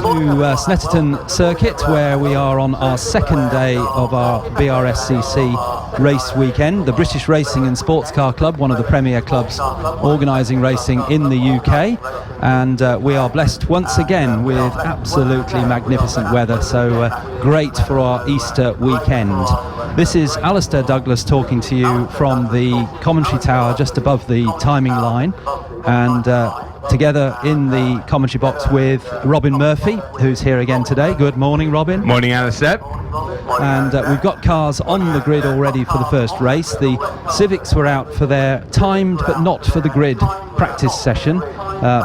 Snetterton circuit, where we are on our second day of our BRSCC race weekend. The British Racing and Sports Car Club, one of the premier clubs organising racing in the UK, and we are blessed once again with absolutely magnificent weather, so great for our Easter weekend. This is Alistair Douglas talking to you from the commentary tower just above the timing line, and together in the commentary box with Robin Murphy, who's here again today. Good morning, Robin. Morning, Alistair. And we've got cars on the grid already for the first race. The Civics were out for their timed but not for the grid practice session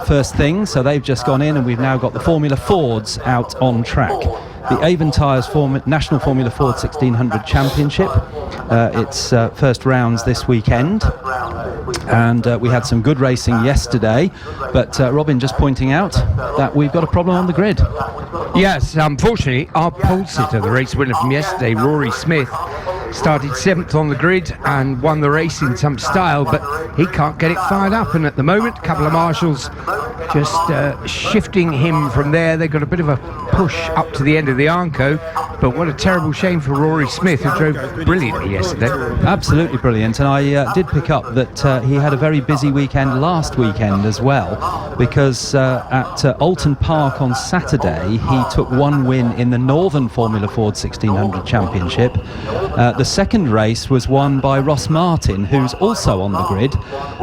first thing, so they've just gone in, and we've now got the Formula Fords out on track. The Avon Tyres National Formula Ford 1600 Championship, its first rounds this weekend, and we had some good racing yesterday, but Robin just pointing out that we've got a problem on the grid. Yes, unfortunately, our pole sitter, the race winner from yesterday, Rory Smith, started 7th on the grid and won the race in some style, but he can't get it fired up, and at the moment a couple of marshals just shifting him from there. They've got a bit of a push up to the end of the Arnco, but what a terrible shame for Rory Smith, who drove brilliantly yesterday. Absolutely brilliant, and I did pick up that he had a very busy weekend last weekend as well, because at Alton Park on Saturday he took one win in the Northern Formula Ford 1600 Championship. The second race was won by Ross Martin, who's also on the grid.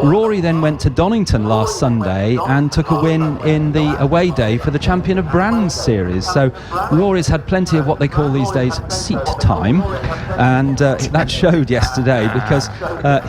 Rory then went to Donington last Sunday and took a win in the away day for the Champion of Brands series. So Rory's had plenty of what they call these days seat time, and that showed yesterday, because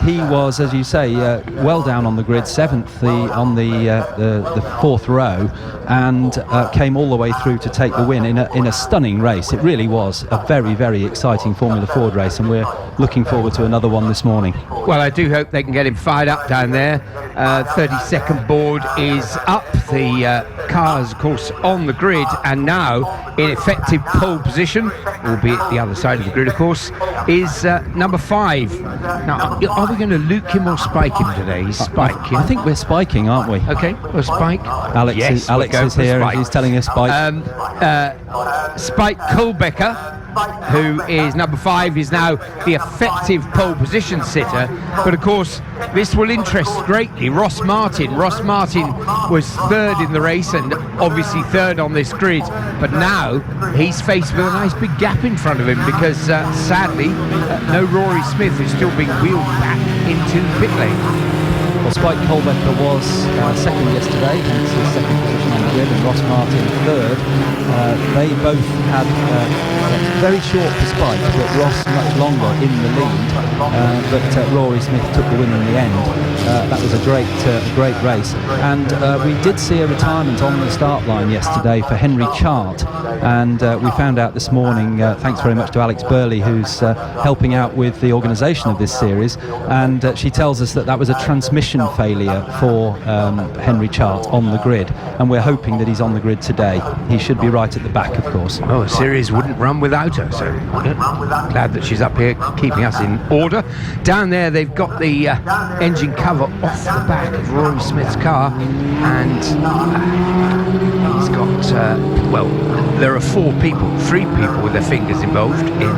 he was, as you say, well down on the grid, 7th on the fourth row, and came all the way through to take the win in a stunning race. It really was a very, very exciting Formula Ford race, and we're looking forward to another one this morning. Well, I do hope they can get him fired up down there. 32nd board is up. The cars, of course, on the grid, and now in effective pole position, albeit the other side of the grid, of course, is number 5. Now, are we going to Luke him or spike him today? He's spiking. I think we're spiking, aren't we? Okay, we'll spike. Alex is here, and he's telling us spike. Spike Kohlbecker, who is number 5, is now the effective pole position sitter. But of course, this will interest greatly Ross Martin. Ross Martin was 3rd in the race, and obviously 3rd on this grid, but now he's faced with a nice big gap in front of him, because sadly no Rory Smith is still being wheeled back into pit lane. Well, Spike Kohlbecker was second yesterday, hence his second position on the grid, and Ross Martin 3rd. They both had very short for Spike, but Ross much longer in the lead. But Rory Smith took the win in the end. That was a great race, and we did see a retirement on the start line yesterday for Henry Chart, and we found out this morning, thanks very much to Alex Burley, who's helping out with the organisation of this series, and she tells us that was a transmission failure for Henry Chart on the grid, and we're hoping that he's on the grid today. He should be right at the back, of course. Oh, a series wouldn't run without her, so glad that she's up here keeping us in order. Down there they've got the engine cover off the back of Rory Smith's car, and he's got well, there are 3 people with their fingers involved in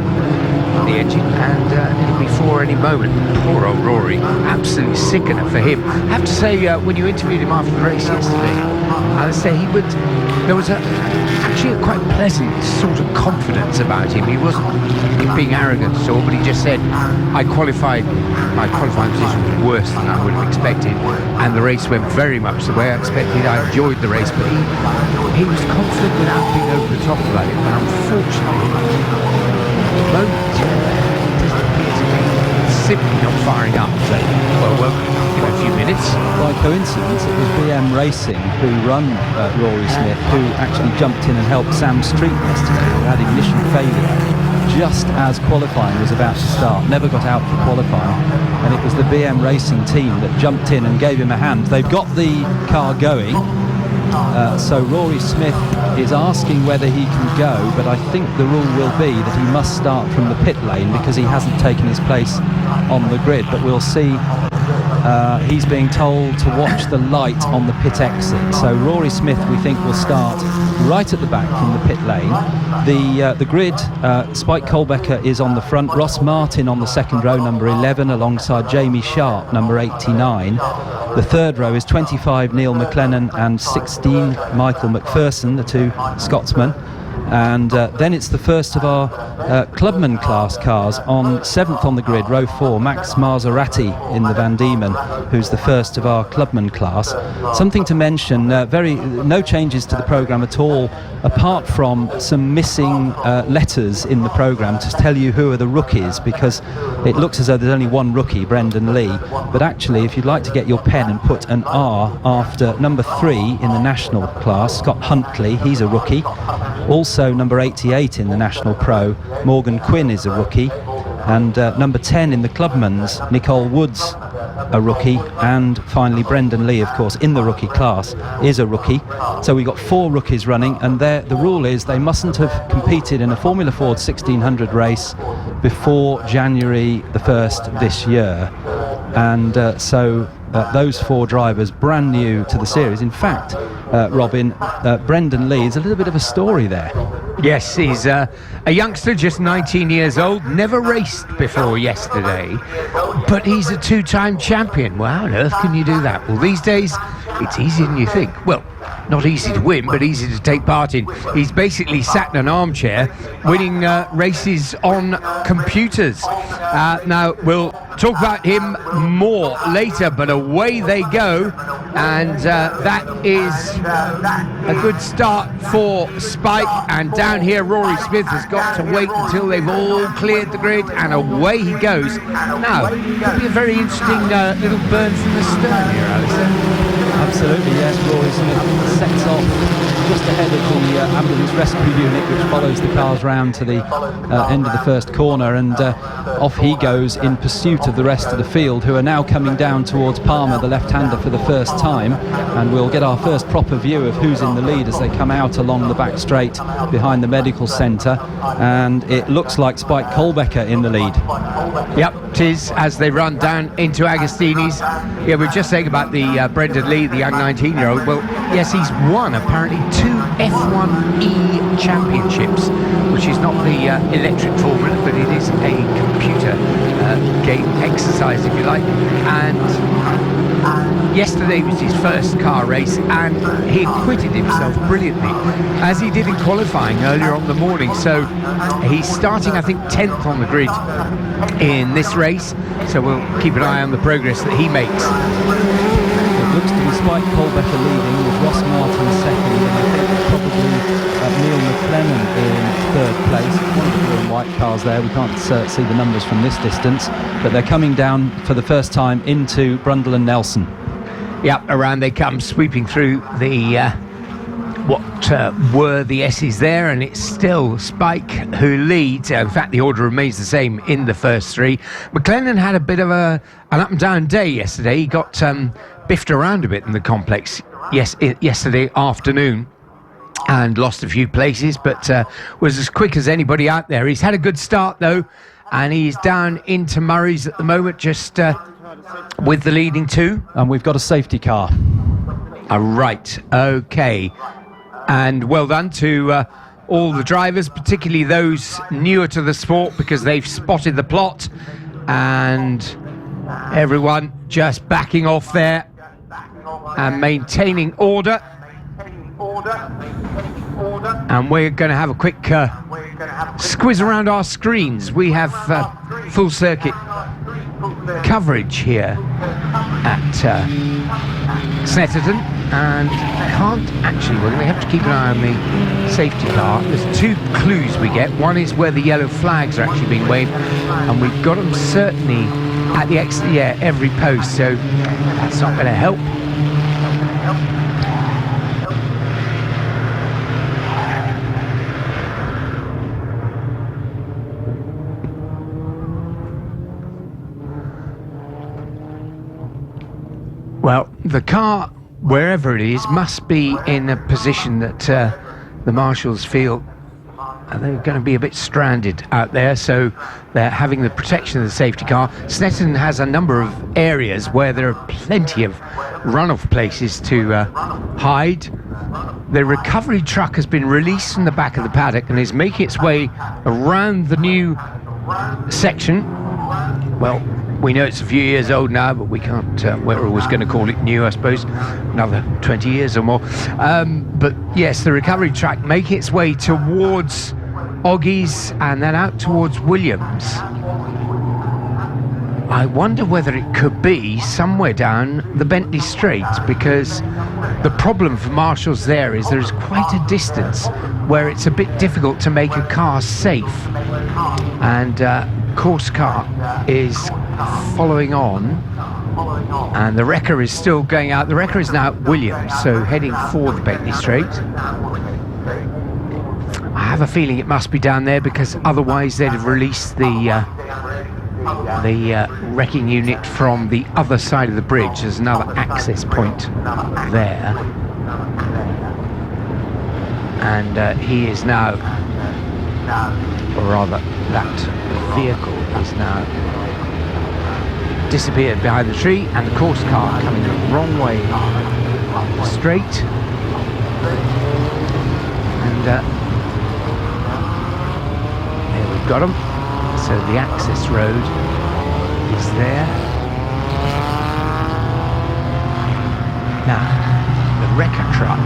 the engine, and it'll be 4 any moment. Poor old Rory, absolute sickener for him. I have to say, when you interviewed him after the race yesterday, I would say there was actually a quite pleasant sort of confidence about him. He wasn't being arrogant at all, but he just said, my qualifying position was worse than I would have expected, and the race went very much the way I expected. I enjoyed the race, but he was confident without being over the top about it, but unfortunately, at the moment, it doesn't appear to be simply not firing up. So, well, in a few minutes. By coincidence, it was BM Racing who run Rory Smith, who actually jumped in and helped Sam Street yesterday, who had ignition failure just as qualifying was about to start. Never got out for qualifying, and it was the BM Racing team that jumped in and gave him a hand. They've got the car going. So Rory Smith is asking whether he can go, but I think the rule will be that he must start from the pit lane because he hasn't taken his place on the grid. But we'll see he's being told to watch the light on the pit exit. So Rory Smith, we think, will start right at the back from the pit lane. The grid, Spike Colbecker is on the front, Ross Martin on the second row, number 11, alongside Jamie Sharp, number 89. The third row is 25 Neil McLennan and 16 Michael McPherson, the two Scotsmen. And then it's the first of our clubman class cars. On 7th on the grid, row 4, Max Maserati in the Van Diemen, who's the first of our clubman class. Something to mention, no changes to the programme at all, apart from some missing letters in the programme to tell you who are the rookies, because it looks as though there's only one rookie, Brendan Lee, but actually if you'd like to get your pen and put an R after number 3 in the national class, Scott Huntley, he's a rookie. Also number 88 in the National Pro, Morgan Quinn, is a rookie. And number 10 in the Clubman's, Nicole Woods, a rookie. And finally Brendan Lee, of course, in the rookie class, is a rookie. So we've got 4 rookies running, and the rule is they mustn't have competed in a Formula Ford 1600 race before January the 1st this year. And so those 4 drivers, brand new to the series. In fact, Robin, Brendan Lee is a little bit of a story there. Yes, he's a youngster, just 19 years old, never raced before yesterday, but he's a 2-time champion. Well, how on earth can you do that? Well, these days, it's easier than you think. Well, not easy to win, but easy to take part in. He's basically sat in an armchair winning races on computers. Now, we'll talk about him more later, but away they go, and that is a good start for Spike. And down here, Rory Smith has got to wait until they've all cleared the grid, and away he goes. Now, it'll be a very interesting little burn from the stern here, Alistair. Absolutely, yes. Rory Smith sets off just ahead of the ambulance rescue unit, which follows the cars round to the end of the first corner, and off he goes in pursuit of the rest of the field, who are now coming down towards Palmer, the left-hander, for the first time. And we'll get our first proper view of who's in the lead as they come out along the back straight behind the medical centre, and it looks like Spike Colbecker in the lead. Yep, it is, as they run down into Agostini's. Yeah, we were just saying about the Brendan Lee, the young 19-year-old. Well, yes, he's won apparently 2 F1E championships, which is not the electric formula, but it is a computer game exercise, if you like. And yesterday was his first car race, and he acquitted himself brilliantly, as he did in qualifying earlier on the morning. So he's starting, I think, 10th on the grid in this race, so we'll keep an eye on the progress that he makes. It looks to be Spike Colbecker leading, with Ross Martin second, and I think it's probably Neil McLennan in third place. One of the blue and white cars there, we can't see the numbers from this distance, but they're coming down for the first time into Brundle and Nelson. Yep, around they come, sweeping through the what were the S's there, and it's still Spike who leads. In fact, the order remains the same in the first 3. McLennan had a bit of an up and down day yesterday. He got biffed around a bit in the complex yesterday afternoon and lost a few places, but was as quick as anybody out there. He's had a good start though, and he's down into Murray's at the moment, just with the leading 2. And we've got a safety car. Right, okay. And well done to all the drivers, particularly those newer to the sport, because they've spotted the plot, and everyone just backing off there and maintaining order. And we're going to have a quick squiz around our screens. We have full circuit coverage here at Snetterton, and we're going to have to keep an eye on the safety car. There's 2 clues we get. One is where the yellow flags are actually being waved, and we've got them certainly at the every post, so that's not going to help. Well, the car, wherever it is, must be in a position that the marshals feel they're going to be a bit stranded out there, so they're having the protection of the safety car. Snetterton has a number of areas where there are plenty of runoff places to hide. The recovery truck has been released from the back of the paddock and is making its way around the new section. Well, we know it's a few years old now, but we can't, we're always going to call it new, I suppose, another 20 years or more. But yes, the recovery track making its way towards Oggies and then out towards Williams. I wonder whether it could be somewhere down the Bentley Straight, because the problem for marshals there is there's quite a distance where it's a bit difficult to make a car safe, and course car is following on, and the wrecker is still going out. The wrecker is now at Williams, so heading for the Bentley Straight. I have a feeling it must be down there, because otherwise they'd have released the wrecking unit from the other side of the bridge. There's another access point there, and he is now, or rather that vehicle is now disappeared behind the tree, and the course car coming the wrong way straight, and there we've got them. So the access road is there. Now the wrecker truck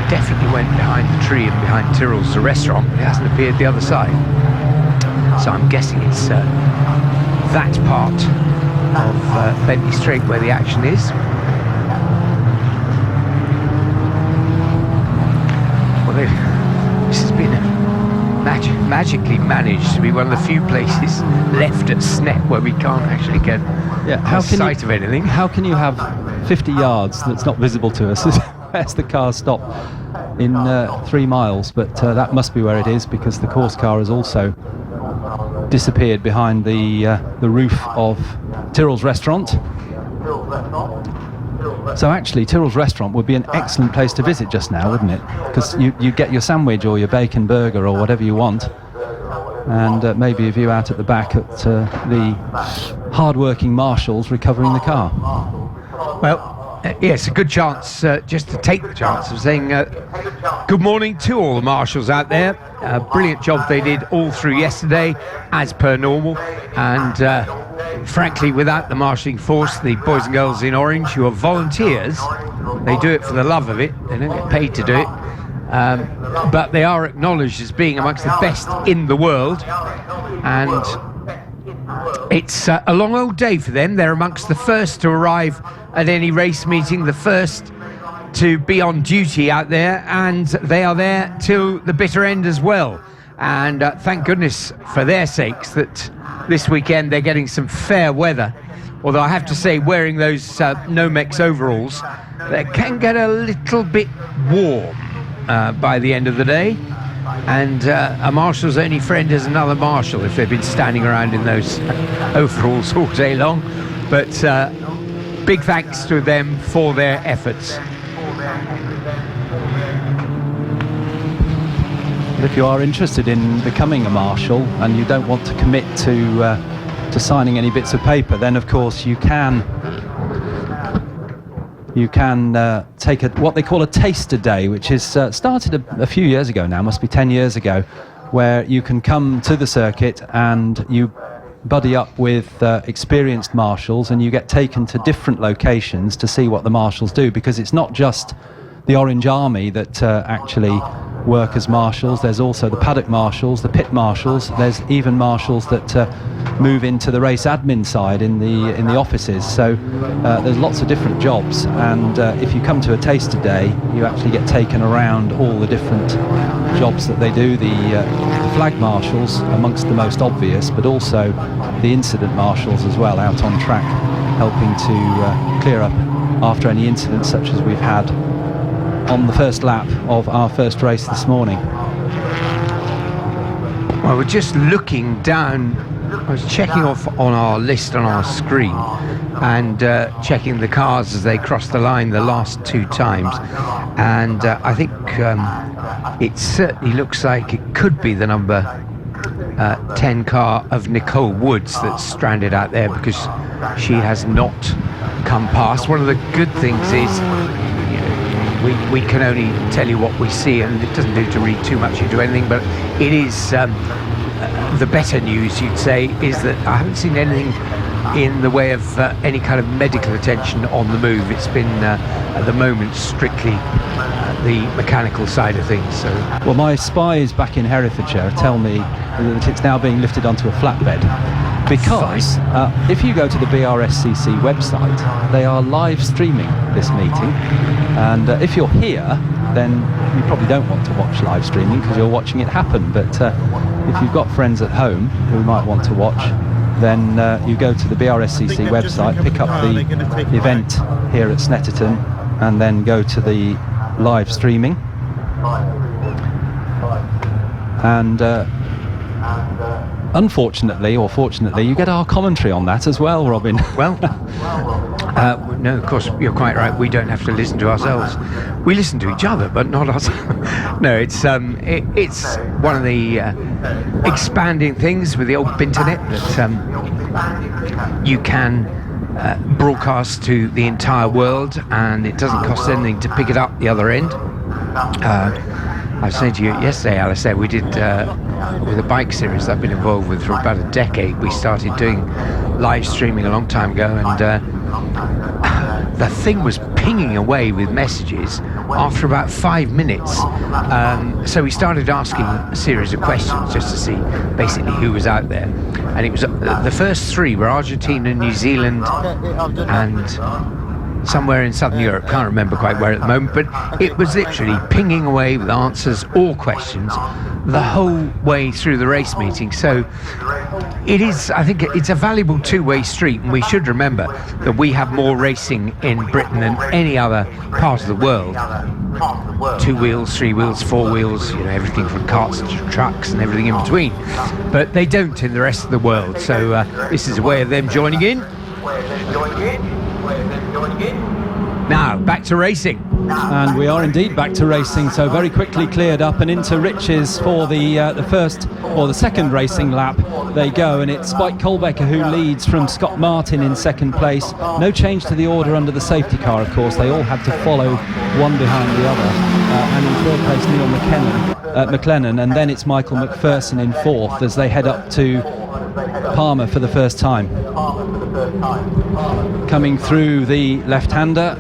definitely went behind the tree and behind Tyrrell's the restaurant. It hasn't appeared the other side, so I'm guessing it's that part of Bentley Straight where the action is. Well, this has been magically managed to be one of the few places left at Snet where we can't actually get a sight of anything. How can you have 50 yards that's not visible to us as the car stop in 3 miles? But that must be where it is, because the course car has also disappeared behind the roof of Tyrrell's restaurant. So actually Tyrrell's restaurant would be an excellent place to visit just now, wouldn't it? Because you get your sandwich or your bacon burger or whatever you want, and maybe a view out at the back at the hard-working marshals recovering the car. Well, yes, a good chance just to take the chance of saying good morning to all the marshals out there. Brilliant job they did all through yesterday, as per normal, and frankly, without the marshalling force, the boys and girls in orange, who are volunteers, they do it for the love of it, they don't get paid to do it, but they are acknowledged as being amongst the best in the world, and it's a long old day for them. They're amongst the first to arrive at any race meeting, the first to be on duty out there, and they are there till the bitter end as well. And thank goodness for their sakes that this weekend they're getting some fair weather. Although I have to say, wearing those Nomex overalls, they can get a little bit warm by the end of the day. And a marshal's only friend is another marshal if they've been standing around in those overalls all day long. But big thanks to them for their efforts. If you are interested in becoming a marshal and you don't want to commit to signing any bits of paper, then of course you can take what they call a taster day, which is started a few years ago now, must be 10 years ago, where you can come to the circuit and you buddy up with experienced marshals, and you get taken to different locations to see what the marshals do, because it's not just the Orange Army that actually work as marshals. There's also the paddock marshals, the pit marshals. There's even marshals that move into the race admin side in the offices. So there's lots of different jobs, and if you come to a taster day, you actually get taken around all the different jobs that they do. The flag marshals amongst the most obvious, but also the incident marshals as well, out on track, helping to clear up after any incidents such as we've had on the first lap of our first race this morning. Well, we're just looking down I was checking off on our list on our screen and checking the cars as they crossed the line the last 2 times, and I think it certainly looks like it could be the number 10 car of Nicole Woods that's stranded out there, because she has not come past. One of the good things is, you know, we can only tell you what we see, and it doesn't do to read too much into anything, but it is the better news, you'd say, is that I haven't seen anything in the way of any kind of medical attention on the move. It's been at the moment strictly the mechanical side of things. So, well, my spies back in Herefordshire tell me that it's now being lifted onto a flatbed, because if you go to the BRSCC website, they are live streaming this meeting, and if you're here, then you probably don't want to watch live streaming because you're watching it happen, but if you've got friends at home who might want to watch, then you go to the BRSCC website, pick up the event here at Snetterton, and then go to the live streaming, and unfortunately or fortunately you get our commentary on that as well, Robin. Well, no, of course, you're quite right. We don't have to listen to ourselves. We listen to each other, but not ourselves. No, it's one of the expanding things with the old internet, that you can broadcast to the entire world, and it doesn't cost anything to pick it up the other end. I was saying to you yesterday, Alistair, we did with a bike series I've been involved with for about a decade. We started doing live streaming a long time ago, and the thing was pinging away with messages after about 5 minutes. So we started asking a series of questions just to see basically who was out there. And it was the first 3 were Argentina, New Zealand, and somewhere in Southern Europe. Can't remember quite where at the moment, but it was literally pinging away with answers or questions the whole way through the race meeting. So it is, I think it's a valuable two-way street, and we should remember that we have more racing in Britain than any other part of the world. 2 wheels, 3 wheels, 4 wheels, you know, everything from carts to trucks and everything in between. But they don't in the rest of the world. So this is a way of them joining in. Now, back to racing. And we are indeed back to racing, so very quickly cleared up and into Riches for the first or the second racing lap they go, and it's Spike Colbecker who leads from Scott Martin in second place. No change to the order under the safety car, of course. They all had to follow one behind the other, and in third place Neil McLennan, and then it's Michael McPherson in fourth as they head up to Palmer for the first time. Coming through the left-hander,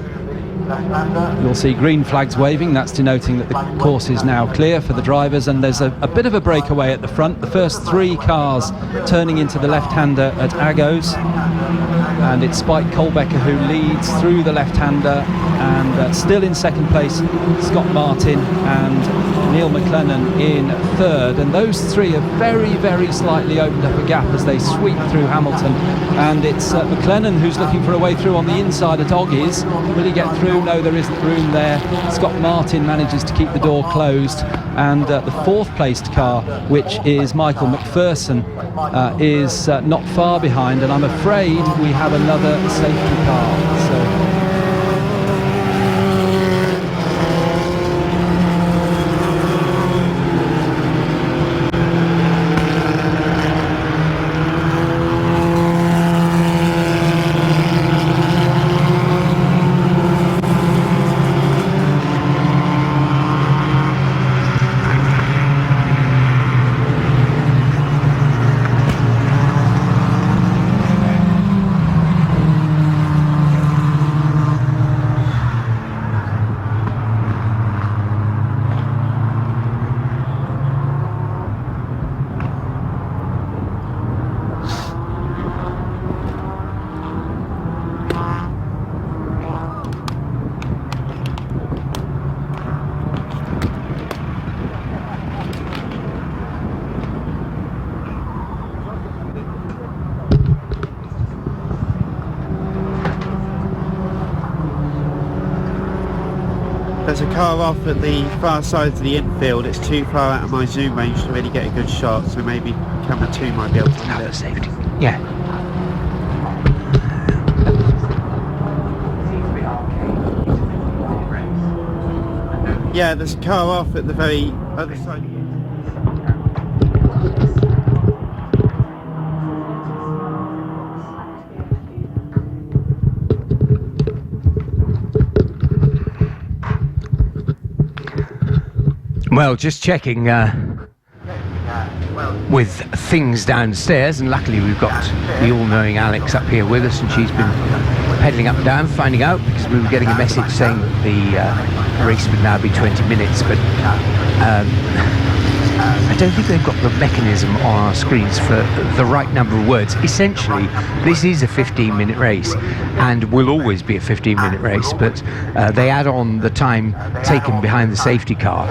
you'll see green flags waving. That's denoting that the course is now clear for the drivers, and there's a bit of a breakaway at the front. The first 3 cars turning into the left-hander at Agos, and it's Spike Colbecker who leads through the left-hander, and still in second place Scott Martin and Neil McLennan in third, and those 3 have very, very slightly opened up a gap as they sweep through Hamilton, and it's McLennan who's looking for a way through on the inside at Oggies. Will he get through? No, there isn't room there. Scott Martin manages to keep the door closed, and the fourth placed car, which is Michael McPherson, is not far behind, and I'm afraid we have another safety car. So car off at the far side of the infield. It's too far out of my zoom range to really get a good shot, so maybe camera 2 might be able to Another do it. safety. Yeah. Yeah, there's a car off at the very other side. Well, just checking with things downstairs, and luckily we've got the all-knowing Alex up here with us, and she's been pedalling up and down, finding out, because we were getting a message saying the race would now be 20 minutes, but I don't think they've got the mechanism on our screens for the right number of words. Essentially, this is a 15-minute race, and will always be a 15-minute race, but they add on the time taken behind the safety car,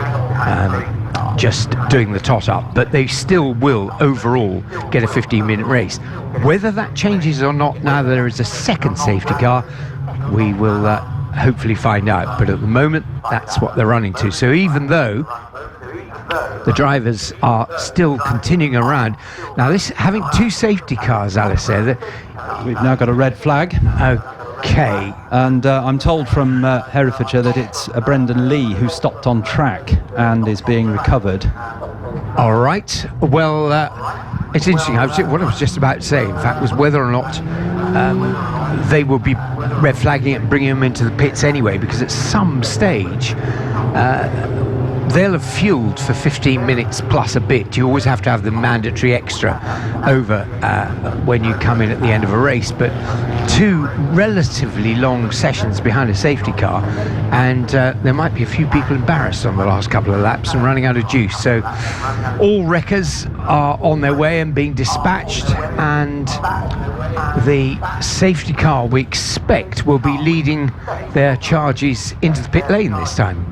just doing the tot-up, but they still will overall get a 15-minute race. Whether that changes or not now there is a second safety car, we will hopefully find out, but at the moment that's what they're running to. So even though the drivers are still continuing around, now this having two safety cars, Alice said, We've now got a red flag. okay, And I'm told from Herefordshire that it's Brendan Lee who stopped on track and is being recovered. all right, well it's interesting. What I was just about to say, in fact, was whether or not they will be red flagging it and bringing him into the pits anyway, because at some stage they'll have fueled for 15 minutes plus a bit. You always have to have the mandatory extra over when you come in at the end of a race, but two relatively long sessions behind a safety car, and there might be a few people embarrassed on the last couple of laps and running out of juice. So all wreckers are on their way and being dispatched, and the safety car, we expect, will be leading their charges into the pit lane this time.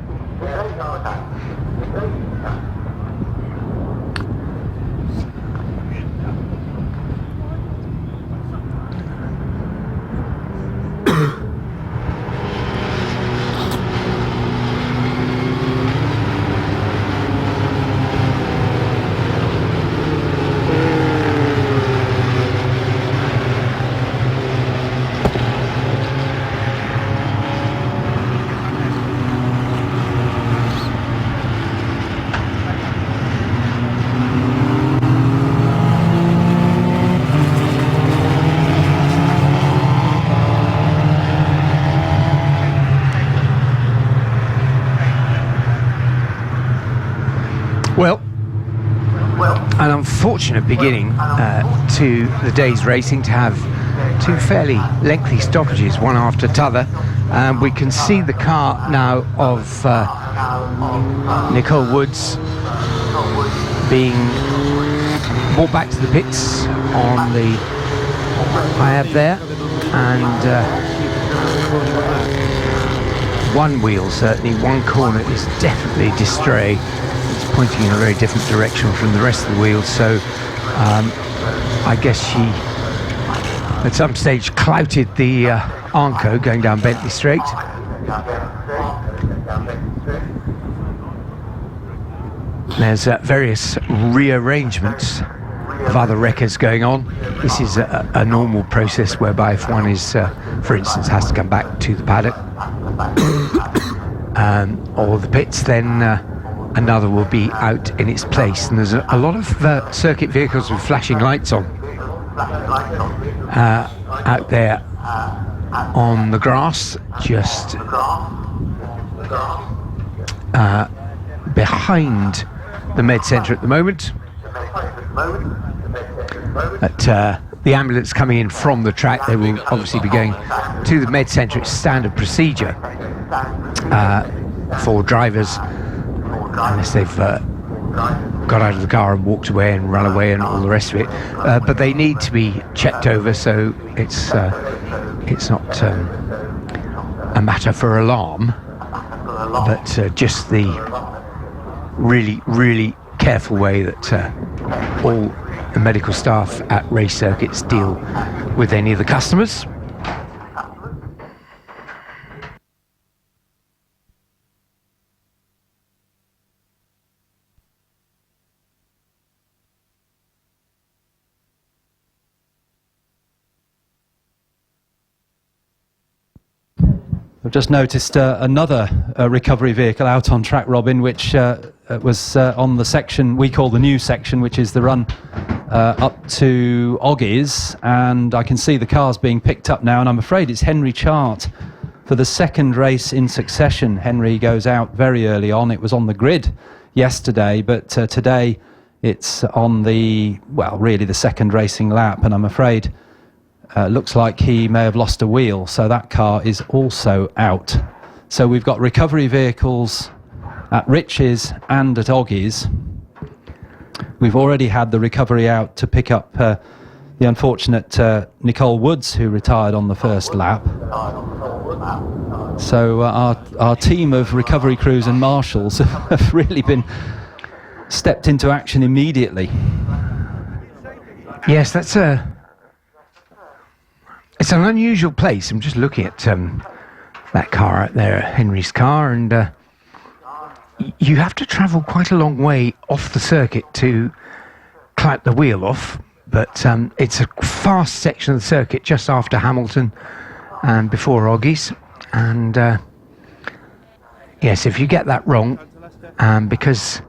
Well, an unfortunate beginning to the day's racing, to have two fairly lengthy stoppages, one after t'other. We can see the car now of Nicole Woods being brought back to the pits on the IAB there, and one wheel, certainly one corner, is definitely distray. It's pointing in a very different direction from the rest of the wheels, so I guess she at some stage clouted the Arnco going down Bentley Straight. There's various rearrangements of other wreckers going on. This is a normal process whereby if one is, for instance, has to come back to the paddock or the pits, then another will be out in its place. And there's a lot of circuit vehicles with flashing lights on out there on the grass, just behind the med centre at the moment. The ambulance coming in from the track, they will obviously be going to the med centre. It's standard procedure for drivers, unless they've got out of the car and walked away and run away and all the rest of it. But they need to be checked over, so it's not a matter for alarm, but just the really careful way that all the medical staff at race circuits deal with any of the customers. I've just noticed another recovery vehicle out on track, Robin, which was on the section we call the new section, which is the run up to Oggies, and I can see the cars being picked up now, and I'm afraid it's Henry Chart for the second race in succession. Henry goes out very early on. It was on the grid yesterday, but today it's on really the second racing lap, and I'm afraid looks like he may have lost a wheel, so that car is also out. So we've got recovery vehicles at Riches and at Oggies. We've already had the recovery out to pick up the unfortunate Nicole Woods, who retired on the first lap. So our team of recovery crews and marshals have really been stepped into action immediately. Yes, it's an unusual place. I'm just looking at that car out there, Henry's car, and you have to travel quite a long way off the circuit to clout the wheel off, but it's a fast section of the circuit just after Hamilton and before Oggies, and yes, if you get that wrong, because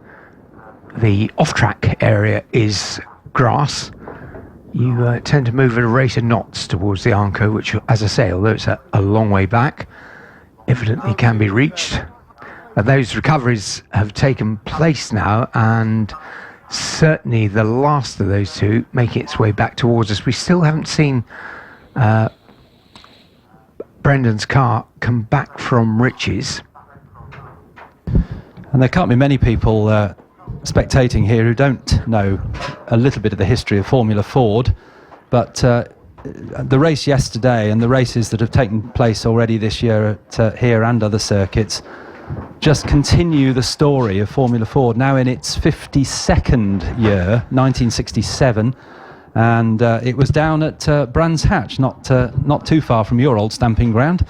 the off-track area is grass, you tend to move at a rate of knots towards the Arco, which, as I say, although it's a long way back, evidently can be reached. Those recoveries have taken place now, and certainly the last of those two making its way back towards us. We still haven't seen Brendan's car come back from Riches. And there can't be many people spectating here who don't know a little bit of the history of Formula Ford, but the race yesterday and the races that have taken place already this year at here and other circuits just continue the story of Formula Ford, now in its 52nd year, 1967, and it was down at Brands Hatch, not too far from your old stamping ground.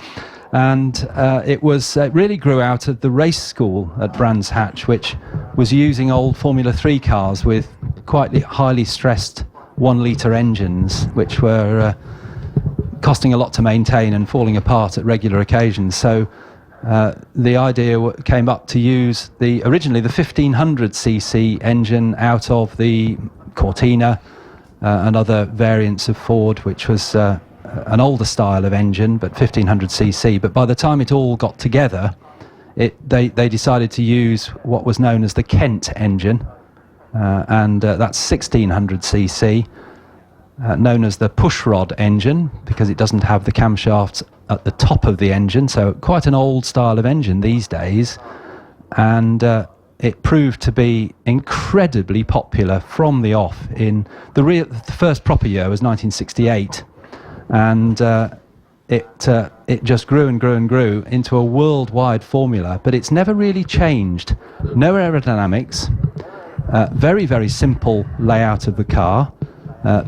And it really grew out of the race school at Brands Hatch, which was using old Formula 3 cars with quite highly stressed 1-litre engines, which were costing a lot to maintain and falling apart at regular occasions. So the idea came up to use originally the 1500cc engine out of the Cortina and other variants of Ford, which was an older style of engine, but 1500cc. But by the time it all got together, they decided to use what was known as the Kent engine, and that's 1600cc, known as the pushrod engine, because it doesn't have the camshafts at the top of the engine, so quite an old style of engine these days. And it proved to be incredibly popular from the off. In the first proper year was 1968, and it just grew and grew and grew into a worldwide formula, but it's never really changed. No aerodynamics, very, very simple layout of the car,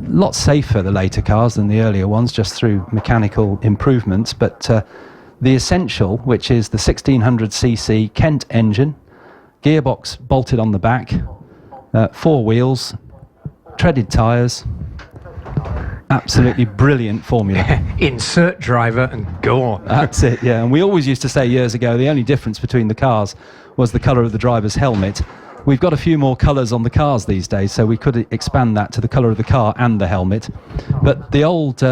lot safer, the later cars, than the earlier ones, just through mechanical improvements, but the essential, which is the 1600cc Kent engine, gearbox bolted on the back, 4 wheels, treaded tyres. Absolutely brilliant formula. Insert driver and go on. That's it, yeah. And we always used to say years ago the only difference between the cars was the colour of the driver's helmet. We've got a few more colours on the cars these days, so we could expand that to the colour of the car and the helmet. But the old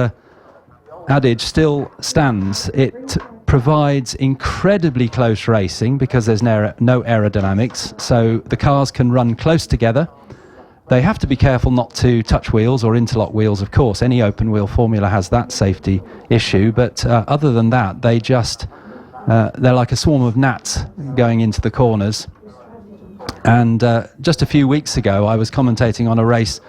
adage still stands. It provides incredibly close racing because there's no aerodynamics, so the cars can run close together. They have to be careful not to touch wheels or interlock wheels, of course. Any open wheel formula has that safety issue, but other than that, they're like a swarm of gnats going into the corners. And just a few weeks ago, I was commentating on a race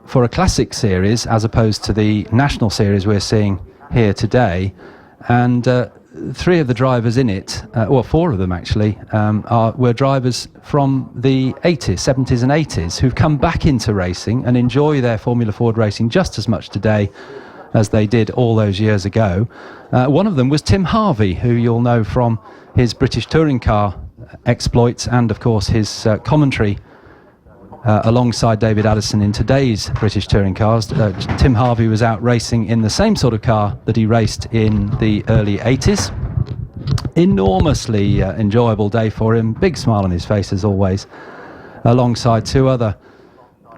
for a classic series as opposed to the national series we're seeing here today, and 3 of the drivers in it, or 4 of them actually, were drivers from the 80s, 70s and 80s who've come back into racing and enjoy their Formula Ford racing just as much today as they did all those years ago. One of them was Tim Harvey, who you'll know from his British touring car exploits and of course his commentary alongside David Addison in today's British touring cars. Tim Harvey was out racing in the same sort of car that he raced in the early 80s. Enormously enjoyable day for him, big smile on his face as always, alongside two other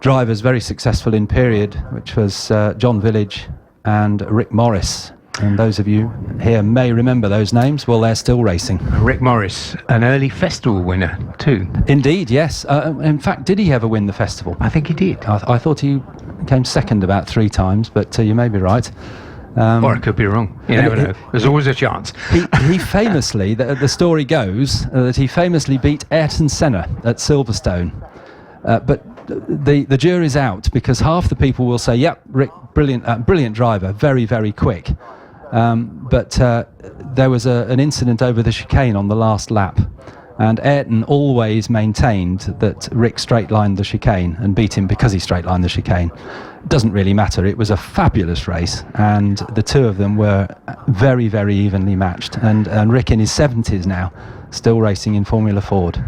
drivers very successful in period, which was John Village and Rick Morris. And those of you here may remember those names. Well, they're still racing. Rick Morris, an early festival winner too. Indeed, yes. In fact, did he ever win the festival? I think he did. I thought he came second about 3 times, but you may be right. Or I could be wrong. You never know. There's always a chance. He famously, the story goes, that he famously beat Ayrton Senna at Silverstone. But the jury's out, because half the people will say, yep, Rick, brilliant driver, very, very quick. But there was an incident over the chicane on the last lap, and Ayrton always maintained that Rick straight-lined the chicane and beat him because he straight-lined the chicane. Doesn't really matter. It was a fabulous race, and the two of them were very, very evenly matched. And Rick in his 70s now, still racing in Formula Ford.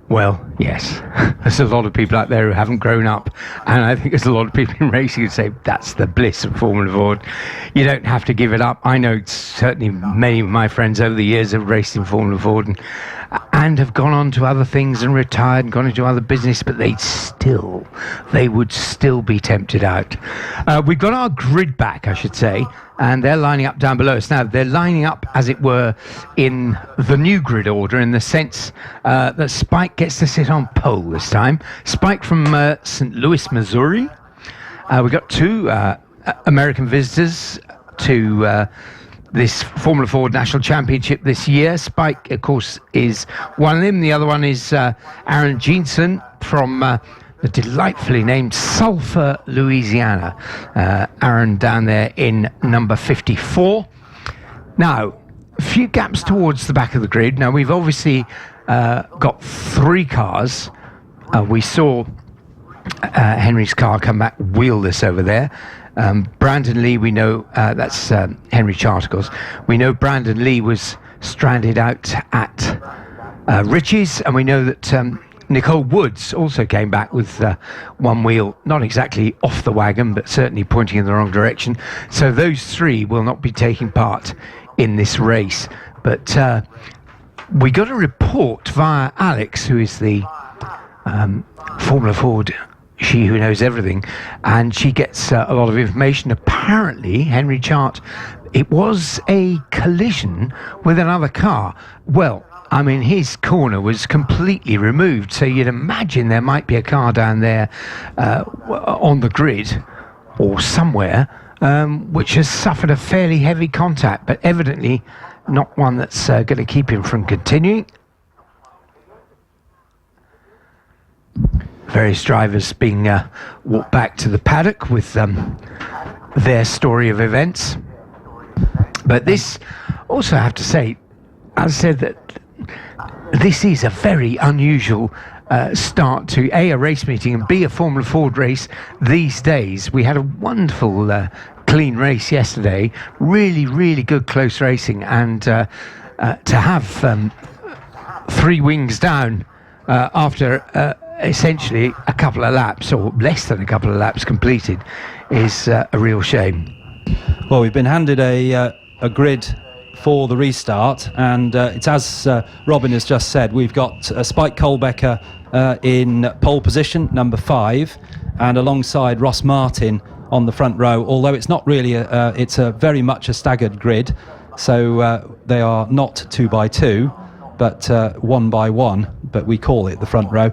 Well, yes. There's a lot of people out there who haven't grown up, and I think there's a lot of people in racing who say that's the bliss of Formula Ford. You don't have to give it up. I know certainly many of my friends over the years have raced in Formula Ford and have gone on to other things and retired and gone into other business, but they would still be tempted out. We've got our grid back, I should say, and they're lining up down below us. Now, they're lining up, as it were, in the new grid order, in the sense that Spike gets to sit on pole this time. Spike from St. Louis, Missouri. We've got 2 American visitors to this Formula Ford National Championship this year. Spike, of course, is one of them. The other one is Aaron Jeanson from the delightfully named Sulphur, Louisiana. Aaron down there in number 54. Now, a few gaps towards the back of the grid. Now, we've obviously got 3 cars. We saw Henry's car come back wheelless over there. Brandon Lee, we know, that's Henry Charticles. We know Brandon Lee was stranded out at Ritchie's, and we know that Nicole Woods also came back with one wheel, not exactly off the wagon, but certainly pointing in the wrong direction. So those 3 will not be taking part in this race. But we got a report via Alex, who is the Formula Ford She Who Knows Everything, and she gets a lot of information. Apparently, Henry Chart, it was a collision with another car. Well, I mean, his corner was completely removed, so you'd imagine there might be a car down there on the grid or somewhere which has suffered a fairly heavy contact, but evidently not one that's going to keep him from continuing. Various drivers being walked back to the paddock with their story of events. But this, also I have to say, as I said, that this is a very unusual start to A, a race meeting, and B, a Formula Ford race these days. We had a wonderful clean race yesterday, really, really good close racing, and to have 3 wings down after essentially a couple of laps, or less than a couple of laps completed, is a real shame. Well, we've been handed a grid for the restart, and it's as Robin has just said. We've got Spike Colbecker in pole position, number 5, and alongside Ross Martin on the front row, although it's not really it's a very much a staggered grid, so they are not 2 by 2, but 1 by 1, but we call it the front row.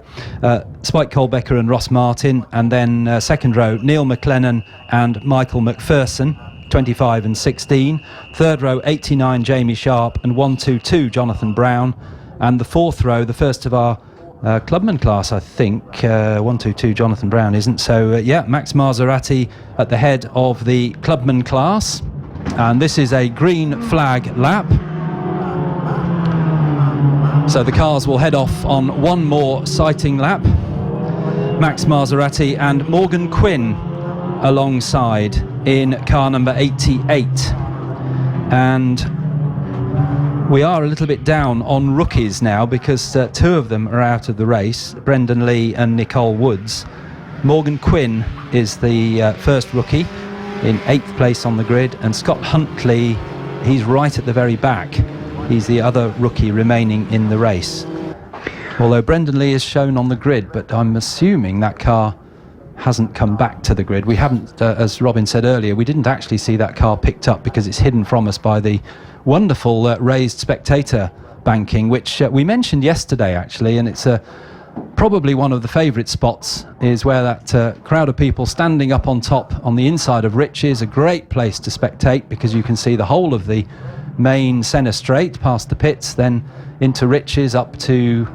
Spike Colbecker and Ross Martin, and then second row, Neil McLennan and Michael McPherson, 25 and 16. Third row, 89, Jamie Sharp, and 122, Jonathan Brown. And the fourth row, the first of our clubman class, I think, 122, Jonathan Brown isn't. So, yeah, Max Maserati at the head of the clubman class. And this is a green flag lap. So the cars will head off on one more sighting lap. Max Maserati and Morgan Quinn alongside in car number 88. And we are a little bit down on rookies now because two of them are out of the race, Brendan Lee and Nicole Woods. Morgan Quinn is the first rookie in 8th place on the grid, and Scott Huntley, he's right at the very back. He's the other rookie remaining in the race. Although Brendan Lee is shown on the grid, but I'm assuming that car hasn't come back to the grid. We haven't, as Robin said earlier, we didn't actually see that car picked up because it's hidden from us by the wonderful raised spectator banking, which we mentioned yesterday actually, and it's probably one of the favourite spots is where that crowd of people standing up on top on the inside of Riches, a great place to spectate because you can see the whole of the main Senna Straight past the pits, then into Riches, up to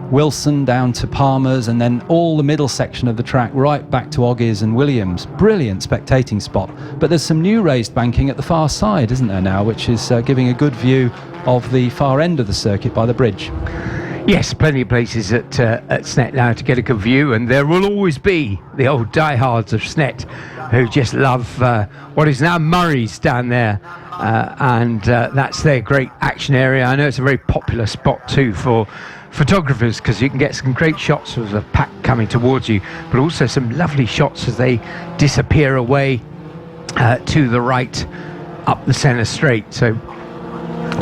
Wilson, down to Palmer's, and then all the middle section of the track right back to Oggies and Williams. Brilliant spectating spot. But there's some new raised banking at the far side, isn't there now, which is giving a good view of the far end of the circuit by the bridge. Yes, plenty of places at Snet now to get a good view, and there will always be the old diehards of Snet who just love what is now Murray's down there, and that's their great action area. I know it's a very popular spot too for photographers because you can get some great shots of the pack coming towards you, but also some lovely shots as they disappear away to the right up the Senna Straight. So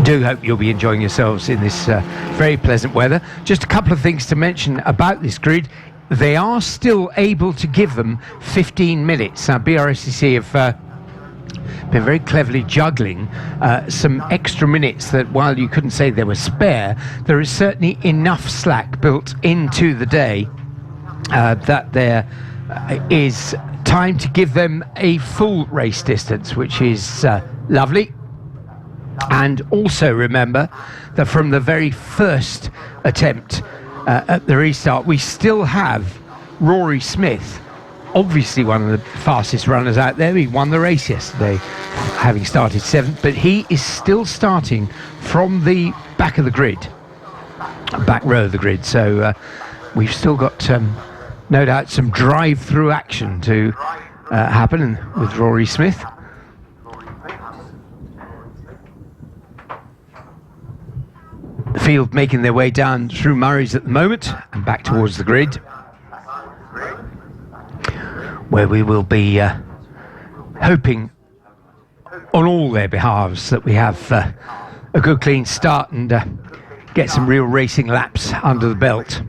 do hope you'll be enjoying yourselves in this very pleasant weather. Just a couple of things to mention about this grid. They are still able to give them 15 minutes. Now, BRSCC have been very cleverly juggling some extra minutes that, while you couldn't say they were spare, there is certainly enough slack built into the day that there is time to give them a full race distance, which is lovely. And also remember that from the very first attempt at the restart, we still have Rory Smith, obviously one of the fastest runners out there. He won the race yesterday, having started 7th, but he is still starting from the back of the grid, back row of the grid. So we've still got, no doubt, some drive-through action to happen with Rory Smith. The field making their way down through Murray's at the moment and back towards the grid, where we will be hoping on all their behalves that we have a good clean start and get some real racing laps under the belt.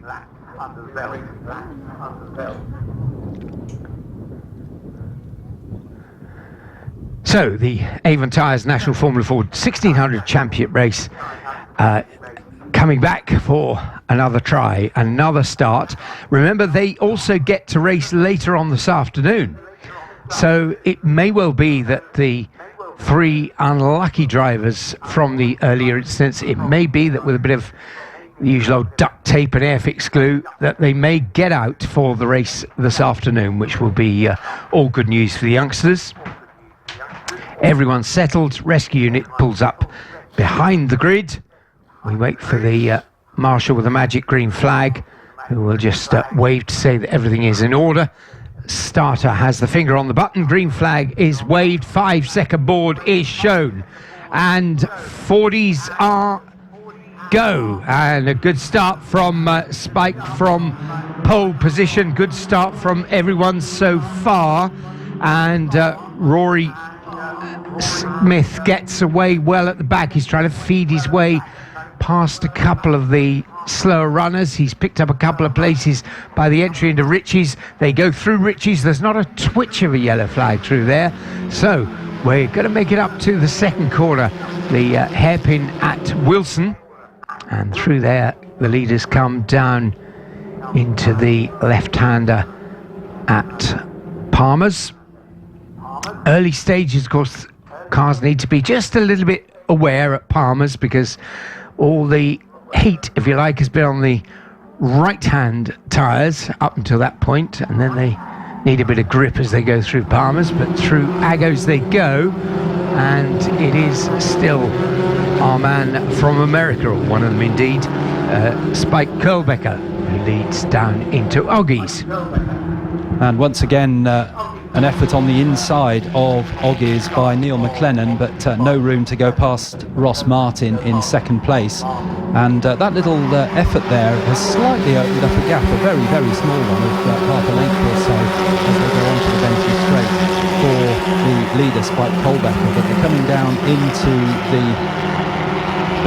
So the Avon Tyres National Formula Ford 1600 Championship race coming back for another try, another start. Remember, they also get to race later on this afternoon, so it may well be that the 3 unlucky drivers from the earlier incidents, it may be that with a bit of the usual old duct tape and airfix glue, that they may get out for the race this afternoon, which will be all good news for the youngsters. Everyone's settled. Rescue unit pulls up behind the grid. We wait for the marshal with the magic green flag, who will just wave to say that everything is in order. Starter has the finger on the button. Green flag is waved. 5-second board is shown. And Fordies are go. And a good start from Spike from pole position. Good start from everyone so far. And Rory Smith gets away well at the back. He's trying to feed his way past a couple of the slower runners. He's picked up a couple of places by the entry into Riches. They go through Riches. There's not a twitch of a yellow flag through there. So we're going to make it up to the second corner, the hairpin at Wilson. And through there, the leaders come down into the left-hander at Palmer's. Early stages, of course, cars need to be just a little bit aware at Palmer's because all the heat, if you like, has been on the right-hand tyres up until that point, and then they need a bit of grip as they go through Palmer's, but through Agos they go, and it is still our man from America, or one of them indeed, Spike Curlbecker, who leads down into Oggies. And once again, an effort on the inside of Oggies by Neil McLennan, but no room to go past Ross Martin in second place. And that little effort there has slightly opened up a gap, a very, very small one of half a length or so as they go onto the Bentley straight for the leader, Spike Colbecker. But they're coming down into the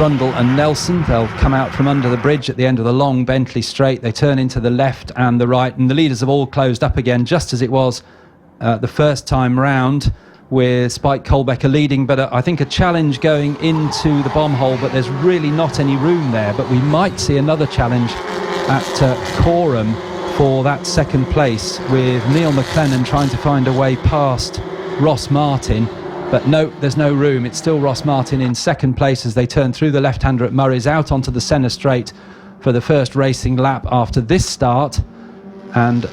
Brundle and Nelson. They'll come out from under the bridge at the end of the long Bentley straight. They turn into the left and the right, and the leaders have all closed up again, just as it was the first time round, with Spike Colbecker leading. But I think a challenge going into the bomb hole, but there's really not any room there. But we might see another challenge at Coreham for that second place, with Neil McLennan trying to find a way past Ross Martin. But no, there's no room. It's still Ross Martin in second place as they turn through the left-hander at Murray's, out onto the centre straight for the first racing lap after this start. And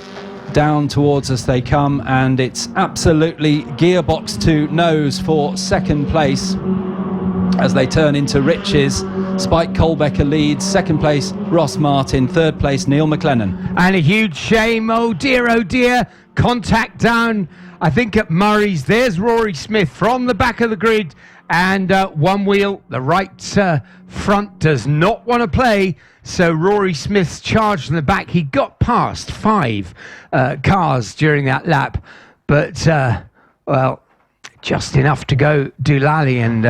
down towards us they come, and it's absolutely gearbox to nose for second place as they turn into Riches. Spike Colbecker leads, second place Ross Martin, third place Neil McLennan. And a huge shame, oh dear, contact down, I think at Murray's. There's Rory Smith from the back of the grid, and one wheel, the right front, does not want to play, so Rory Smith's charge from the back. He got past 5 cars during that lap, but well, just enough to go Doolally. And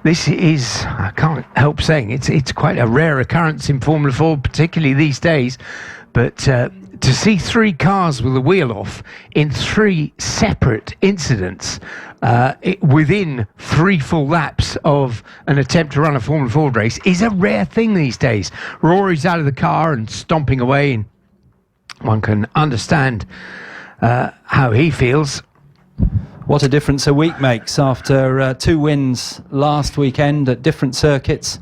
this is, I can't help saying, it's quite a rare occurrence in Formula 4, particularly these days, but to see 3 cars with the wheel off in 3 separate incidents within 3 full laps of an attempt to run a Formula 4 race is a rare thing these days. Rory's out of the car and stomping away, and one can understand how he feels. What a difference a week makes after 2 wins last weekend at different circuits.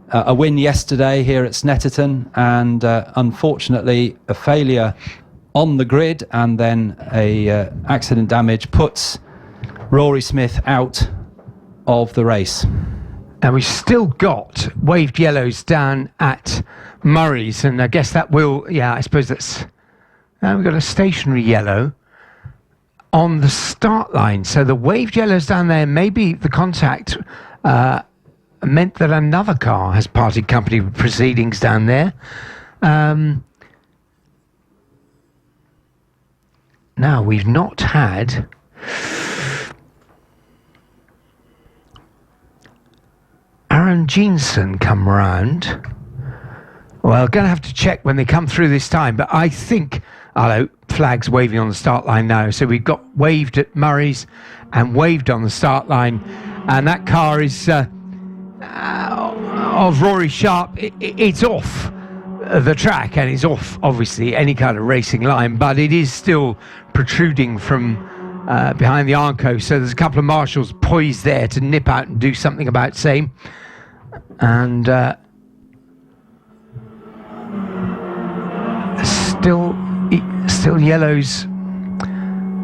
A win yesterday here at Snetterton, and unfortunately a failure on the grid, and then a accident damage puts Rory Smith out of the race. And we've still got waved yellows down at Murray's, and I guess that will, I suppose that's, we've got a stationary yellow on the start line. So the waved yellows down there, maybe the contact meant that another car has parted company with proceedings down there. Now, we've not had Aaron Jeanson come round. Well, going to have to check when they come through this time, but I think, flags waving on the start line now. So we've got waved at Murray's and waved on the start line, and that car is of Rory Sharp. It's off the track, and it's off obviously any kind of racing line, but it is still protruding from behind the Armco, so there's a couple of marshals poised there to nip out and do something about same. And still yellows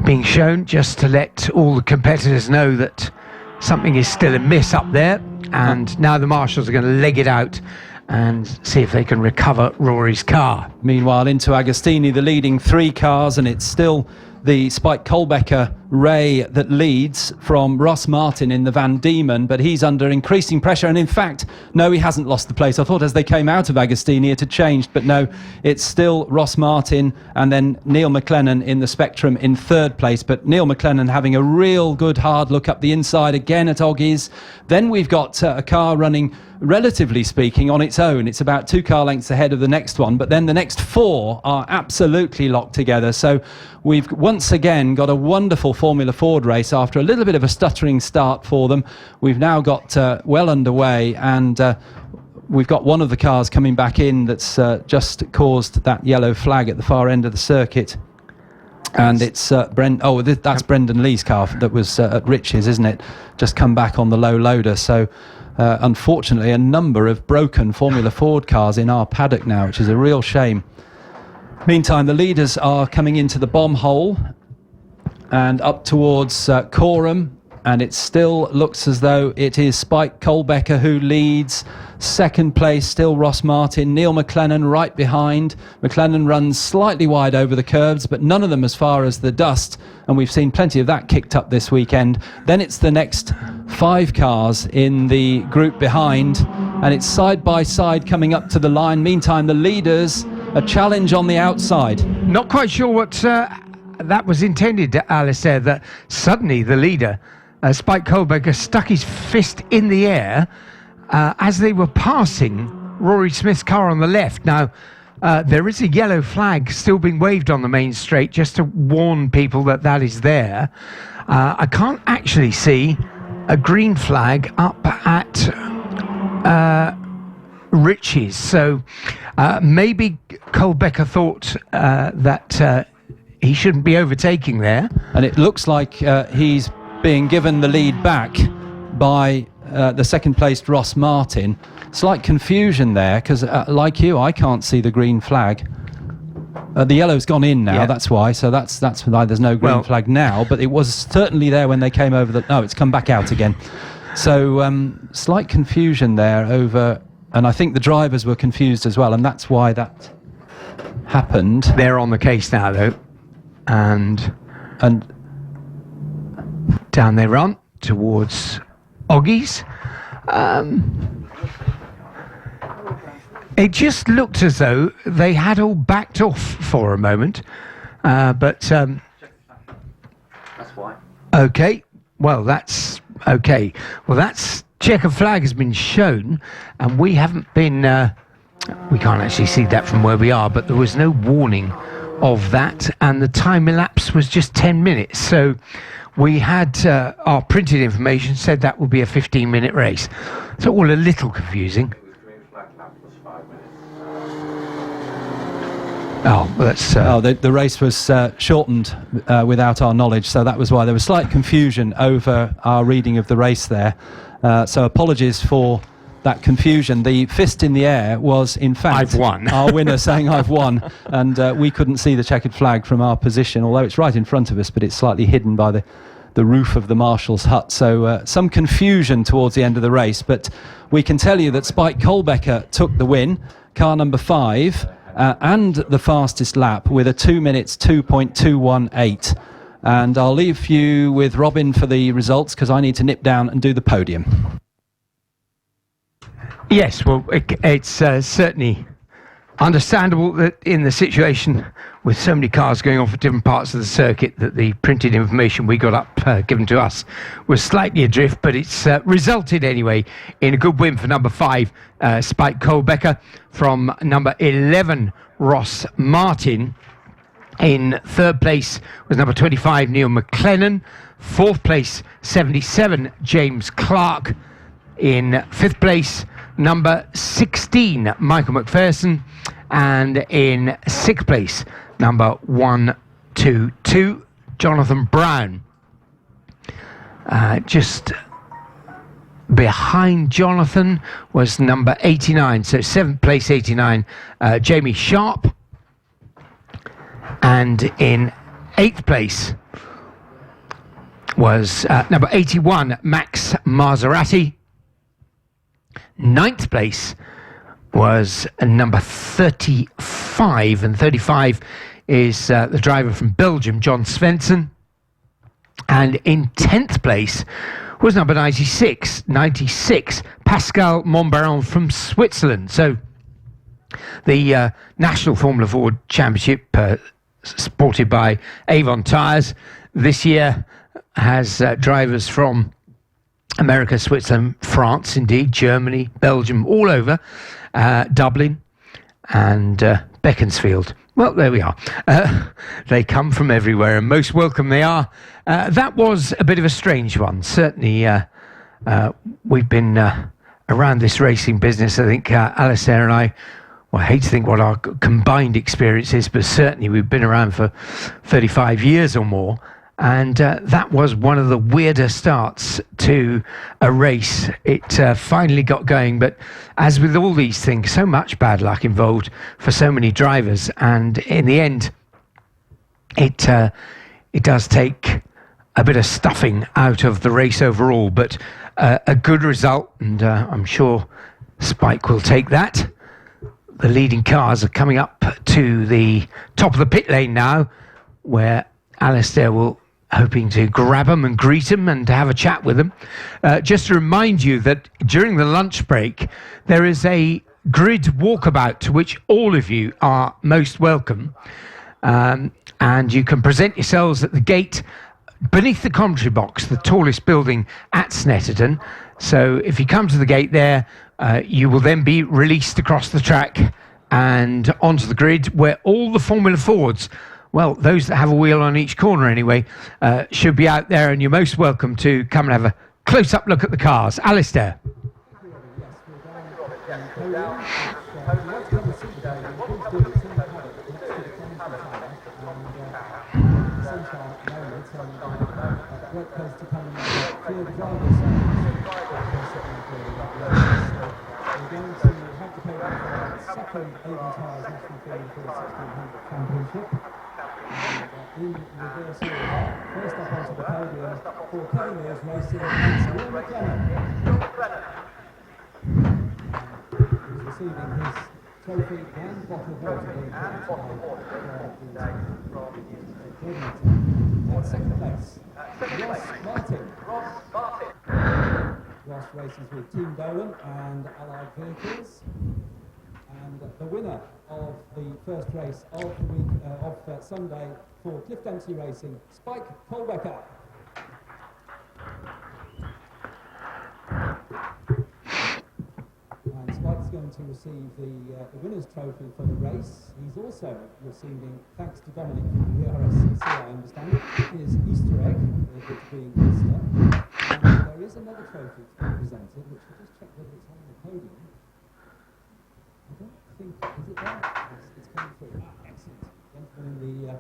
being shown, just to let all the competitors know that something is still amiss up there. And now the marshals are going to leg it out and see if they can recover Rory's car. Meanwhile, into Agostini, the leading 3 cars, and it's still the Spike Colbecker Ray that leads from Ross Martin in the Van Diemen, but he's under increasing pressure. And in fact, no, he hasn't lost the place. I thought as they came out of Agostini it had changed, but no, it's still Ross Martin and then Neil McLennan in the spectrum in 3rd place. But Neil McLennan having a real good hard look up the inside again at Oggies. Then we've got a car running, relatively speaking, on its own. It's about 2 car lengths ahead of the next one, but then the next 4 are absolutely locked together. So we've once again got a wonderful Formula Ford race after a little bit of a stuttering start for them. We've now got well underway, and we've got one of the cars coming back in that's just caused that yellow flag at the far end of the circuit. And it's that's Brendan Lee's car that was at Riches, isn't it? Just come back on the low loader. So unfortunately, a number of broken Formula Ford cars in our paddock now, which is a real shame. Meantime, the leaders are coming into the bomb hole and up towards Coreham. and it still looks as though it is Spike Colbecker who leads. Second place, still Ross Martin. Neil McLennan right behind. McLennan runs slightly wide over the curves, but none of them as far as the dust, and we've seen plenty of that kicked up this weekend. Then it's the next 5 cars in the group behind, and it's side by side coming up to the line. Meantime, the leaders, a challenge on the outside. Not quite sure what that was intended, Alistair, that suddenly the leader, Spike Colbecker, stuck his fist in the air as they were passing Rory Smith's car on the left. Now, there is a yellow flag still being waved on the main straight, just to warn people that that is there. I can't actually see a green flag up at Richie's, so maybe Colbecker thought that he shouldn't be overtaking there. And it looks like he's being given the lead back by the second placed Ross Martin. Slight confusion there, because like you, I can't see the green flag. The yellow's gone in now, that's why. So that's why there's no green flag now, but it was certainly there when they came over the... No, it's come back out again. So slight confusion there over... And I think the drivers were confused as well, and that's why that happened. They're on the case now, though. And down they run towards Oggies. It just looked as though they had all backed off for a moment, but that's why. Okay, well that's okay. Well, that's checker flag has been shown, and we haven't been. We can't actually see that from where we are, but there was no warning of that, and the time elapse was just 10 minutes. So we had our printed information said that would be a 15-minute race. So all a little confusing. Oh, that's... the race was shortened without our knowledge, so that was why there was slight confusion over our reading of the race there. So apologies for that confusion. The fist in the air was, in fact, I've won. Our winner saying I've won, and we couldn't see the checkered flag from our position, although it's right in front of us, but it's slightly hidden by the roof of the marshal's hut. So some confusion towards the end of the race, but we can tell you that Spike Colbecker took the win, car number 5, and the fastest lap with a 2 minutes 2.218. And I'll leave you with Robin for the results, because I need to nip down and do the podium. Yes, well, it's certainly understandable that in the situation with so many cars going off at different parts of the circuit that the printed information we got up given to us was slightly adrift, but it's resulted anyway in a good win for number 5, Spike Colbecker, from number 11, Ross Martin. In third place was number 25, Neil McLennan. Fourth place, 77, James Clark. In fifth place, number 16, Michael McPherson. And in sixth place, number 122, Jonathan Brown. Just behind Jonathan was number 89, so seventh place, 89, Jamie Sharp. And in eighth place was number 81, Max Maserati. Ninth place was number 35, and 35 is the driver from Belgium, John Svensson. And in 10th place was number 96, Pascal Monbaron from Switzerland. So the National Formula Ford Championship, supported by Avon Tyres, this year has drivers from America, Switzerland, France, indeed, Germany, Belgium, all over, Dublin and Beaconsfield. Well, there we are. They come from everywhere, and most welcome they are. That was a bit of a strange one. Certainly, we've been around this racing business, I think, Alistair and I, well, I hate to think what our combined experience is, but certainly we've been around for 35 years or more. And that was one of the weirder starts to a race. It finally got going, but as with all these things, so much bad luck involved for so many drivers. And in the end, it does take a bit of stuffing out of the race overall, but a good result, and I'm sure Spike will take that. The leading cars are coming up to the top of the pit lane now, where Alistair will hoping to grab them and greet them and to have a chat with them. Just to remind you that during the lunch break, there is a grid walkabout to which all of you are most welcome. And you can present yourselves at the gate beneath the commentary box, the tallest building at Snetterton. So if you come to the gate there, you will then be released across the track and onto the grid where all the Formula Fords, well, those that have a wheel on each corner anyway, should be out there, and you're most welcome to come and have a close-up look at the cars. Alistair. In reverse order, first up onto the podium for Cavaliers Racing, it's Will McLennan. He's receiving his trophy and bottle of water being at second place, Ross Martin. Ross races with Team Dolan and Allied Vehicles. And the winner of the first race of the week of Sunday for Cliff Dempsey Racing, Spike Colbecker. And Spike's going to receive the winner's trophy for the race. He's also receiving, thanks to Dominic from the BRSCC, I understand, his Easter egg, it being Easter. And there is another trophy to be presented, which we'll just check whether it's on the podium. I don't think, is it there? Yes, it's coming through. Ah, excellent. The gentleman in the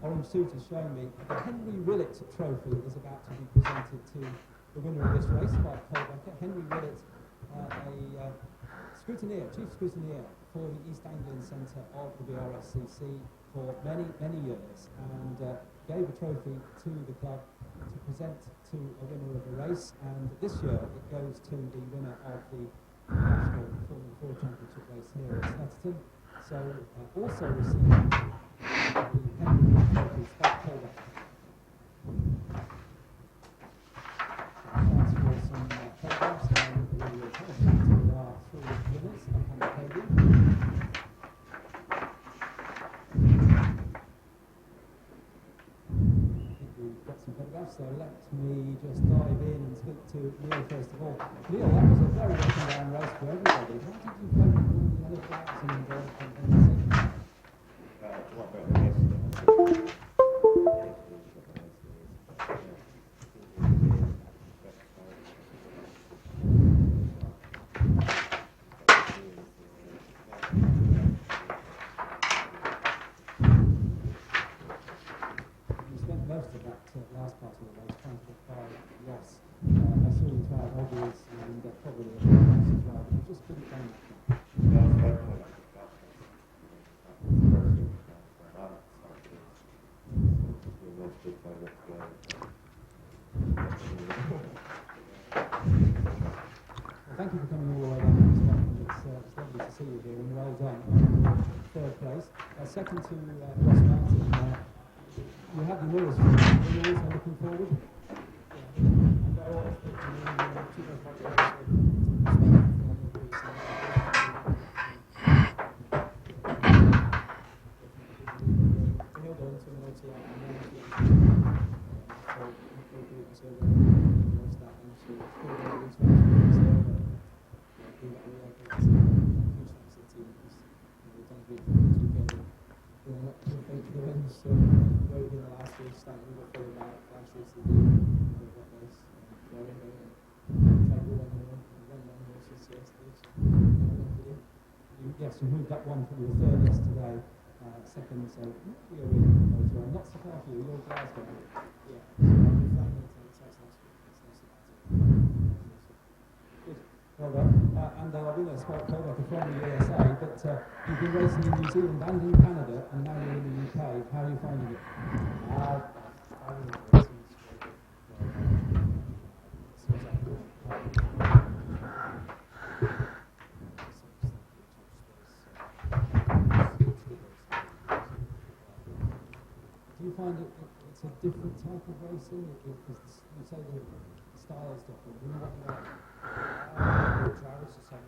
orange suit is showing me the Henry Willett trophy is about to be presented to the winner of this race, Spike Colbecker. Henry Willett, a scrutineer, chief scrutineer for the East Anglian Centre of the BRSCC for many, many years, and gave a trophy to the club to present to a winner of the race. And this year it goes to the winner of the National Formula 4 Championship race here at Snetterton. So also receiving the Henry Willett trophy, Spike Colbecker. That's for some photographs, and we will have our three winners up on the podium. I think we've got some photographs, so let me just dive in and speak to Neil first of all. Neil, that was a very up and down race for everybody. How did you cope with all the other drivers and the safety? What about the yesterday? Most of that last part of the race trying to get by Ross. I saw you try obvious and probably a bit of as well, but you just couldn't find that. Well, thank you for coming all the way down to Scotland. It's lovely to see you here, and well done on third place. Second to Ross Martin. You have the mirrors for you. You're also looking forward. Yes, you moved up one from your third yesterday, second, so you're in as well. Not so far for you, you're Glasgow. Yeah, good. Well done. And our winner, Spike Colbecker from the USA, but you've been racing in New Zealand and in Canada, and now you're in the UK. How are you finding it? I think racing is great. find it's a different type of racing? Because you say the style's different. You know what you like? Drivers are saying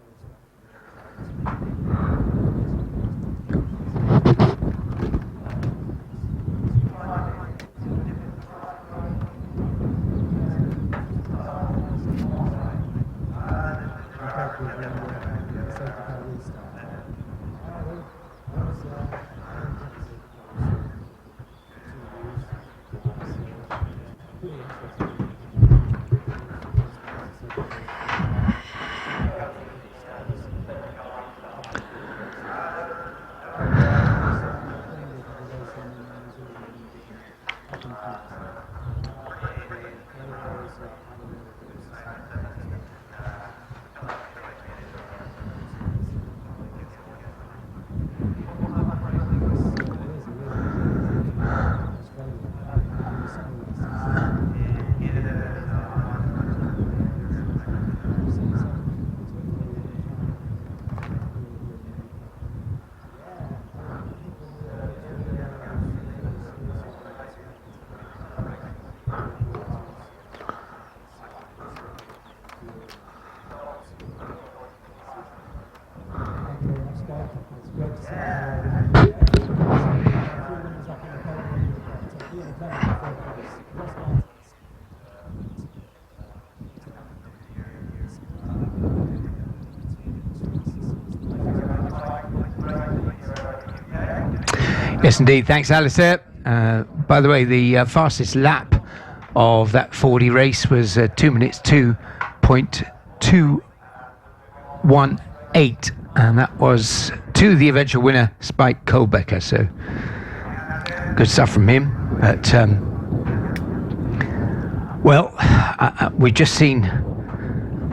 Yes, indeed. Thanks, Alistair. By the way, the fastest lap of that 40 race was 2 minutes 2.218, and that was to the eventual winner, Spike Kohlbecker. So good stuff from him. But we've just seen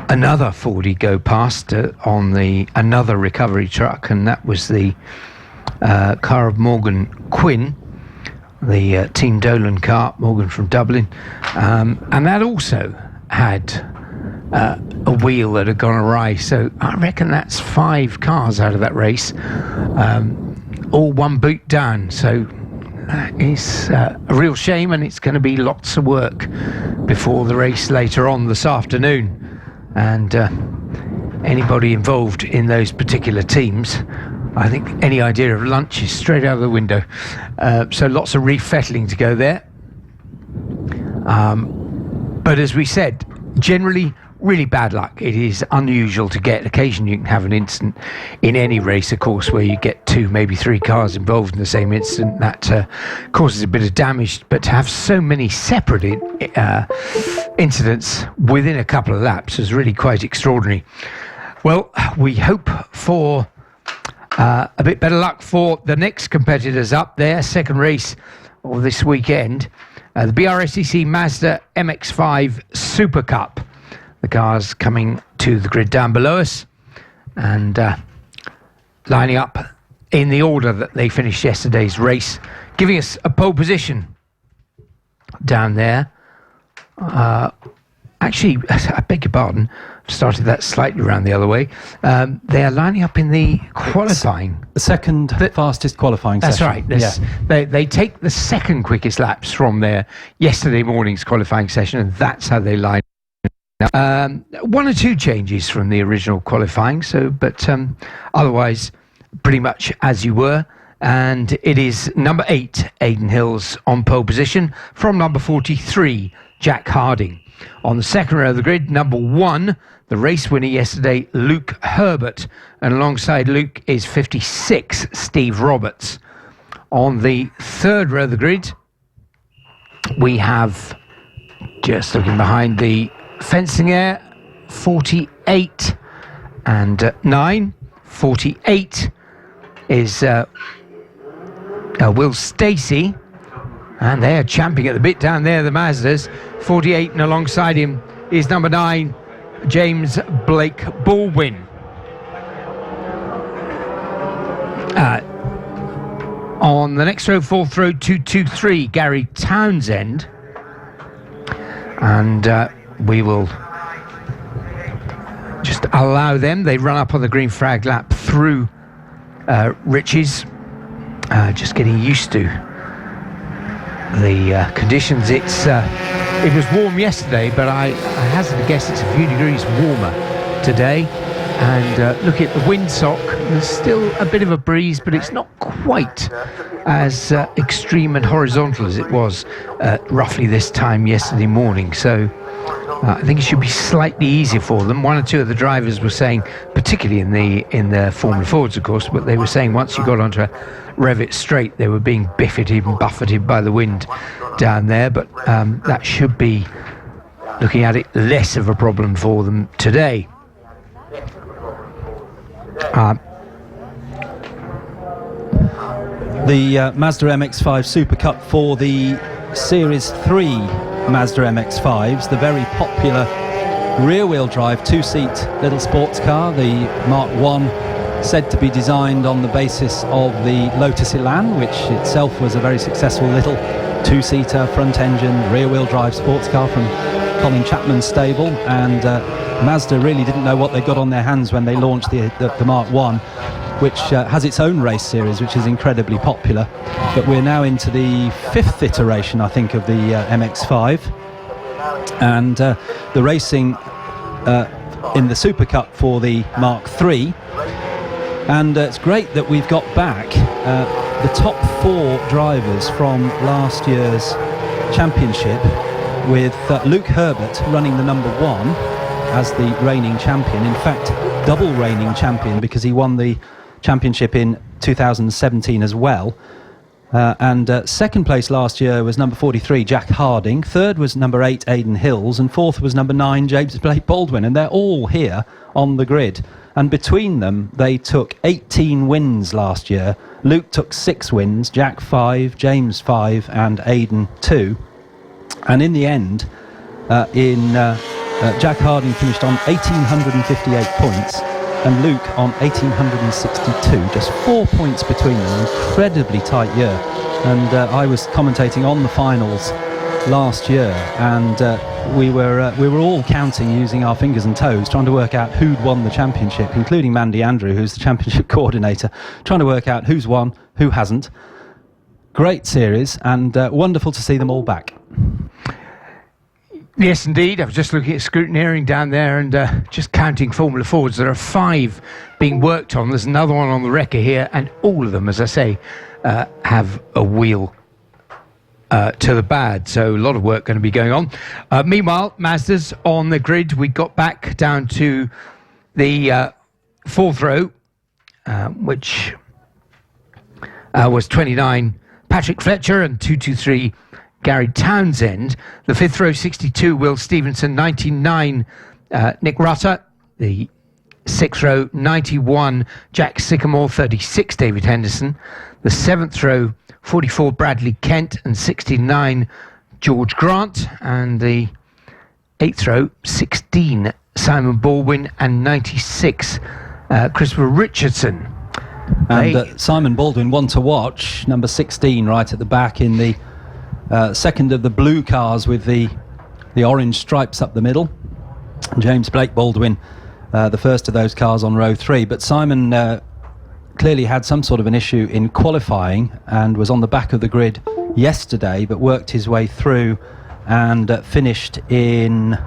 another 40 go past on another recovery truck, and that was the car of Morgan Quinn, the Team Dolan car, Morgan from Dublin, and that also had a wheel that had gone awry. So I reckon that's 5 cars out of that race, all one boot down. So it's a real shame, and it's going to be lots of work before the race later on this afternoon. And anybody involved in those particular teams, I think any idea of lunch is straight out of the window. So lots of refettling to go there. But as we said, generally really bad luck. It is unusual to get. Occasionally you can have an incident in any race, of course, where you get 2, maybe 3 cars involved in the same incident. That causes a bit of damage. But to have so many separate incidents within a couple of laps is really quite extraordinary. Well, we hope for a bit better luck for the next competitors up there. Second race of this weekend, the BRSCC Mazda MX-5 Super Cup. The cars coming to the grid down below us and lining up in the order that they finished yesterday's race, giving us a pole position down there. Actually, I beg your pardon, I've started that slightly around the other way. They are lining up in the qualifying. The second fastest qualifying That's session. right. Yeah. They take the second quickest laps from their yesterday morning's qualifying session, and that's how they line up. 1 or 2 changes from the original qualifying, but otherwise pretty much as you were. And it is number 8, Aidan Hills, on pole position from number 43, Jack Harding. On the second row of the grid, number 1, the race winner yesterday, Luke Herbert. And alongside Luke is 56, Steve Roberts. On the third row of the grid, we have, just looking behind the fencing there, 48 and 9. 48 is Will Stacey. And they're champing at the bit down there, the Mazdas. 48, and alongside him is number 9, James Blake Baldwin. On the next row, 4th row, 223, Gary Townsend. And we will just allow them. They run up on the green flag lap through Rich's. Just getting used to the conditions. It was warm yesterday, but I hazard a guess it's a few degrees warmer today. And look at the windsock, there's still a bit of a breeze, but it's not quite as extreme and horizontal as it was roughly this time yesterday morning. So I think it should be slightly easier for them. One or two of the drivers were saying, particularly in the Formula Fords, of course, but they were saying once you got onto a Revit straight, they were being buffeted and buffeted by the wind down there. But that should be, looking at it, less of a problem for them today. The Mazda MX-5 Super Cup for the Series 3 Mazda MX-5s, the very popular rear-wheel drive two-seat little sports car, the Mark I, said to be designed on the basis of the Lotus Elan, which itself was a very successful little two-seater front-engine rear-wheel drive sports car from Colin Chapman's stable. And Mazda really didn't know what they got on their hands when they launched the Mark I, which has its own race series, which is incredibly popular. But we're now into the 5th iteration, I think, of the MX-5. And the racing in the Super Cup for the Mark III. And it's great that we've got back the top 4 drivers from last year's championship, with Luke Herbert running the number 1 as the reigning champion. In fact, double reigning champion, because he won the championship in 2017 as well. And second place last year was number 43, Jack Harding. Third was number 8, Aidan Hills. And fourth was number 9, James Blake Baldwin. And they're all here on the grid. And between them, they took 18 wins last year. Luke took 6 wins, Jack 5, James 5, and Aidan 2. And in the end, Jack Harding finished on 1,858 points and Luke on 1,862. Just 4 points between them. Incredibly tight year. And I was commentating on the finals last year, and we were all counting using our fingers and toes, trying to work out who'd won the championship, including Mandy Andrew, who's the championship coordinator, trying to work out who's won, who hasn't. Great series, and wonderful to see them all back. Yes, indeed. I was just looking at scrutineering down there and just counting Formula Fords. There are 5 being worked on. There's another one on the wrecker here, and all of them, as I say, have a wheel to the bad. So a lot of work going to be going on. Meanwhile, Mazda's on the grid. We got back down to the 4th row, which was 29 Patrick Fletcher and 223 Gary Townsend. The 5th row, 62 Will Stevenson, 99 Nick Rutter. The 6th row, 91 Jack Sycamore, 36 David Henderson. The 7th row, 44 Bradley Kent and 69 George Grant. And the 8th row, 16 Simon Baldwin and 96 Christopher Richardson. And Simon Baldwin, one to watch, number 16 right at the back in the second of the blue cars with the orange stripes up the middle. James Blake Baldwin, the first of those cars on row 3. But Simon clearly had some sort of an issue in qualifying and was on the back of the grid yesterday, but worked his way through and finished in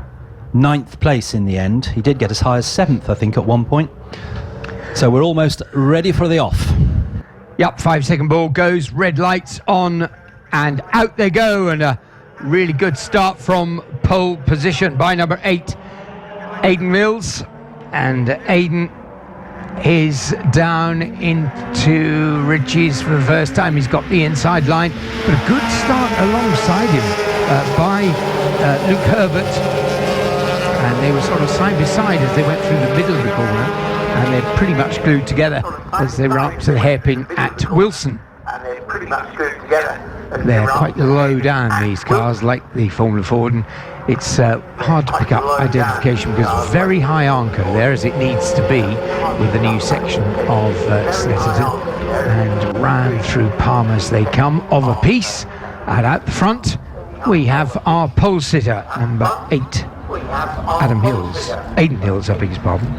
9th place in the end. He did get as high as 7th, I think, at one point. So we're almost ready for the off. Yep, 5-second ball goes, red lights on, and out they go. And a really good start from pole position by number 8, Aidan Mills. And Aidan is down into Ritchie's for the first time. He's got the inside line, but a good start alongside him by Luke Herbert. And they were sort of side by side as they went through the middle of the corner. And they're pretty much glued together as they run up to the hairpin at Wilson. They're quite low down, these cars, like the Formula Ford, and it's hard to pick up identification because very high anchor there, as it needs to be with the new section of Snetterton. And round through Palm as they come, of a piece. And out the front, we have our pole sitter, number 8, Aidan Hills, I beg his pardon.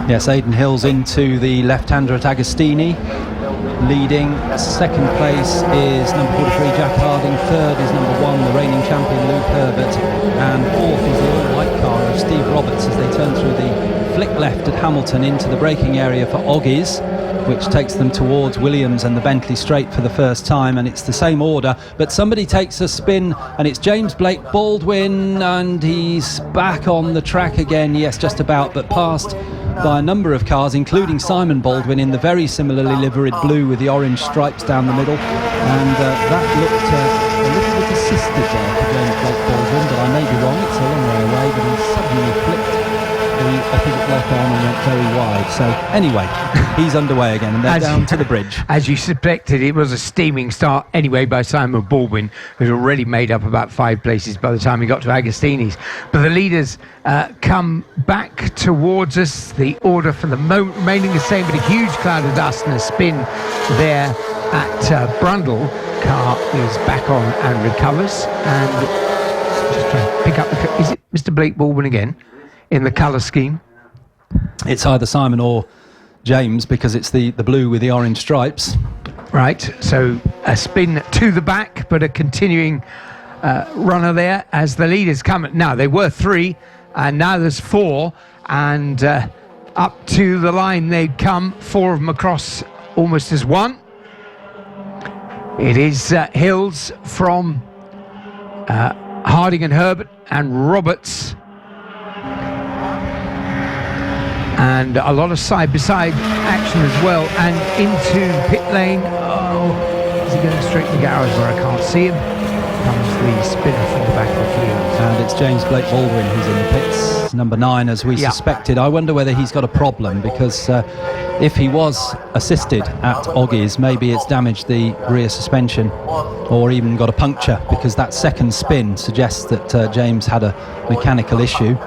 Yes, Aidan Hills into the left-hander at Agostini. leading. Second place is number 43, Jack Harding. Third is number 1, the reigning champion, Luke Herbert. And fourth is the all-white car of Steve Roberts as they turn through the flick left at Hamilton into the braking area for Oggies, which takes them towards Williams and the Bentley Straight for the first time. And it's the same order, but somebody takes a spin, and it's James Blake Baldwin, and he's back on the track again. Yes, just about, but passed by a number of cars, including Simon Baldwin in the very similarly liveried blue with the orange stripes down the middle. And that looked a little bit assisted there for James Blake Baldwin, but I may be wrong. It's a long way away, but he suddenly flipped the opposite lock on and went very wide. So anyway, he's underway again, and they're down to the bridge. As you suspected, it was a steaming start anyway by Simon Baldwin, who'd already made up about 5 places by the time he got to Agostini's. But the leaders come back towards us. The order for the moment remaining the same, but a huge cloud of dust and a spin there at Brundle. Car is back on and recovers, and just trying to pick up the... Is it Mr. Blake Baldwin again in the colour scheme? It's either Simon or James, because it's the blue with the orange stripes. Right, so a spin to the back, but a continuing runner there as the leaders come. Now, they were 3, and now there's 4, and up to the line they'd come, 4 of them across almost as one. It is Hills from Harding and Herbert and Roberts, and a lot of side-by-side action as well, and into pit lane. Oh, is he going straight to the garage where I can't see him? Comes the spinner from the back of the field. And it's James Blake Baldwin who's in the pits, number 9, as we suspected. I wonder whether he's got a problem, because if he was assisted at Oggies, maybe it's damaged the rear suspension or even got a puncture, because that second spin suggests that James had a mechanical issue.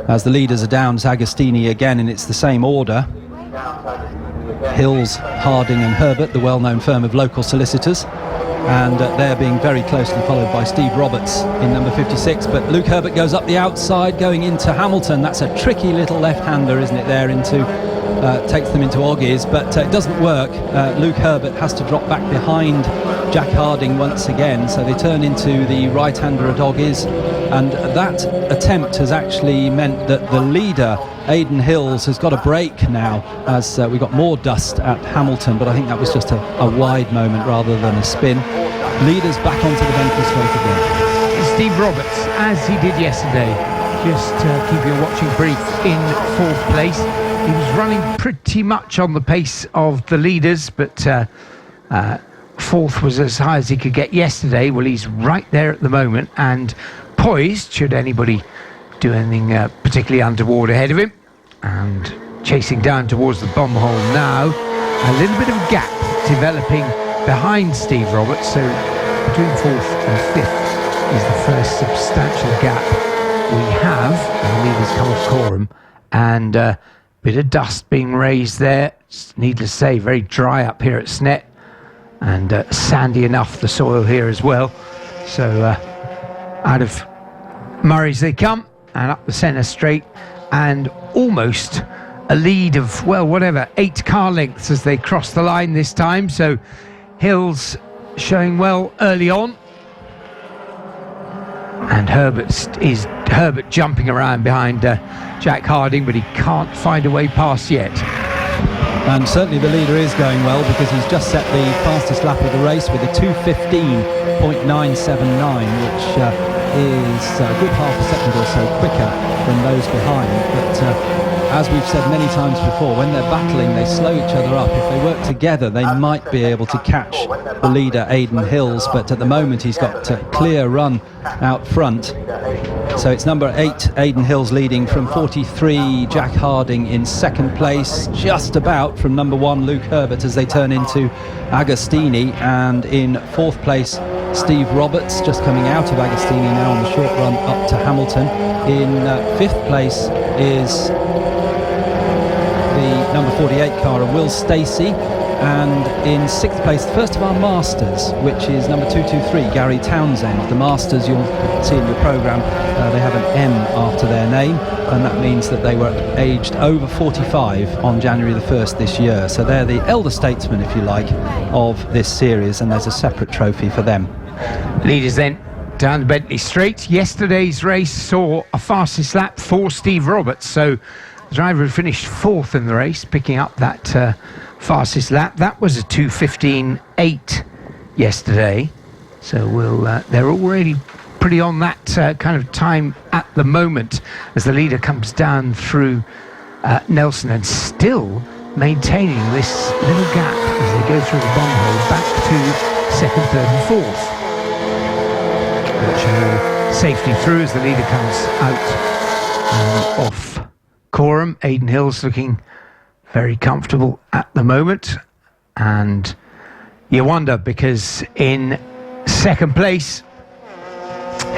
As the leaders are down to Agostini again, and it's the same order. Hills, Harding and Herbert, the well-known firm of local solicitors, and they're being very closely followed by Steve Roberts in number 56. But Luke Herbert goes up the outside going into Hamilton. That's a tricky little left-hander, isn't it, there into takes them into Oggies, but it doesn't work. Luke Herbert has to drop back behind Jack Harding once again, so they turn into the right-hander at Oggies, and that attempt has actually meant that the leader, Aidan Hills, has got a break now, as we got more dust at Hamilton, but I think that was just a wide moment rather than a spin. Leaders back onto the Bentley Straight again. Steve Roberts, as he did yesterday, just keeping a watching brief in 4th place. He was running pretty much on the pace of the leaders, but 4th was as high as he could get yesterday. Well, he's right there at the moment and poised should anybody do anything particularly untoward ahead of him, and chasing down towards the bomb hole now. A little bit of a gap developing behind Steve Roberts, so between 4th and 5th is the first substantial gap we have. And the leaders come off Coram, and bit of dust being raised there. It's needless to say, very dry up here at Snet, and sandy enough the soil here as well. So out of Murray's they come, and up the centre straight, and almost a lead of, well, whatever, 8 car lengths as they cross the line this time. So Hills showing well early on, and Herbert jumping around behind Jack Harding, but he can't find a way past yet. And certainly the leader is going well, because he's just set the fastest lap of the race with a 2:15.979, which is a good half a second or so quicker than those behind. But as we've said many times before, when they're battling, they slow each other up. If they work together, they might be able to catch the leader, Aidan Hills, but at the moment he's got a clear run out front. So it's number 8, Aidan Hills, leading from 43, Jack Harding in 2nd place, just about from number 1, Luke Herbert, as they turn into Agostini, and in 4th place, Steve Roberts, just coming out of Agostini now on the short run up to Hamilton. In 5th place is the number 48 car of Will Stacey, and in 6th place, the first of our Masters, which is number 223, Gary Townsend. The Masters, you'll see in your programme, they have an M after their name, and that means that they were aged over 45 on January the 1st this year. So they're the elder statesmen, if you like, of this series, and there's a separate trophy for them. Leaders then down the Bentley Straight. Yesterday's race saw a fastest lap for Steve Roberts, so the driver who finished 4th in the race, picking up that fastest lap. That was a 2:15.8 yesterday, so they're already pretty on that kind of time at the moment as the leader comes down through Nelson, and still maintaining this little gap as they go through the bomb hole back to 2nd, 3rd and 4th. Safely through as the leader comes out off Coram. Aidan Hill's looking very comfortable at the moment, and you wonder because in 2nd place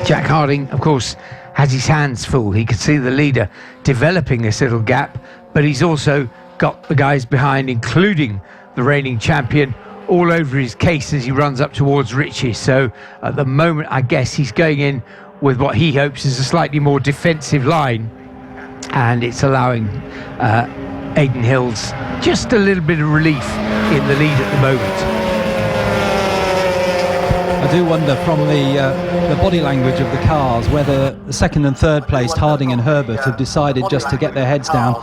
Jack Harding, of course, has his hands full. He could see the leader developing this little gap, but he's also got the guys behind, including the reigning champion, all over his case as he runs up towards Richie. So at the moment, I guess he's going in with what he hopes is a slightly more defensive line, and it's allowing Aidan Hills just a little bit of relief in the lead at the moment. I do wonder from the body language of the cars whether the 2nd and 3rd placed Harding and Herbert have decided just to get their heads down.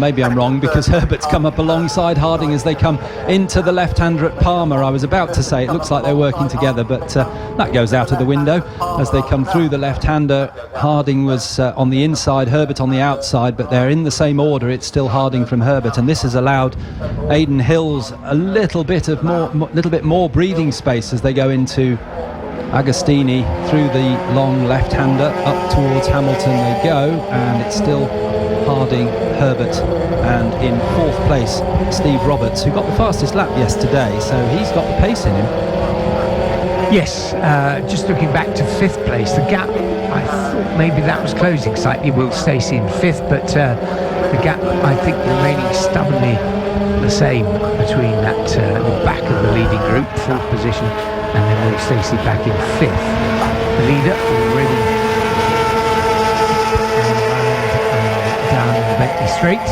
Maybe I'm wrong, because Herbert's come up alongside Harding as they come into the left-hander at Palmer. I was about to say it looks like they're working together, but that goes out of the window as they come through the left-hander. Harding was on the inside, Herbert on the outside, but they're in the same order. It's still Harding from Herbert, and this has allowed Aidan Hills a little bit more breathing space as they go into Agostini through the long left-hander. Up towards Hamilton they go, and it's still Harding, Herbert, and in 4th place Steve Roberts, who got the fastest lap yesterday, so he's got the pace in him. Yes, just looking back to 5th place, the gap, I thought maybe that was closing slightly. Will Stacey in 5th, but the gap, I think, remaining stubbornly the same between that the back of the leading group, 4th position, and then Will Stacey back in 5th. The leader already down the Bentley Straight.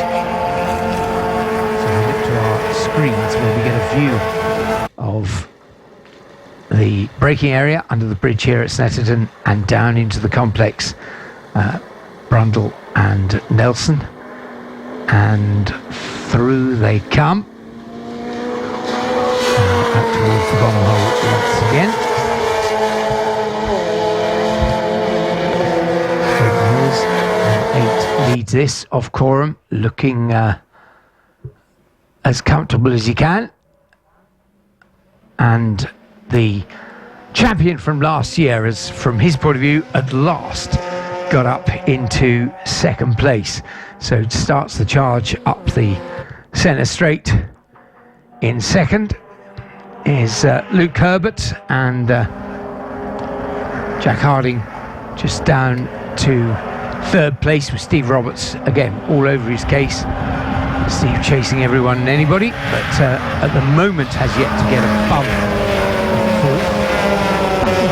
So we look to our screens where we get a view of the braking area under the bridge here at Snetterton and down into the complex, Brundle and Nelson, and through they come up towards the bottom hole once again. Hills and 8 leads this off Coram, looking as comfortable as he can, and the champion from last year has, from his point of view, at last got up into 2nd place. So it starts the charge up the centre straight. In 2nd is Luke Herbert, and Jack Harding just down to 3rd place with Steve Roberts, again, all over his case. Steve chasing everyone and anybody, but at the moment has yet to get above 4th.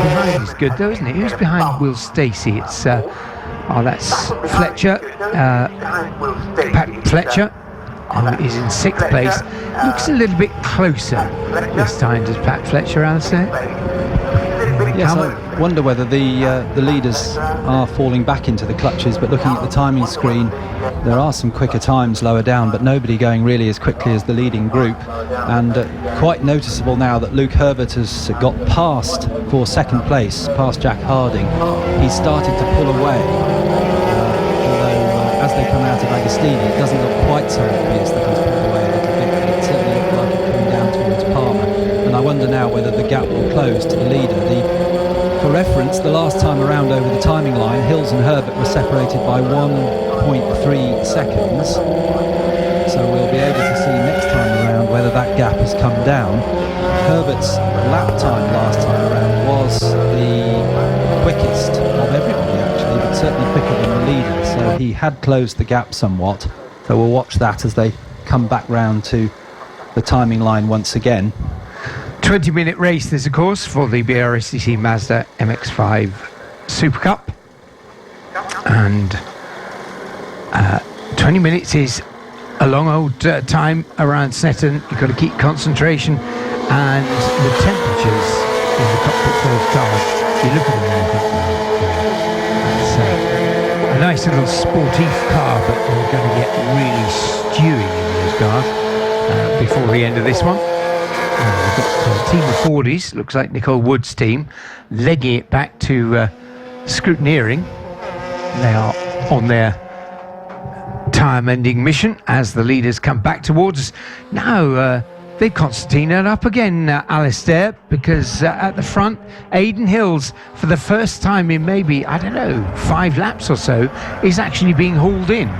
Behind is good though, isn't it? Who's behind Will Stacey? It's that's Fletcher, Pat Fletcher, who is in 6th place. Looks a little bit closer this time, does Pat Fletcher, Alistair? Yes, I wonder whether the leaders are falling back into the clutches, but looking at the timing screen, there are some quicker times lower down, but nobody going really as quickly as the leading group. And quite noticeable now that Luke Herbert has got past for 2nd place, past Jack Harding. He's started to pull away, although as they come out of Agostini, it doesn't look quite so obvious that he's pulled away a little bit, but it certainly looked like it coming down towards Palmer. And I wonder now whether the gap will close to the leader. For reference, the last time around over the timing line, Hills and Herbert were separated by 1.3 seconds. So we'll be able to see next time around whether that gap has come down. Herbert's lap time last time around was the quickest of everybody actually, but certainly quicker than the leader. So he had closed the gap somewhat. So we'll watch that as they come back round to the timing line once again. 20-minute race this, of course, for the BRSCC Mazda MX-5 Super Cup. And 20 minutes is a long old time around Snetterton. You've got to keep concentration, and the temperatures in the cockpit for those cars, you look at them and you think, it's a nice little sportive car, but we're going to get really stewing in those cars before the end of this one. We've got a team of Fordies, looks like Nicole Wood's team, legging it back to scrutineering. They are on their time-ending mission as the leaders come back towards us. Now, they've concertinaed up again, Alistair, because at the front, Aidan Hills, for the first time in maybe, I don't know, 5 laps or so, is actually being hauled in.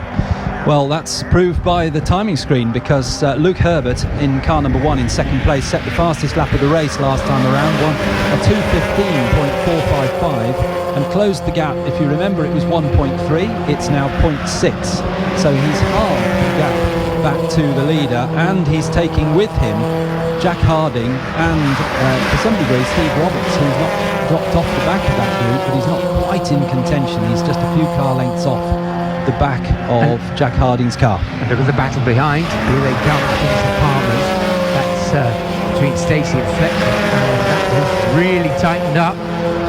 Well, that's proved by the timing screen, because Luke Herbert in car number 1 in second place set the fastest lap of the race last time around, won a 2:15.455 and closed the gap. If you remember, it was 1.3, it's now 0.6, so he's halved the gap back to the leader, and he's taking with him Jack Harding and to some degree Steve Roberts, who's not dropped off the back of that group, but he's not quite in contention. He's just a few car lengths off the back of Jack Harding's car. And look at the battle behind. Here they come, into Palmer's. That's between Stacey and Fletcher, and that has really tightened up.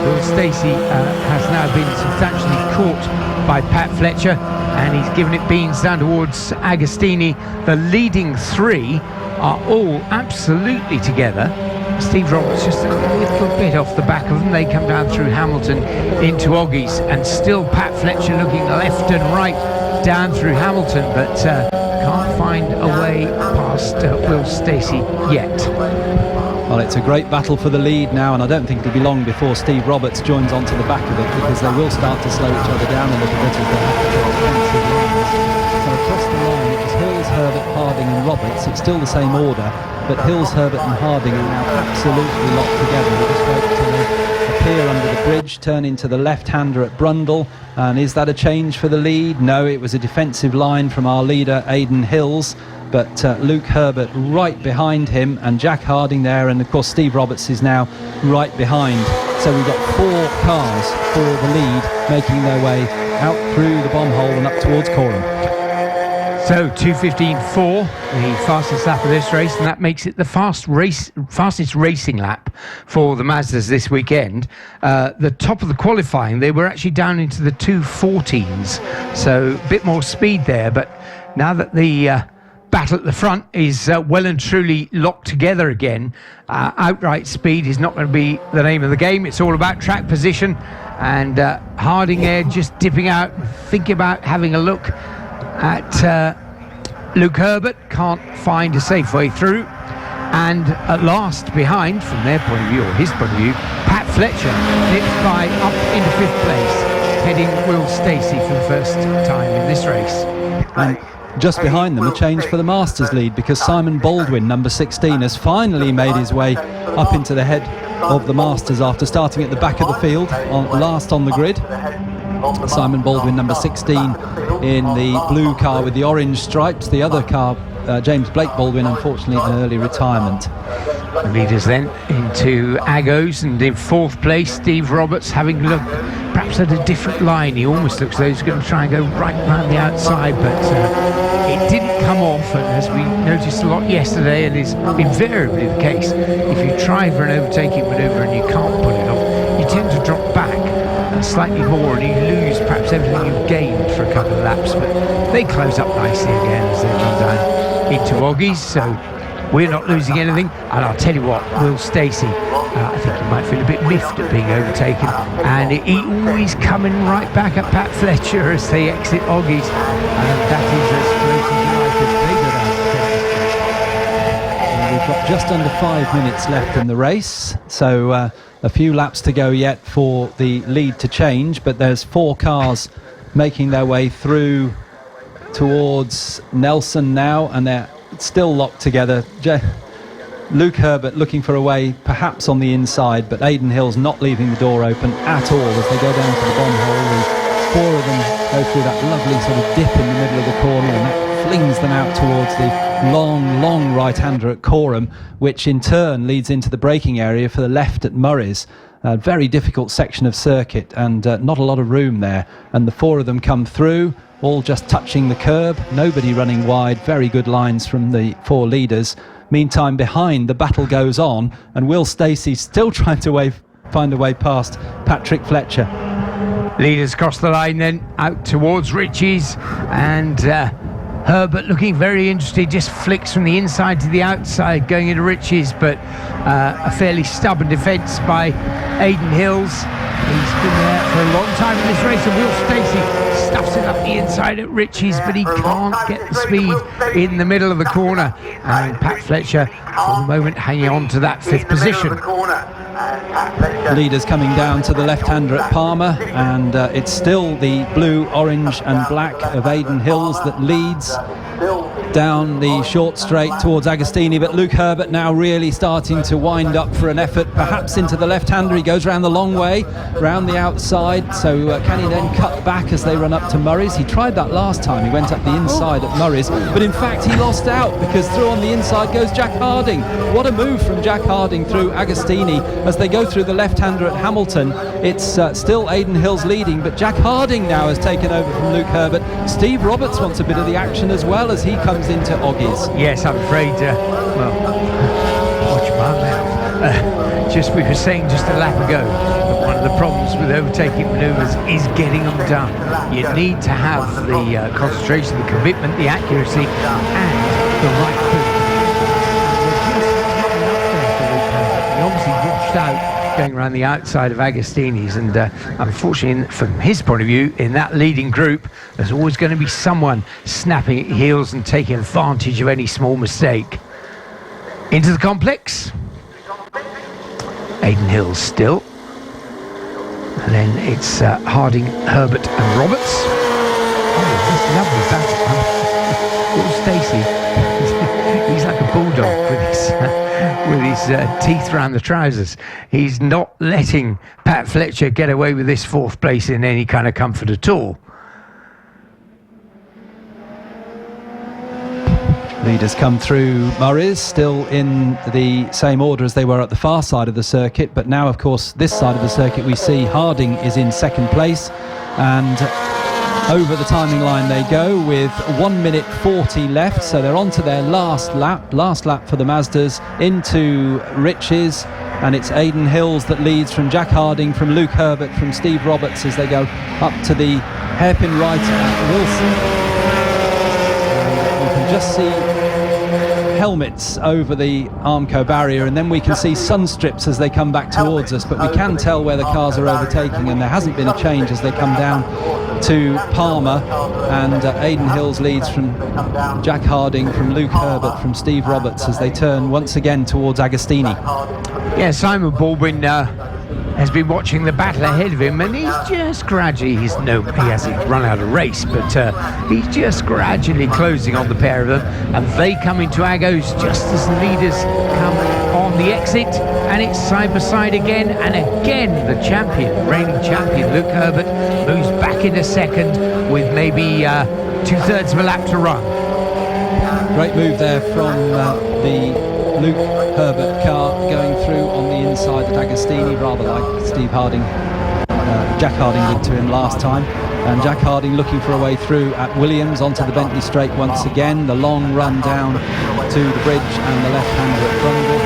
Will Stacey has now been substantially caught by Pat Fletcher, and he's given it beans down towards Agostini. The leading 3 are all absolutely together. Steve Roberts just a little bit off the back of them. They come down through Hamilton into Oggies, and still Pat Fletcher looking left and right down through Hamilton, but can't find a way past Will Stacey yet. Well, it's a great battle for the lead now, and I don't think it'll be long before Steve Roberts joins onto the back of it, because they will start to slow each other down a little bit as they have to get defensive lines. So across the line, it was Hills, Herbert, Harding and Roberts. It's still the same order, but Hills, Herbert and Harding are now absolutely locked together. We'll just wait until they appear under the bridge, turn into the left-hander at Brundle. And is that a change for the lead? No, it was a defensive line from our leader, Aidan Hills. But Luke Herbert right behind him, and Jack Harding there, and of course Steve Roberts is now right behind. So we've got 4 cars for the lead making their way out through the bomb hole and up towards Corham. So 2:15.4, the fastest lap of this race, and that makes it the fastest racing lap for the Mazdas this weekend. The top of the qualifying, they were actually down into the 2:14s, so a bit more speed there. But now that the battle at the front is well and truly locked together again, outright speed is not going to be the name of the game. It's all about track position, and Harding there just dipping out, thinking about having a look at Luke Herbert, can't find a safe way through, and at last behind, from their point of view, or his point of view, Pat Fletcher nips by up into 5th place, heading Will Stacey for the first time in this race. And just behind them, a change for the Masters lead, because Simon Baldwin, number 16, has finally made his way up into the head of the Masters after starting at the back of the field, last on the grid. Simon Baldwin, number 16, in the blue car with the orange stripes. The other car, James Blake Baldwin, unfortunately an early retirement. The leaders then into Agos, and in 4th place Steve Roberts, having looked perhaps at a different line. He almost looks as though he's going to try and go right round the outside, but it didn't come off, and as we noticed a lot yesterday, and is invariably the case, if you try for an overtaking manoeuvre and you can't pull it off, you tend to drop back slightly more, and you lose perhaps everything you've gained for a couple of laps. But they close up nicely again as they come down into Oggies, so we're not losing anything. And I'll tell you what, Will Stacey, I think he might feel a bit miffed at being overtaken, and he always coming right back at Pat Fletcher as they exit Oggies, and that is as close as you like as they go down. And we've got just under 5 minutes left in the race, so a few laps to go yet for the lead to change, but there's 4 cars making their way through towards Nelson now, and they're still locked together. Luke Herbert looking for a way perhaps on the inside, but Aidan Hills not leaving the door open at all as they go down to the bomb hole. The 4 of them go through that lovely sort of dip in the middle of the corner, and that flings them out towards the long right-hander at Corham, which in turn leads into the braking area for the left at Murray's. A very difficult section of circuit, and not a lot of room there. And the four of them come through, all just touching the curb, nobody running wide. Very good lines from the four leaders. Meantime, behind, the battle goes on, and Will Stacey still trying to find a way past Patrick Fletcher. Leaders cross the line then out towards Ritchie's, and Herbert looking very interested, just flicks from the inside to the outside going into Ritchie's, but a fairly stubborn defence by Aidan Hills. He's been there for a long time in this race, and Will Stacey stuffs it up the inside at Ritchie's, but he can't get the speed in the middle of the corner, and Pat Fletcher for the moment hanging on to that fifth position. Leaders coming down to the left-hander at Palmer, and it's still the blue, orange and black of Aidan Hills that leads down the short straight towards Agostini, but Luke Herbert now really starting to wind up for an effort, perhaps into the left-hander. He goes round the long way, round the outside, so can he then cut back as they run up to Murray's? He tried that last time, he went up the inside at Murray's, but in fact he lost out, because through on the inside goes Jack Harding. What a move from Jack Harding through Agostini as they go through the left-hander at Hamilton. It's still Aidan Hills leading, but Jack Harding now has taken over from Luke Herbert. Steve Roberts wants a bit of the action as well as he comes into Oggies. Yes, I'm afraid, well, watch my mouth. Just we were saying just a lap ago that one of the problems with overtaking manoeuvres is getting them done. You need to have the concentration, the commitment, the accuracy, and the right foot. He obviously washed out going around the outside of Agostini's, and unfortunately from his point of view in that leading group there's always going to be someone snapping at heels and taking advantage of any small mistake. Into the complex, Aidan Hills still, and then it's Harding, Herbert and Roberts. Oh, that's lovely. Will Stacey, he's like a bulldog with his teeth around the trousers. He's not letting Pat Fletcher get away with this fourth place in any kind of comfort at all. Leaders come through Murray's, still in the same order as they were at the far side of the circuit, but now of course this side of the circuit we see Harding is in second place, and over the timing line they go with 1 minute 40 left, so they're on to their last lap for the Mazdas into Ritchie's, and it's Aidan Hills that leads from Jack Harding, from Luke Herbert, from Steve Roberts as they go up to the hairpin right at Wilson. You can just see helmets over the Armco barrier, and then we can see sun strips as they come back towards us, but we can tell where the cars are overtaking, and there hasn't been a change as they come down to Palmer, and Aidan Hills leads from Jack Harding, from Luke Herbert, from Steve Roberts as they turn once again towards Agostini. Yeah, Simon Baldwin has been watching the battle ahead of him, and he's just gradually, he hasn't run out of race, but he's just gradually closing on the pair of them, and they come into Agos just as the leaders come on the exit, and it's side by side again, and again the champion, reigning champion Luke Herbert moves back into second with maybe 2/3 of a lap to run. Great move there from the Luke Herbert car going through on the inside at Agostini, rather like Steve Harding, Jack Harding did to him last time. And Jack Harding looking for a way through at Williams onto the Bentley Straight once again. The long run down to the bridge and the left-hander at Brundle.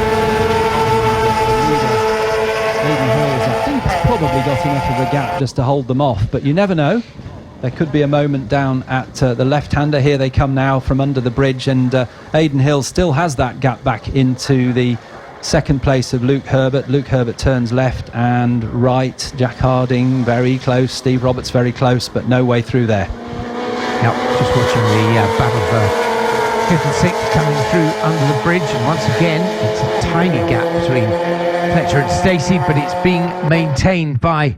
Aidan Hills, I think, has probably got enough of a gap just to hold them off, but you never know. There could be a moment down at the left-hander. Here they come now from under the bridge, and Aidan Hills still has that gap back into the second place of Luke Herbert. Luke Herbert turns left and right. Jack Harding very close, Steve Roberts very close, but no way through there. Now, just watching the battle for 5th and 6th coming through under the bridge, and once again it's a tiny gap between Fletcher and Stacey, but it's being maintained by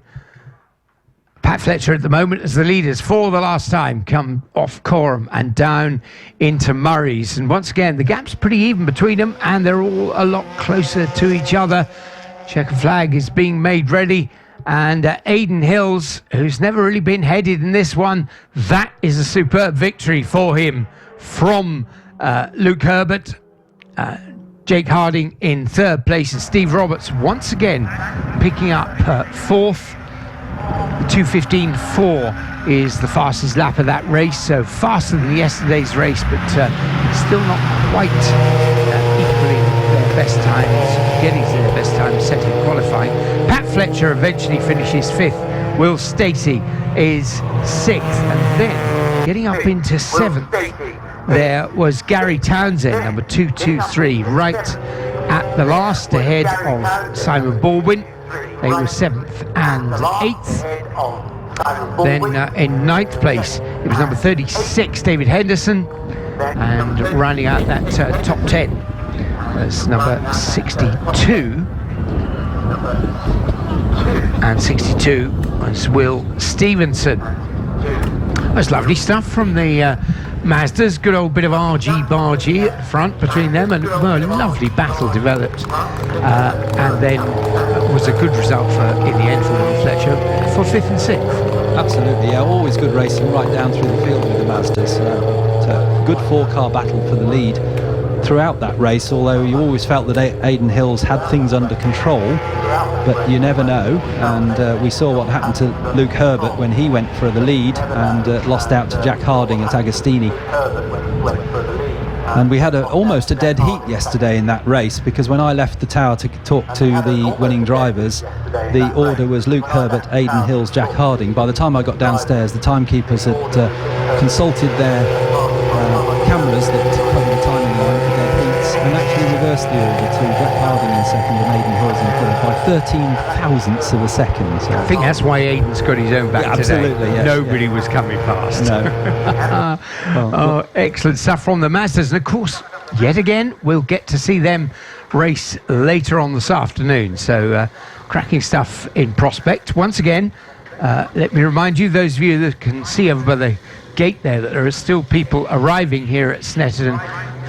Pat Fletcher at the moment as the leaders for the last time come off Corham and down into Murray's, and once again the gap's pretty even between them, and they're all a lot closer to each other. Checker flag is being made ready, and Aidan Hills, who's never really been headed in this one, that is a superb victory for him from Luke Herbert, Jake Harding in third place, and Steve Roberts once again picking up fourth. The 2:15.4 is the fastest lap of that race, so faster than yesterday's race, but still not quite equaling their best times, getting to their best times set in qualifying. Pat Fletcher eventually finishes fifth. Will Stacey is sixth, and then getting up into seventh, there was Gary Townsend, number 223, right at the last, ahead of Simon Baldwin. They were seventh and eighth. Then in ninth place, it was number 36, David Henderson, and rounding out that top 10, that's number 62. And 62 was Will Stevenson. That's lovely stuff from the Mazdas. Good old bit of argy-bargy at the front between them, and well, a lovely battle developed. And then was a good result in the end for Will Fletcher for fifth and sixth. Absolutely, yeah, always good racing right down through the field with the Mazdas. Good four-car battle for the lead throughout that race, although you always felt that Aidan Hills had things under control, but you never know. And we saw what happened to Luke Herbert when he went for the lead and lost out to Jack Harding at Agostini. And we had almost a dead heat yesterday in that race, because when I left the tower to talk to the winning drivers, the order was Luke Herbert, Aidan Hills, Jack Harding. By the time I got downstairs, the timekeepers had consulted their cameras that cover the timing line for dead heats, and actually reversed the order to Jack Harding in second and Aidan Hills in third by 13 thousandths of a second. So I think that's why Aidan's got his own back today. Absolutely, yes, Nobody was coming past. No. Oh, excellent stuff from the Mazdas. And of course, yet again, we'll get to see them race later on this afternoon. So cracking stuff in prospect. Once again, let me remind you, those of you that can see over by the gate there, that there are still people arriving here at Snetterton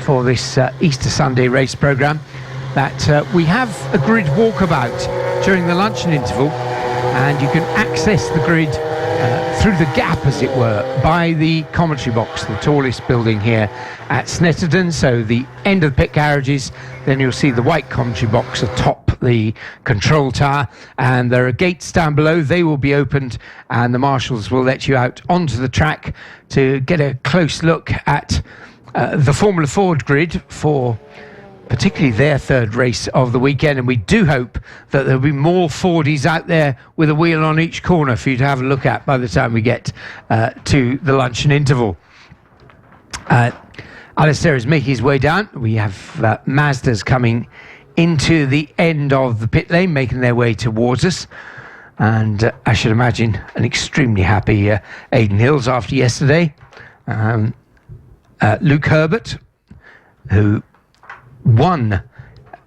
for this Easter Sunday race programme, that we have a grid walkabout during the luncheon interval, and you can access the grid through the gap, as it were, by the commentary box, the tallest building here at Snetterton. So the end of the pit garages, then you'll see the white commentary box atop the control tower, and there are gates down below. They will be opened, and the marshals will let you out onto the track to get a close look at the Formula Ford grid for particularly their third race of the weekend. And we do hope that there'll be more Fordies out there with a wheel on each corner for you to have a look at by the time we get to the luncheon interval. Alistair is making his way down. We have Mazdas coming into the end of the pit lane, making their way towards us. And I should imagine an extremely happy Aidan Hills after yesterday. Luke Herbert, who won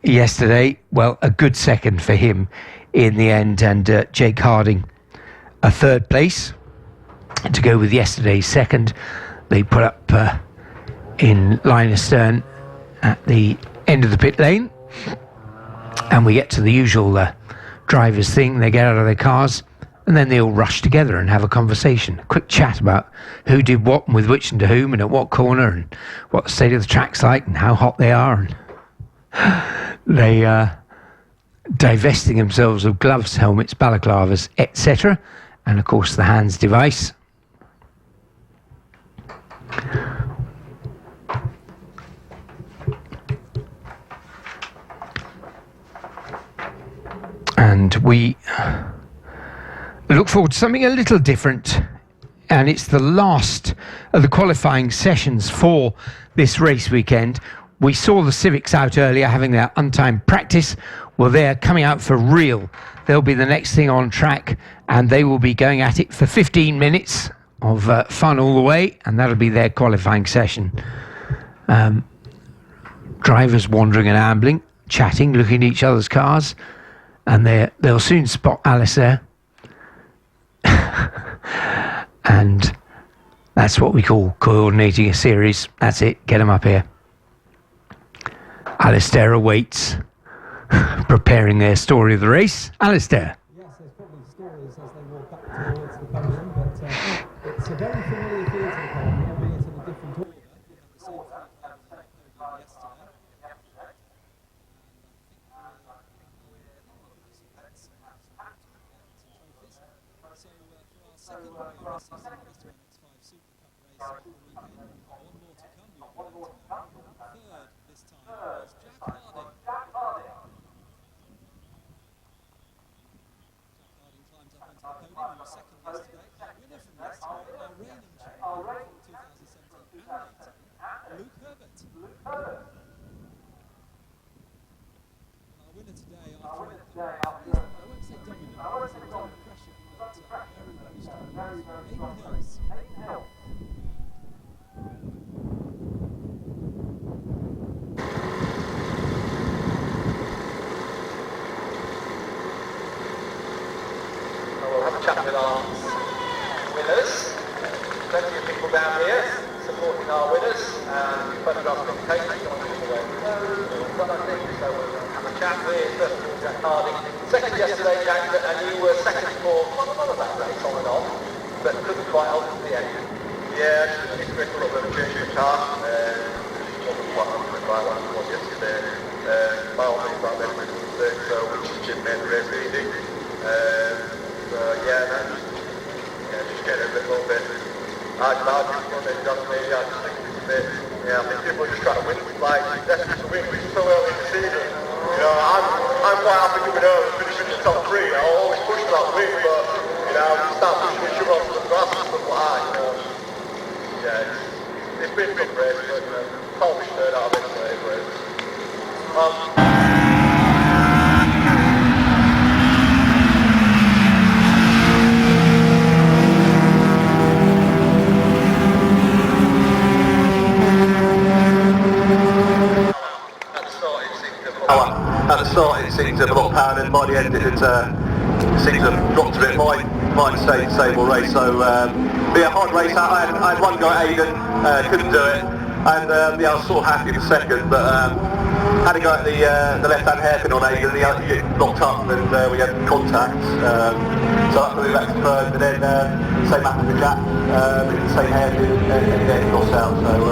yesterday, well, a good second for him in the end, and Jake Harding a third place to go with yesterday's second. They put up in line astern at the end of the pit lane, and we get to the usual drivers thing. They get out of their cars, and then they all rush together and have a conversation, a quick chat about who did what and with which and to whom and at what corner, and what the state of the track's like and how hot they are. And they divesting themselves of gloves, helmets, balaclavas, etc., and of course the hands device. And we look forward to something a little different, and it's the last of the qualifying sessions for this race weekend. We saw the Civics out earlier having their untimed practice. Well, they're coming out for real. They'll be the next thing on track, and they will be going at it for 15 minutes of fun all the way, and that'll be their qualifying session. Drivers wandering and ambling, chatting, looking at each other's cars, and they'll soon spot Alistair. And that's what we call coordinating a series. That's it, get them up here. Alistair awaits, preparing their story of the race. Alistair. Yes, there's probably stories as they walk back towards the podium, but it's a very familiar field to the podium, albeit in a different order. second BRSCC Mazda MX-5 Super Cup race of the weekend. One more to come, you're going to know. Third this time was Jack Harding. Jack Harding climbs up onto the podium. He was second yesterday. Winner from yesterday, our reigning champion from 2017 and 18, Luke Herbert. Our winner today after I won't say dominant, because he was under pressure, but very strong race. Eight Hills. We'll have a chat with our winners. Plenty of people down here supporting our winners, and photographs being taken. I think so. We'll have a chat with first of all Jack Harding. Second yesterday, Jack, and you were second for quite a lot of that race on and off, but couldn't quite hold it to the end. Yeah, I just make a little bit of a change in the car. Wasn't quite happy with my one was yesterday. By all means, I made a little mistake, so which just made the race easy. So yeah, just getting a little bit hard on it, doesn't it? I just think it's a bit, I think people are just trying to win, like, desperate to win, which is so early in the season. You know, I'm quite happy coming over and finishing the top three. I'll always push for that win, but, you know, start pushing each other onto the grass and stuff like that, you know. Yeah, it's been a good race, but, probably third out of any race. At the start it seemed to have a lot of power, and by the end it seemed to have dropped a bit. Mine stayed stable race, so yeah, hard race. I had one go at Aiden, couldn't do it, and yeah, I was sort of happy for second, but had to go at the left-hand hairpin on Aiden, and he locked up, and we had contact, so that put me back to third, and then same happened with Jack, the same hairpin, and then he lost out, so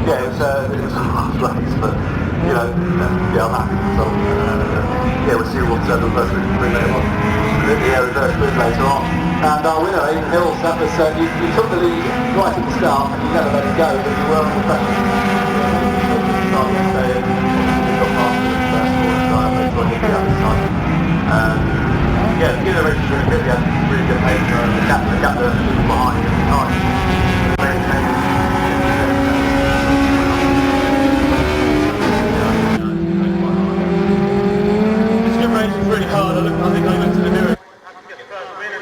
yeah, it was a hard race, but you know, yeah, I'm happy. So, yeah, we'll see what the first win later on. Yeah, reverse win later on. And our winner, Aiden Hills, that was, you took the lead right at the start, and you never let it go, but you were under pressure. You got past the first four time, they tried to get out this time. Yeah, the race was really good, yeah, really good pace. The gap behind you. Really hard. I think I looked at the mirror. Get the first win and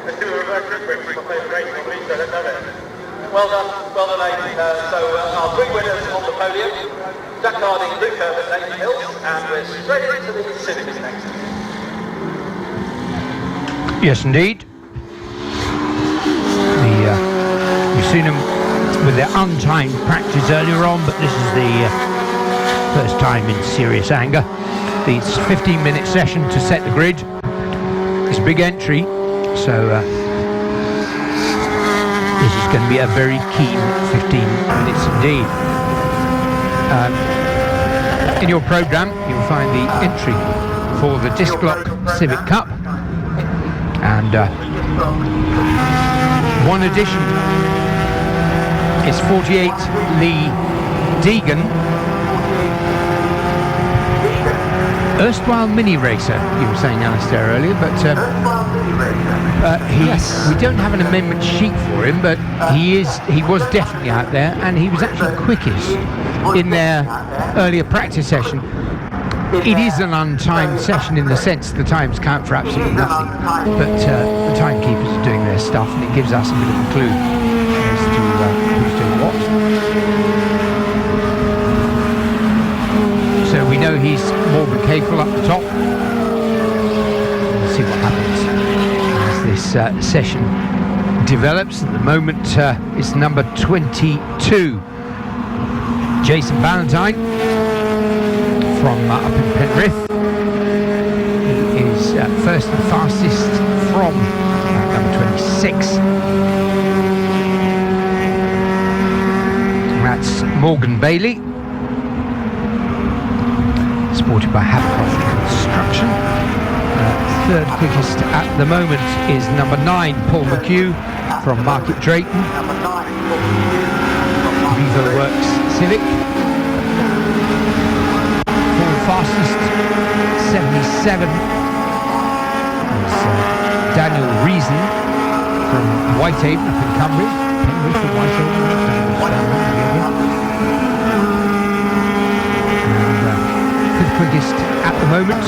let's do a reverse grip break for my favourite race on me, so let's have it. Well done, Aidan. So our three winners on the podium: Jack Harding, Luke Herbert, and Aiden Hills, and we're straight into the Civics next. Yes, indeed. You've seen them with their untimed practice earlier on, but this is the first time in serious anger. It's a 15-minute session to set the grid. It's a big entry, so this is going to be a very keen 15 minutes indeed. In your programme, you'll find the entry for the Disc Lock Civic Cup, and one addition is 48 Lee Deegan, erstwhile mini racer, you were saying, Alistair, earlier, but we don't have an amendment sheet for him, but he was definitely out there, and he was actually quickest in their earlier practice session. It is an untimed session in the sense the times count for absolutely nothing, but the timekeepers are doing their stuff, and it gives us a bit of a clue as to who's doing what. So we know he's more than capable up the top. We'll see what happens as this session develops. At the moment, it's number 22, Jason Ballantyne from up in Penrith. He is first and fastest from number 26. That's Morgan Bailey, supported by Havercroft Construction. third quickest at the moment is number 9, Paul McHugh from Market Drayton. Vivo Works Civic. Fourth fastest, 77. It's Daniel Reason from Whitehaven up in Cumbria. Penrith from Whitehaven. And fifth quickest at the moment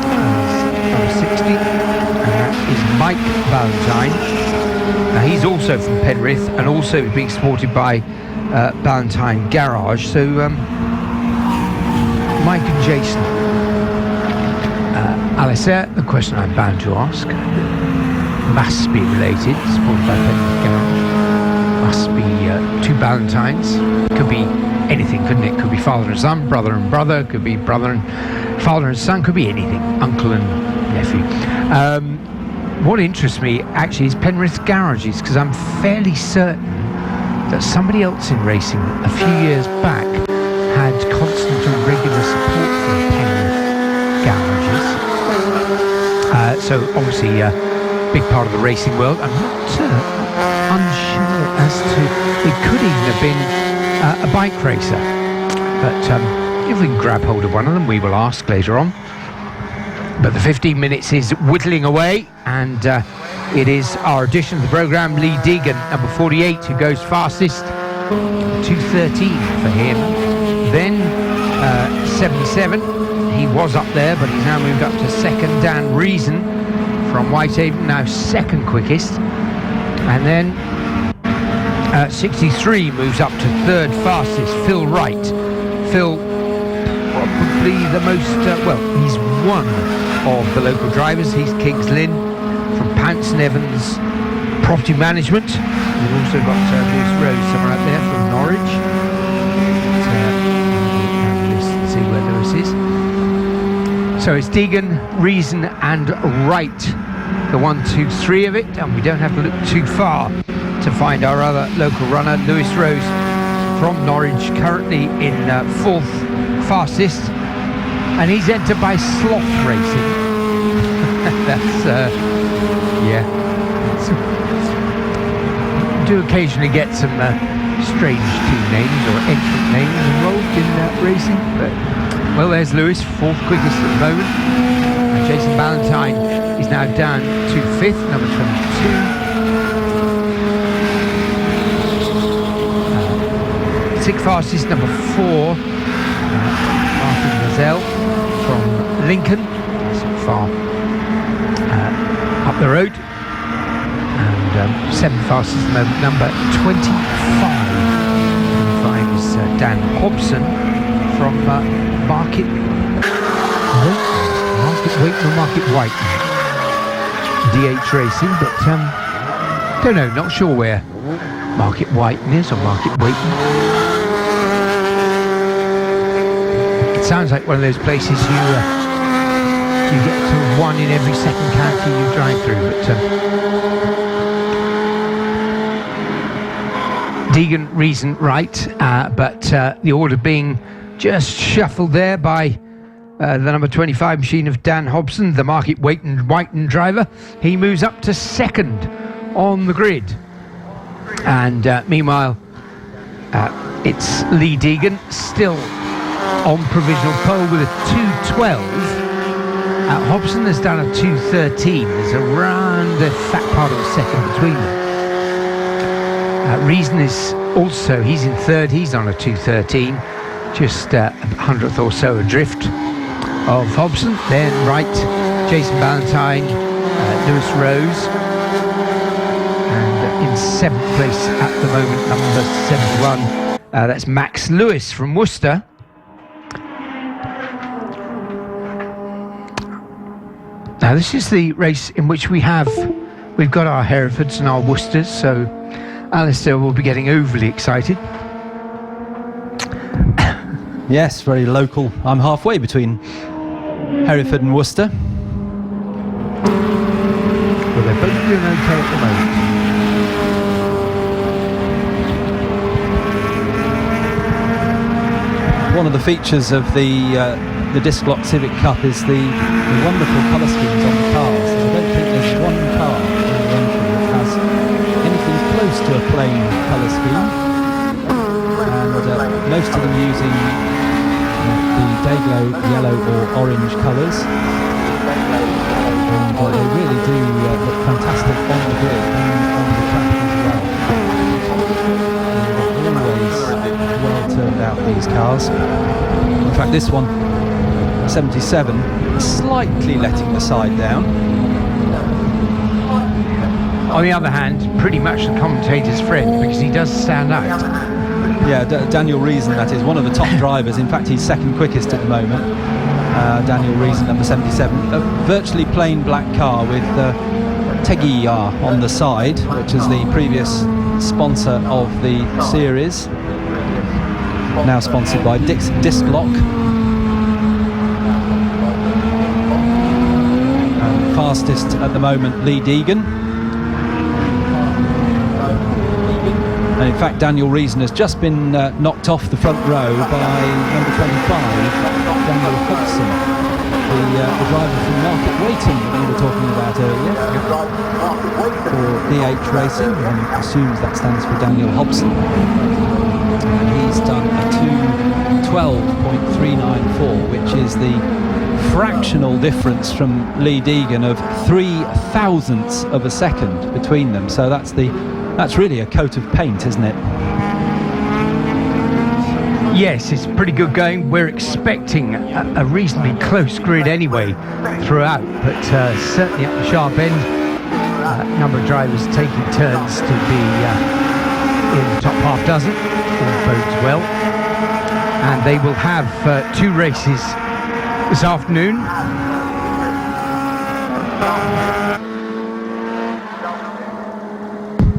is number 60, and that is Mike Valentine. Now he's also from Penrith and also being supported by Valentine Garage. So Mike and Jason. Alistair, the question I'm bound to ask must be related, supported by Penrith Garage. Must be two Valentines. Could be anything, couldn't it? Could be father and son, brother and brother, could be brother and father and son, could be anything, uncle and nephew. What interests me actually is Penrith Garages, because I'm fairly certain that somebody else in racing a few years back had constant and regular support from Penrith Garages. So obviously a big part of the racing world. I'm not unsure as to, it could even have been a bike racer, but if we can grab hold of one of them, we will ask later on. But the 15 minutes is whittling away, and it is our edition of the programme, Lee Deegan, number 48, who goes fastest, 2:13 for him. Then 77, he was up there, but he's now moved up to second. Dan Reason from Whitehaven, now second quickest. And then 63 moves up to third fastest, Phil Wright. Phil, probably the most, he's one of the local drivers. He's Kings Lynn from Pounce and Evans Property Management. We've also got Lewis Rose somewhere out there from Norwich. Let's see where Lewis is. So it's Deegan, Reason and Wright, the 1, 2, 3 of it, and we don't have to look too far to find our other local runner, Lewis Rose from Norwich, currently in fourth fastest, and he's entered by Sloth Racing. That's do occasionally get some strange team names or entrant names involved in racing, but well, there's Lewis, fourth quickest at the moment, and Jason Valentine is now down to fifth, number 22. Sixth fastest, number 4, Martin Mazel from Lincoln, so far up the road. And seventh fastest at the moment, number 25. Finds Dan Hobson from Market Waiton or Market White. DH Racing, but don't know, not sure where Market Whiten is or Market Waiton. It sounds like one of those places you get to one in every second county you drive through, but Deegan, Reason, Wright, but the order being just shuffled there by the number 25 machine of Dan Hobson, the Market Whiten driver. He moves up to second on the grid, and meanwhile it's Lee Deegan still on provisional pole with a 2:12. Hobson has done a 2:13. There's around the fat part of a second between them. Reason is also, he's in third, he's on a 2:13, just a hundredth or so adrift of Hobson. Then Wright, Jason Valentine, Lewis Rose, and in seventh place at the moment, number 71, that's Max Lewis from Worcester. Now this is the race in which we've got our Herefords and our Worcesters, so Alistair will be getting overly excited. Yes, very local. I'm halfway between Hereford and Worcester. Well, they're both doing okay at the moment. one of the features of the Disc Lock Civic Cup is the wonderful colour schemes on the cars. I don't think there's one car in the entry that has anything close to a plain colour scheme, and most of them using the Dayglow yellow or orange colours, and they really do look fantastic on the grid and on the track as well. Always well turned out, these cars. In fact, this one, 77, slightly letting the side down. On the other hand, pretty much the commentator's friend, because he does stand out. Yeah, Daniel Reason, that is, one of the top drivers. In fact, he's second quickest at the moment. Daniel Reason, number 77. A virtually plain black car with Tegiya on the side, which is the previous sponsor of the series. Now sponsored by Disc Lock. And fastest at the moment, Lee Deegan. And in fact, Daniel Reason has just been knocked off the front row by number 25, Daniel Hobson, the driver from Market Waiting that we were talking about earlier, for DH Racing. One assumes that stands for Daniel Hobson. And he's done a 2:12.394, which is the fractional difference from Lee Deegan of 0.03 of a second between them. So that's really a coat of paint, isn't it? Yes, it's pretty good going. We're expecting a reasonably close grid anyway throughout, but certainly at the sharp end, a number of drivers taking turns to be in the top half dozen. All bodes well. And they will have 2 races this afternoon.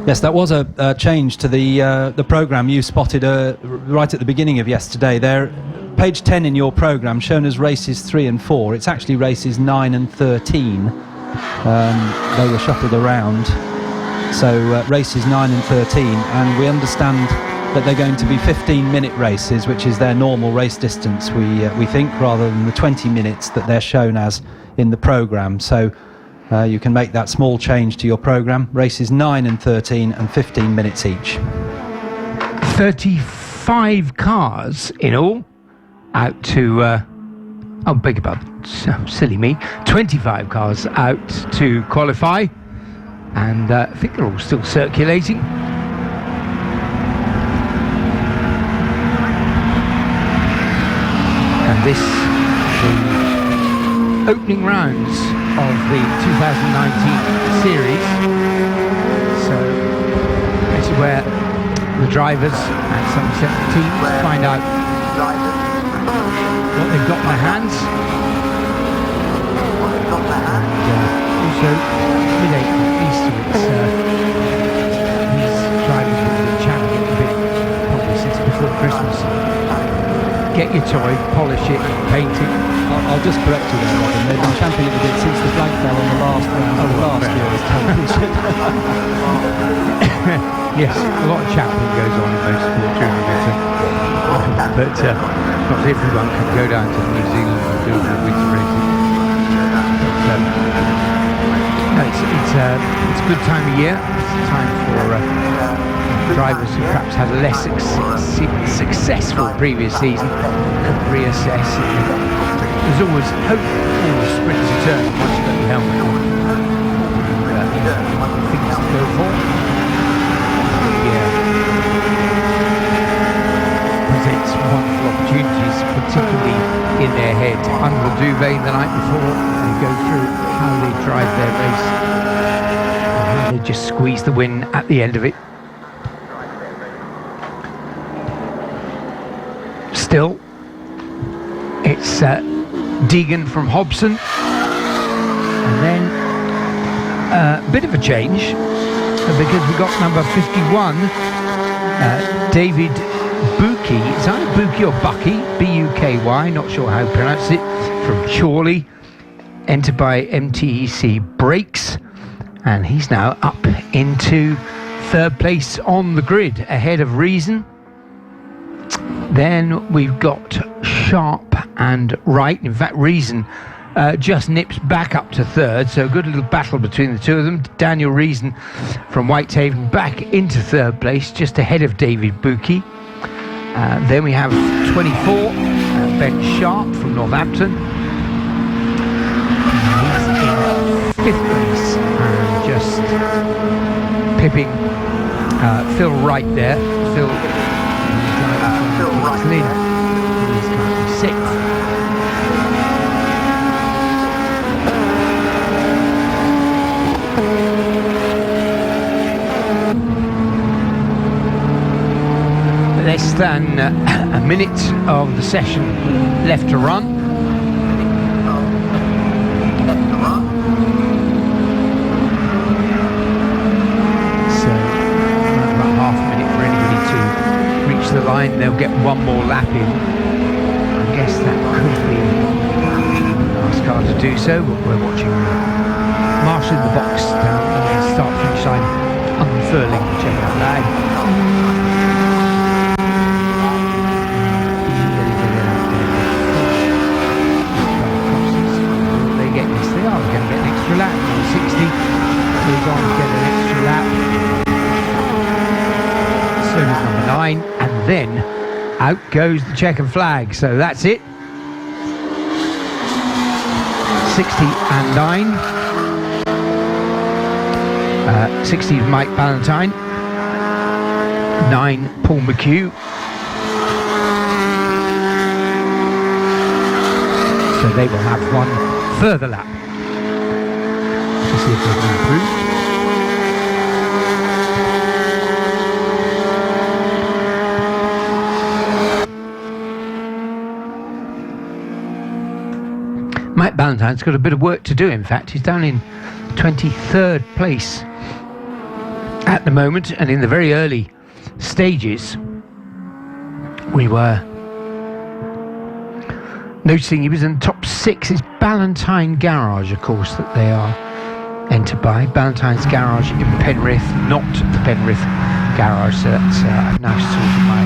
Yes, that was a change to the programme you spotted right at the beginning of yesterday. There, page 10 in your programme, shown as races 3 and 4. It's actually races 9 and 13. They were shuffled around. So races 9 and 13, and we understand that they're going to be 15-minute races, which is their normal race distance, we think, rather than the 20 minutes that they're shown as in the programme. So you can make that small change to your programme. Races 9 and 13 and 15 minutes each. 35 cars in all out to, beg your pardon, silly me, 25 cars out to qualify, and I think they're all still circulating. And this, the opening rounds of the 2019 series. So this is where the drivers and some separate teams find out what they've got in their hands. And also mid-April, Easter, it's these drivers will be championed a bit probably since before Christmas. Get your toy, polish it, paint it. I'll just correct you there, Robin. They've been championing a bit since the flag fell on the last round of last year's championship. Yes, a lot of championing goes on in most sports during the winter. But not everyone can go down to New Zealand and do the winter racing. It's a good time of year. It's a time for drivers who perhaps had a less successful previous season can reassess. There's always hope for sprint to turn once you've got your helmet on. Things to go for. Presents wonderful opportunities, particularly in their head. Under the duvet the night before, they go through how they drive their race and how they just squeeze the win at the end of it. Still, it's Deegan from Hobson, and then a bit of a change because we've got number 51, David Buki. Is that Buki or Bucky? B-U-K-Y, not sure how to pronounce it, from Chorley, entered by MTEC Brakes, and he's now up into 3rd place on the grid, ahead of Reason. Then we've got Sharp and Wright. In fact, Reason just nips back up to third, so a good little battle between the two of them. Daniel Reason from Whitehaven back into third place, just ahead of David Buki. Then we have 24, Ben Sharp from Northampton. He's in fifth place and just pipping Phil Wright there. Phil Wright. He's currently sixth. Less than a minute of the session left to run. So about half a minute for anybody to reach the line. They'll get one more lap in. I guess that could be the last car to do so, but we're watching Marshall in the box down the start finish line, unfurling the checkered flag. Lap, 60, moves on to get an extra lap. So does number 9, and then out goes the checkered flag. So that's it. 60 and 9. 60 is Mike Ballantyne. 9, Paul McHugh. So they will have one further lap. See if they can improve. Mike Ballantyne's got a bit of work to do. In fact, he's down in 23rd place at the moment, and in the very early stages we were noticing he was in the top 6. It's Ballantyne Garage, of course, that they are entered by. Ballantyne's Garage in Penrith, not the Penrith Garage. So that's I've now sorted my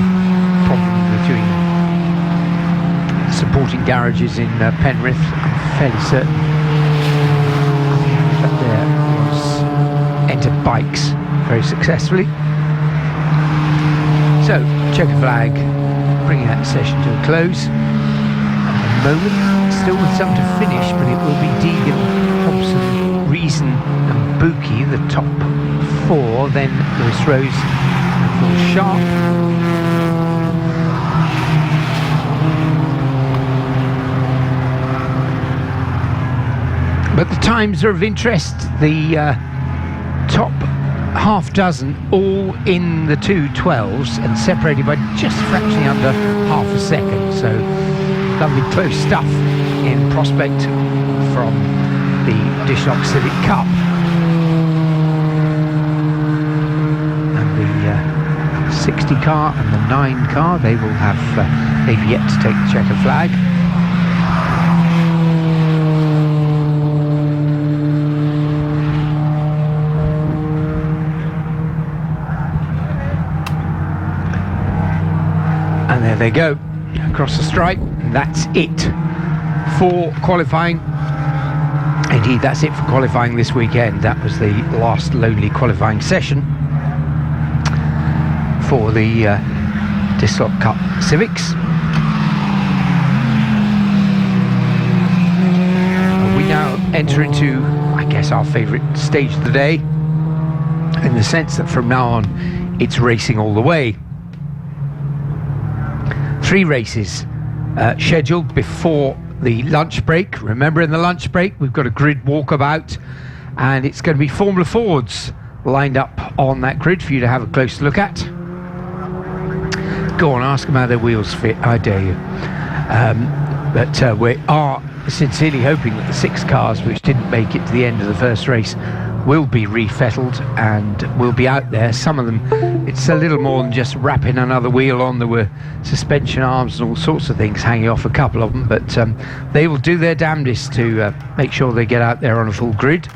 problem with doing supporting garages in Penrith. I'm fairly certain that there was entered bikes very successfully. So checkered flag, bringing that session to a close. At the moment, still with some to finish, but it will be Deegan, Thompson, Reason and Buki, the top 4, then Lewis Rose and Phil Sharp. But the times are of interest. The top half dozen all in the 2:12s and separated by just fractionally under half a second. So lovely close stuff in prospect from the Dishnock Civic Cup. And the 60 car and the 9 car, they will have, they've yet to take the checkered flag. And there they go, across the stripe. That's it for qualifying. Indeed, that's it for qualifying this weekend. That was the last lonely qualifying session for the Dishnock Cup Civics. We now enter into, I guess, our favourite stage of the day, in the sense that from now on it's racing all the way. 3 races scheduled before the lunch break. Remember, in the lunch break we've got a grid walkabout, and it's going to be Formula Fords lined up on that grid for you to have a close look at. Go on, ask them how their wheels fit, I dare you. But we are sincerely hoping that the 6 cars which didn't make it to the end of the first race will be refettled and will be out there. Some of them, it's a little more than just wrapping another wheel on. There were suspension arms and all sorts of things hanging off a couple of them, but they will do their damnedest to make sure they get out there on a full grid.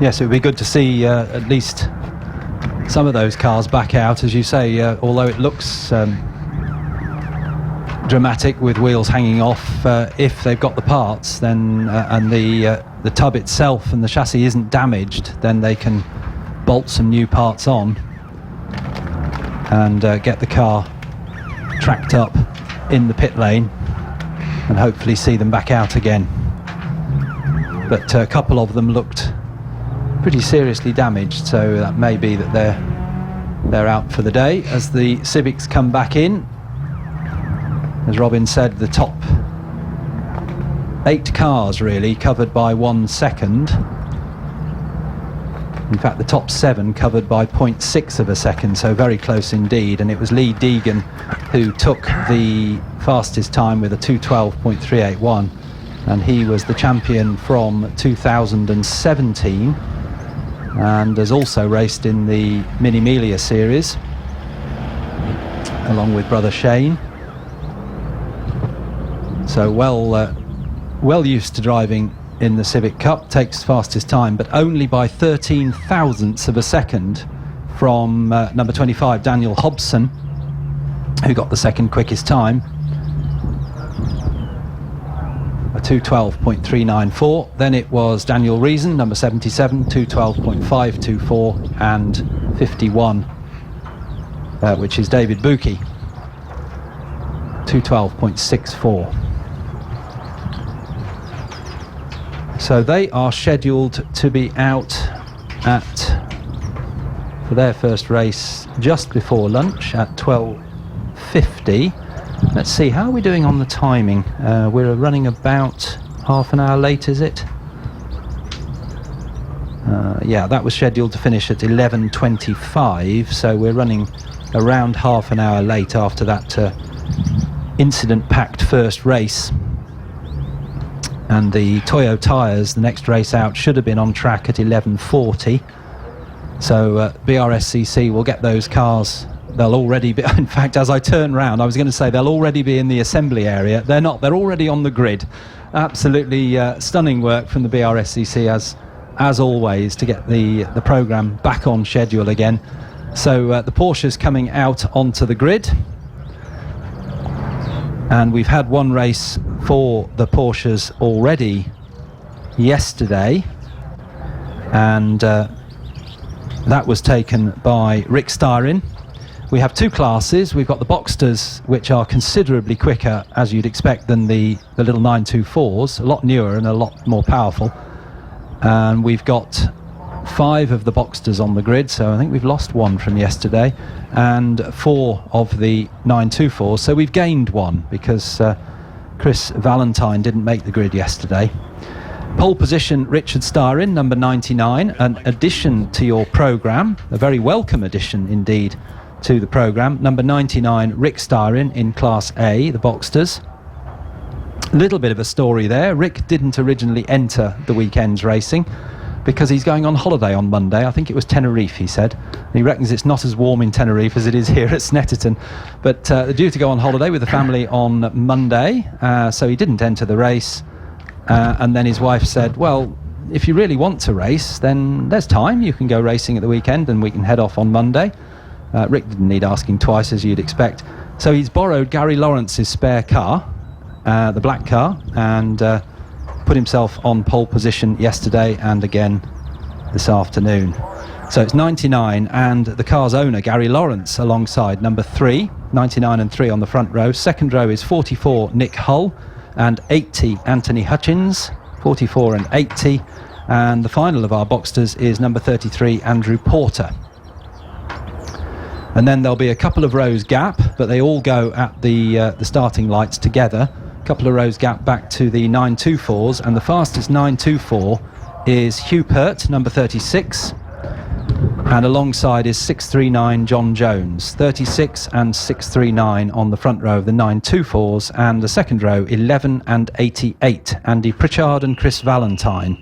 Yes, it would be good to see at least some of those cars back out, as you say, although it looks dramatic with wheels hanging off. If they've got the parts, then and the tub itself and the chassis isn't damaged, then they can bolt some new parts on and get the car tracked up in the pit lane and hopefully see them back out again. But a couple of them looked pretty seriously damaged, so that may be that they're out for the day. As the Civics come back in, as Robin said, the top 8 cars really covered by 1 second. In fact, the top 7 covered by 0.6 of a second, so very close indeed. And it was Lee Deegan who took the fastest time with a 2:12.381, and he was the champion from 2017 and has also raced in the Mini Melia series along with brother Shane. So well used to driving in the Civic Cup, takes fastest time, but only by 13 thousandths of a second from number 25, Daniel Hobson, who got the second quickest time, a 2:12.394. Then it was Daniel Reason, number 77, 2:12.524, and 51, which is David Buki, 2:12.64. So they are scheduled to be out for their first race just before lunch at 12:50. Let's see, how are we doing on the timing? We're running about half an hour late, is it? Yeah, that was scheduled to finish at 11:25, so we're running around half an hour late after that incident-packed first race. And the Toyo tyres, the next race out, should have been on track at 11:40. So BRSCC will get those cars. They'll already be, in fact, as I turn round, I was going to say they'll already be in the assembly area. They're not, they're already on the grid. Absolutely stunning work from the BRSCC as always to get the programme back on schedule again. So the Porsche's coming out onto the grid. And we've had one race for the Porsches already yesterday, and that was taken by Rick Styrin. We have 2 classes. We've got the Boxsters, which are considerably quicker, as you'd expect, than the little 924s, a lot newer and a lot more powerful. And we've got 5 of the Boxsters on the grid, so I think we've lost 1 from yesterday, and 4 of the 924s, so we've gained 1 because Chris Valentine didn't make the grid yesterday. Pole position, Richard Styrin, number 99, an addition to your programme, a very welcome addition indeed to the programme. Number 99, Rick Styrin in Class A, the Boxsters. A little bit of a story there. Rick didn't originally enter the weekend's racing because he's going on holiday on Monday. I think it was Tenerife, he said. He reckons it's not as warm in Tenerife as it is here at Snetterton. But they're due to go on holiday with the family on Monday, so he didn't enter the race. And then his wife said, well, if you really want to race, then there's time. You can go racing at the weekend and we can head off on Monday. Rick didn't need asking twice, as you'd expect. So he's borrowed Gary Lawrence's spare car, the black car, and put himself on pole position yesterday and again this afternoon. So it's 99 and the car's owner, Gary Lawrence, alongside number 3, 99 and 3 on the front row. Second row is 44, Nick Hull, and 80, Anthony Hutchins, 44 and 80. And the final of our Boxsters is number 33, Andrew Porter. And then there'll be a couple of rows gap, but they all go at the starting lights together. A couple of rows gap back to the 924s, and the fastest 924 is Hugh Pert, number 36, and alongside is 639 John Jones. 36 and 639 on the front row of the 924s, and the second row 11 and 88, Andy Pritchard and Chris Valentine.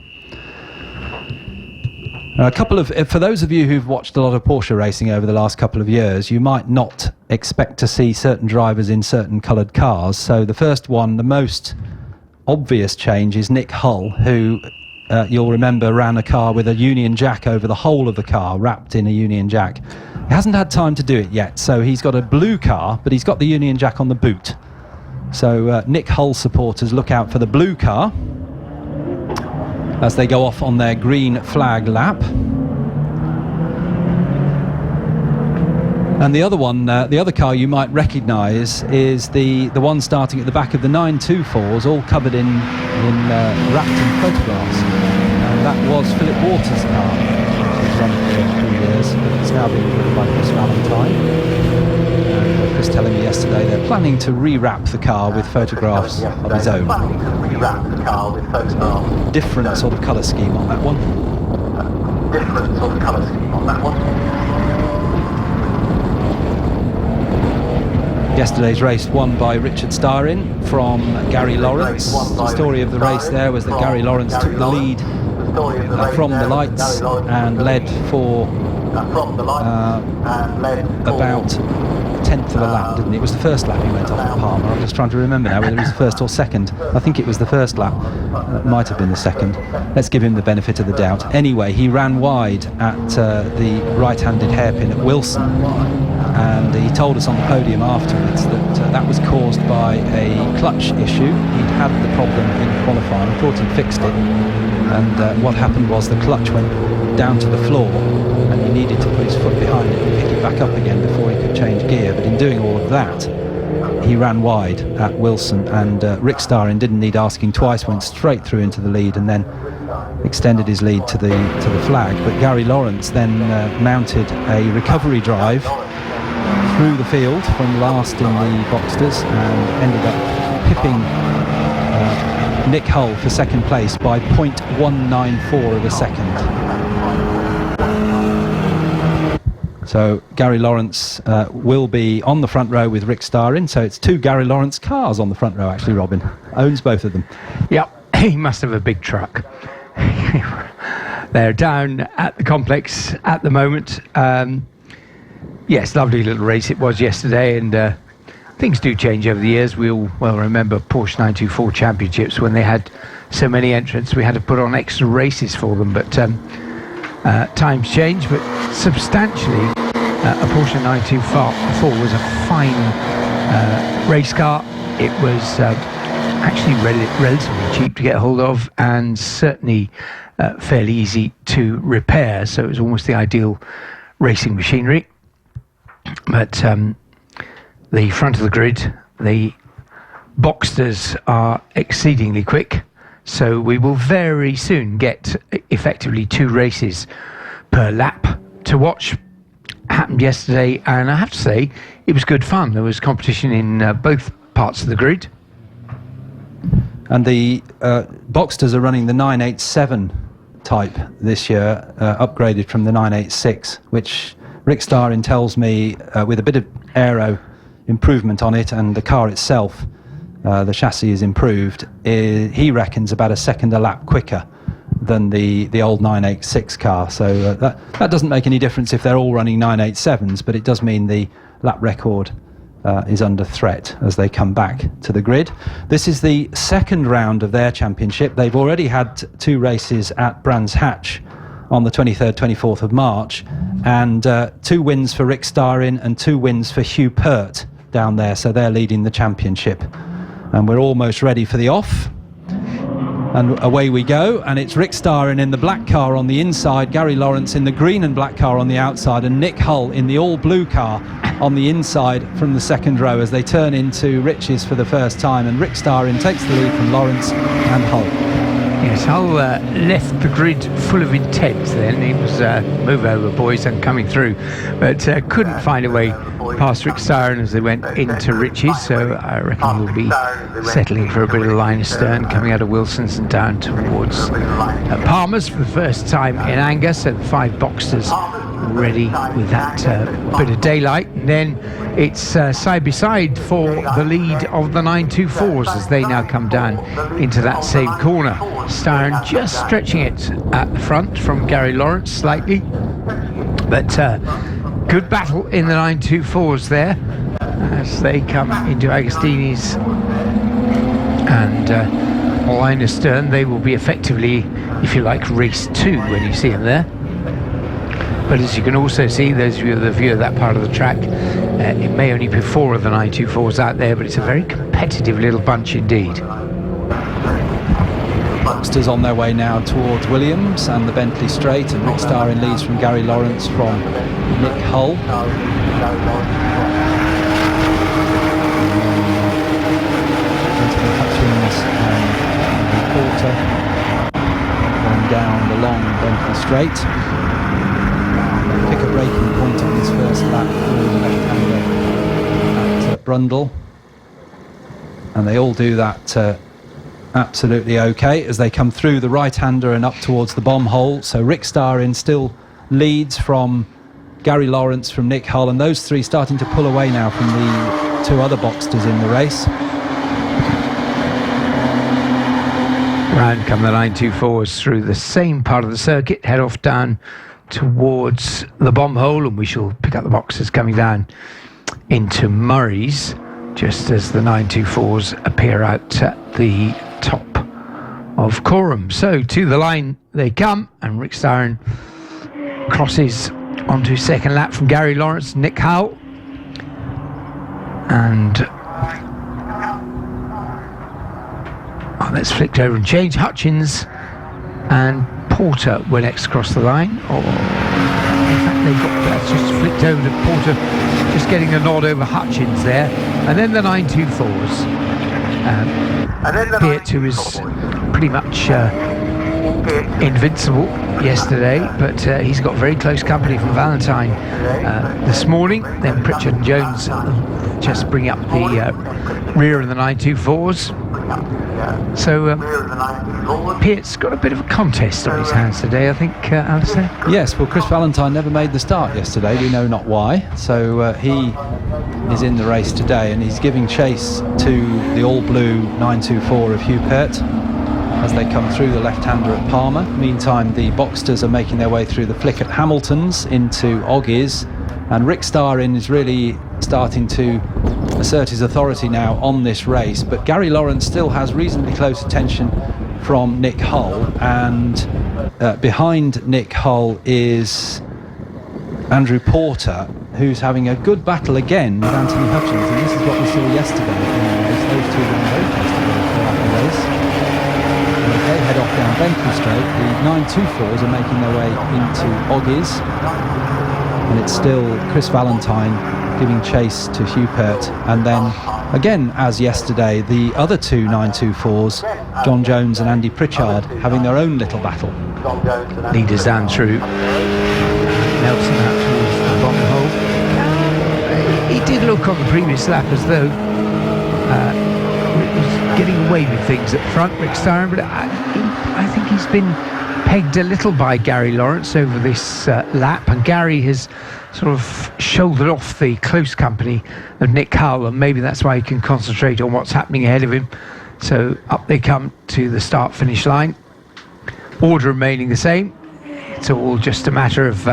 A couple of, for those of you who've watched a lot of Porsche racing over the last couple of years, you might not expect to see certain drivers in certain coloured cars. So the first one, the most obvious change, is Nick Hull, who you'll remember ran a car with a Union Jack over the whole of the car, wrapped in a Union Jack. He hasn't had time to do it yet, so he's got a blue car, but he's got the Union Jack on the boot. So Nick Hull supporters, look out for the blue car as they go off on their green flag lap. And the other one, the other car you might recognise is the one starting at the back of the 924s, all covered in wrapped in photographs. And that was Philip Waters' car, which was run for 3 years, but it's now being driven by Chris Valentine. Chris telling me yesterday they're planning to rewrap the car with photographs of his own. Different sort of colour scheme on that one. Yesterday's race won by Richard Starrin from Gary Lawrence. The story of the race there was that Gary Lawrence took the lead from the lights and led for about a tenth of a lap, didn't he? It was the first lap he went off at Palmer. I'm just trying to remember now whether it was the first or second. I think it was the first lap. Might have been the second. Let's give him the benefit of the doubt. Anyway, he ran wide at the right-handed hairpin at Wilson, and he told us on the podium afterwards that that was caused by a clutch issue. He'd had the problem in qualifying, thought he'd fixed it, and what happened was the clutch went down to the floor and he needed to put his foot behind it and pick it back up again before he could change gear. But in doing all of that, he ran wide at Wilson, and Rick Starrin didn't need asking twice, went straight through into the lead and then extended his lead to the flag. But Gary Lawrence then mounted a recovery drive through the field from last in the Boxsters and ended up pipping Nick Hull for second place by 0.194 of a second. So Gary Lawrence will be on the front row with Rick Starrin. So it's 2 Gary Lawrence cars on the front row, actually. Robin owns both of them. Yep, he must have a big truck. They're down at the complex at the moment. Yes, lovely little race it was yesterday, and things do change over the years. We all well remember Porsche 924 championships when they had so many entrants. We had to put on extra races for them, but times change. But substantially, a Porsche 924 was a fine race car. It was actually relatively cheap to get hold of, and certainly fairly easy to repair. So it was almost the ideal racing machinery. But the front of the grid, the Boxsters are exceedingly quick, so we will very soon get effectively 2 races per lap to watch. Happened yesterday, and I have to say it was good fun. There was competition in both parts of the grid. And the Boxsters are running the 987 type this year, upgraded from the 986, which Rick Starrin tells me with a bit of aero improvement on it, and the car itself, the chassis is improved, he reckons about a second a lap quicker than the old 986 car. So that doesn't make any difference if they're all running 987s, but it does mean the lap record is under threat as they come back to the grid. This is the second round of their championship. They've already had 2 races at Brands Hatch on the 23rd, 24th of March, and 2 wins for Rick Starrin and 2 wins for Hugh Pert down there, so they're leading the championship. And we're almost ready for the off, and away we go. And it's Rick Starrin in the black car on the inside, Gary Lawrence in the green and black car on the outside, and Nick Hull in the all blue car on the inside from the second row as they turn into Rich's for the first time. And Rick Starrin takes the lead from Lawrence and Hull. Yes, Hull left the grid full of intent then. He was move over boys and coming through, but couldn't find a way past Rick Starrin as they went into Rich's. So I reckon we'll be settling for a bit of line astern coming out of Wilson's and down towards Palmer's for the first time in anger. So the 5 Boxsters ready with that bit of daylight. And then it's side by side for the lead of the 924s as they now come down into that same corner. Starrin just stretching it at the front from Gary Lawrence slightly, but good battle in the 924s there as they come into Agostini's and line astern. They will be effectively, if you like, race 2 when you see them there. But as you can also see, there's the view of that part of the track. It may only be 4 of the 924s out there, but it's a very competitive competitive little bunch indeed. Boxsters on their way now towards Williams and the Bentley Straight, and Rick Starring leads from Gary Lawrence from Nick Hull. Hutchins and Porter going down the long Bentley Straight. Pick a braking point on his first lap for the left-hander at Brundle, and they all do that absolutely okay as they come through the right-hander and up towards the bomb hole. So Rick Starring still leads from Gary Lawrence from Nick Hull, and those three starting to pull away now from the two other Boxsters in the race. Round come the 924s through the same part of the circuit, head off down towards the bomb hole, and we shall pick up the Boxsters coming down into Murray's just as the 924s appear out at the top of Coram. So to the line they come, and Rick Starring crosses onto his second lap from Gary Lawrence, Nick Hull, and let's flick over and change. Hutchins and Porter were next across the line, or in fact they got that's just flicked over to Porter, just getting a nod over Hutchins there, and then the 924s. Peart, who was pretty much invincible yesterday, but he's got very close company from Valentine this morning. Then Pritchard and Jones just bring up the rear of the 924s. So Peart's got a bit of a contest on his hands today, I think, Alistair. Yes, well, Chris Valentine never made the start yesterday, we know not why, so he is in the race today, and he's giving chase to the all-blue 924 of Hugh Peart as they come through the left-hander at Palmer. Meantime, the Boxsters are making their way through the flick at Hamilton's into Oggies, and Rick Starring is really starting to assert his authority now on this race, but Gary Lawrence still has reasonably close attention from Nick Hull, and behind Nick Hull is Andrew Porter, who's having a good battle again with Anthony Hutchins, and this is what we saw yesterday in the race. Those two ran very close together throughout the race. And as they head off down Bentley Straight, the 924s are making their way into Oggies, and it's still Chris Valentine giving chase to Hugh Peart, and then again, as yesterday, the other two 924s, John Jones and Andy Pritchard, having their own little battle. Leaders down through Nelson out towards the bomb hole. He did look on the previous lap as though he was getting away with things at front, Rick Starring, but I think he's been pegged a little by Gary Lawrence over this lap, and Gary has sort of shouldered off the close company of Nick Hull, and maybe that's why he can concentrate on what's happening ahead of him. So up they come to the start-finish line, order remaining the same. It's all just a matter of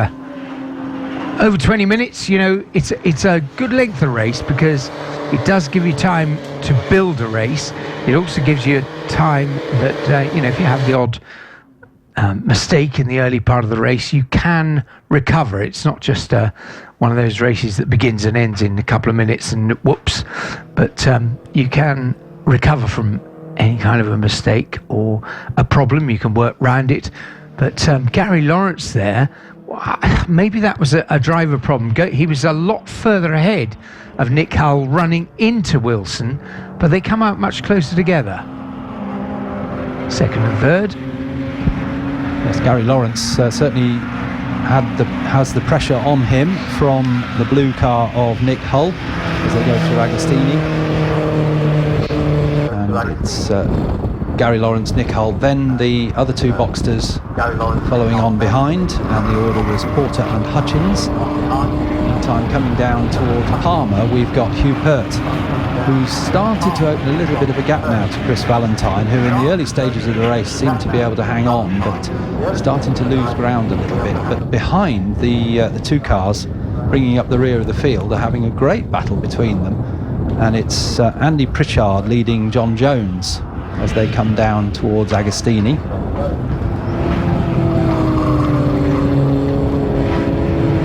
over 20 minutes. You know, it's a good length of race because it does give you time to build a race. It also gives you time that you know, if you have the odd mistake in the early part of the race, you can recover. It's not just one of those races that begins and ends in a couple of minutes and whoops, but you can recover from any kind of a mistake or a problem. You can work round it. But Gary Lawrence there, maybe that was a driver problem. He was a lot further ahead of Nick Hull running into Wilson, but they come out much closer together. Second and third. Yes, Gary Lawrence certainly has the pressure on him from the blue car of Nick Hull as they go through Agostini. And it's Gary Lawrence, Nick Hull, then the other two Boxsters following on behind, and the order was Porter and Hutchins. Meantime, coming down towards Palmer, we've got Hugh Peart, who's started to open a little bit of a gap now to Chris Valentine, who in the early stages of the race seemed to be able to hang on, but starting to lose ground a little bit. But behind, the two cars bringing up the rear of the field are having a great battle between them, and it's Andy Pritchard leading John Jones as they come down towards Agostini.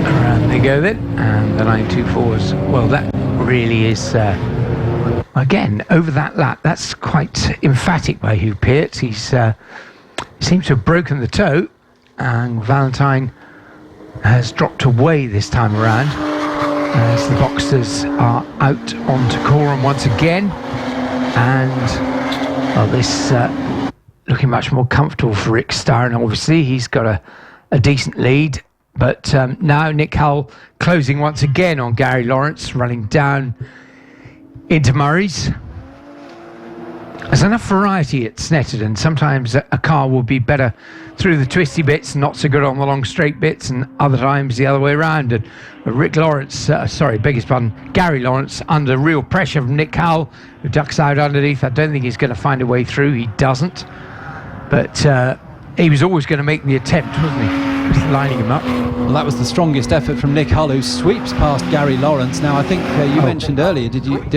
Around they go then, and the 924s, well, that really is Again, over that lap, that's quite emphatic by Hugh Pearce. He's seems to have broken the toe, and Valentine has dropped away this time around as the Boxsters are out onto Coram once again. And well, this looking much more comfortable for Rick Starr, and obviously he's got a decent lead. But now Nick Hull closing once again on Gary Lawrence, running down into Murray's. There's enough variety at Snetterton. Sometimes a car will be better through the twisty bits, not so good on the long straight bits, and other times the other way around. And Gary Lawrence under real pressure from Nick Hull, who ducks out underneath. I don't think he's going to find a way through. He doesn't. But he was always going to make the attempt, wasn't he? Just lining him up. Well, that was the strongest effort from Nick Hull, who sweeps past Gary Lawrence. Now, I think you mentioned earlier,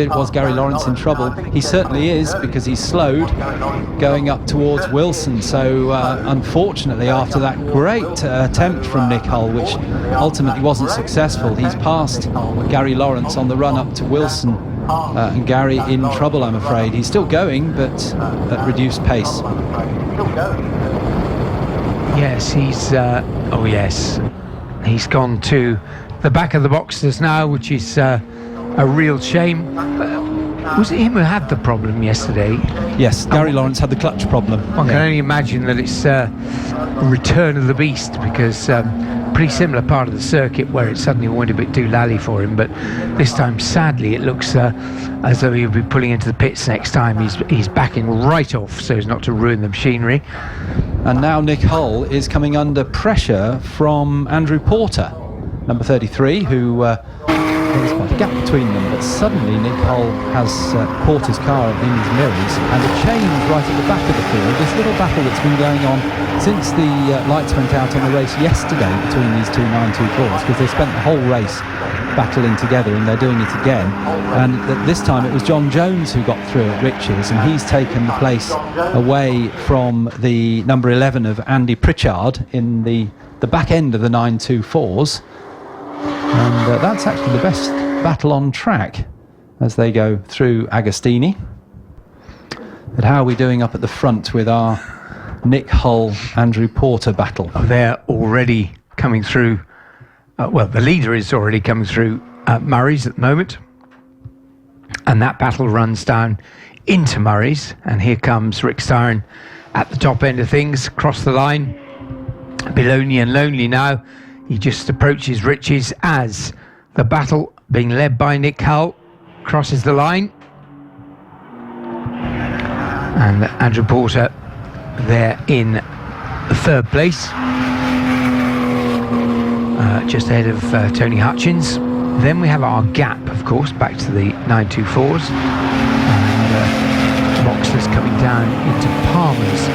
was Gary Lawrence in trouble? He certainly is, because he's slowed going up towards Wilson. So, unfortunately, after that great attempt from Nick Hull, which ultimately wasn't successful, he's passed Gary Lawrence on the run up to Wilson. And Gary in trouble, I'm afraid. He's still going, but at reduced pace. Yes, he's gone to the back of the Boxsters now, which is a real shame. Was it him who had the problem yesterday? Yes, Gary Lawrence had the clutch problem. One can only imagine that it's a return of the beast, because pretty similar part of the circuit where it suddenly went a bit doolally for him, but this time sadly it looks as though he'll be pulling into the pits next time. He's backing right off so as not to ruin the machinery. And now Nick Hull is coming under pressure from Andrew Porter, number 33, who there's quite a gap between them, but suddenly Nick Hull has Porter's car in his mirrors, and a change right at the back of the field. This little battle that's been going on since the lights went out on the race yesterday between these two 924s, because they spent the whole race battling together, and they're doing it again. And this time it was John Jones who got through at Rich's, and he's taken the place away from the number 11 of Andy Pritchard in the back end of the 924s. And that's actually the best battle on track as they go through Agostini. But how are we doing up at the front with our Nick Hull, Andrew Porter battle? They're already coming through. The leader is already coming through Murray's at the moment. And that battle runs down into Murray's. And here comes Rick Styron at the top end of things, across the line. Beloney and Lonely now. He just approaches Rich's as the battle being led by Nick Hull crosses the line. And Andrew Porter there in third place, just ahead of Tony Hutchins. Then we have our gap, of course, back to the 924s. And Boxsters coming down into Palmer's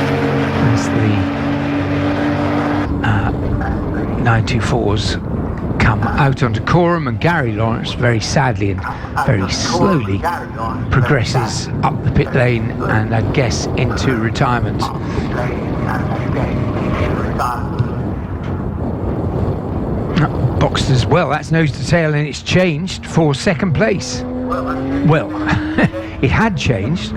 as the 924s come out onto Coram, and Gary Lawrence very sadly and very slowly progresses up the pit lane and I guess into retirement. Boxsters, well, that's nose to tail, and it's changed for second place. Well, it had changed.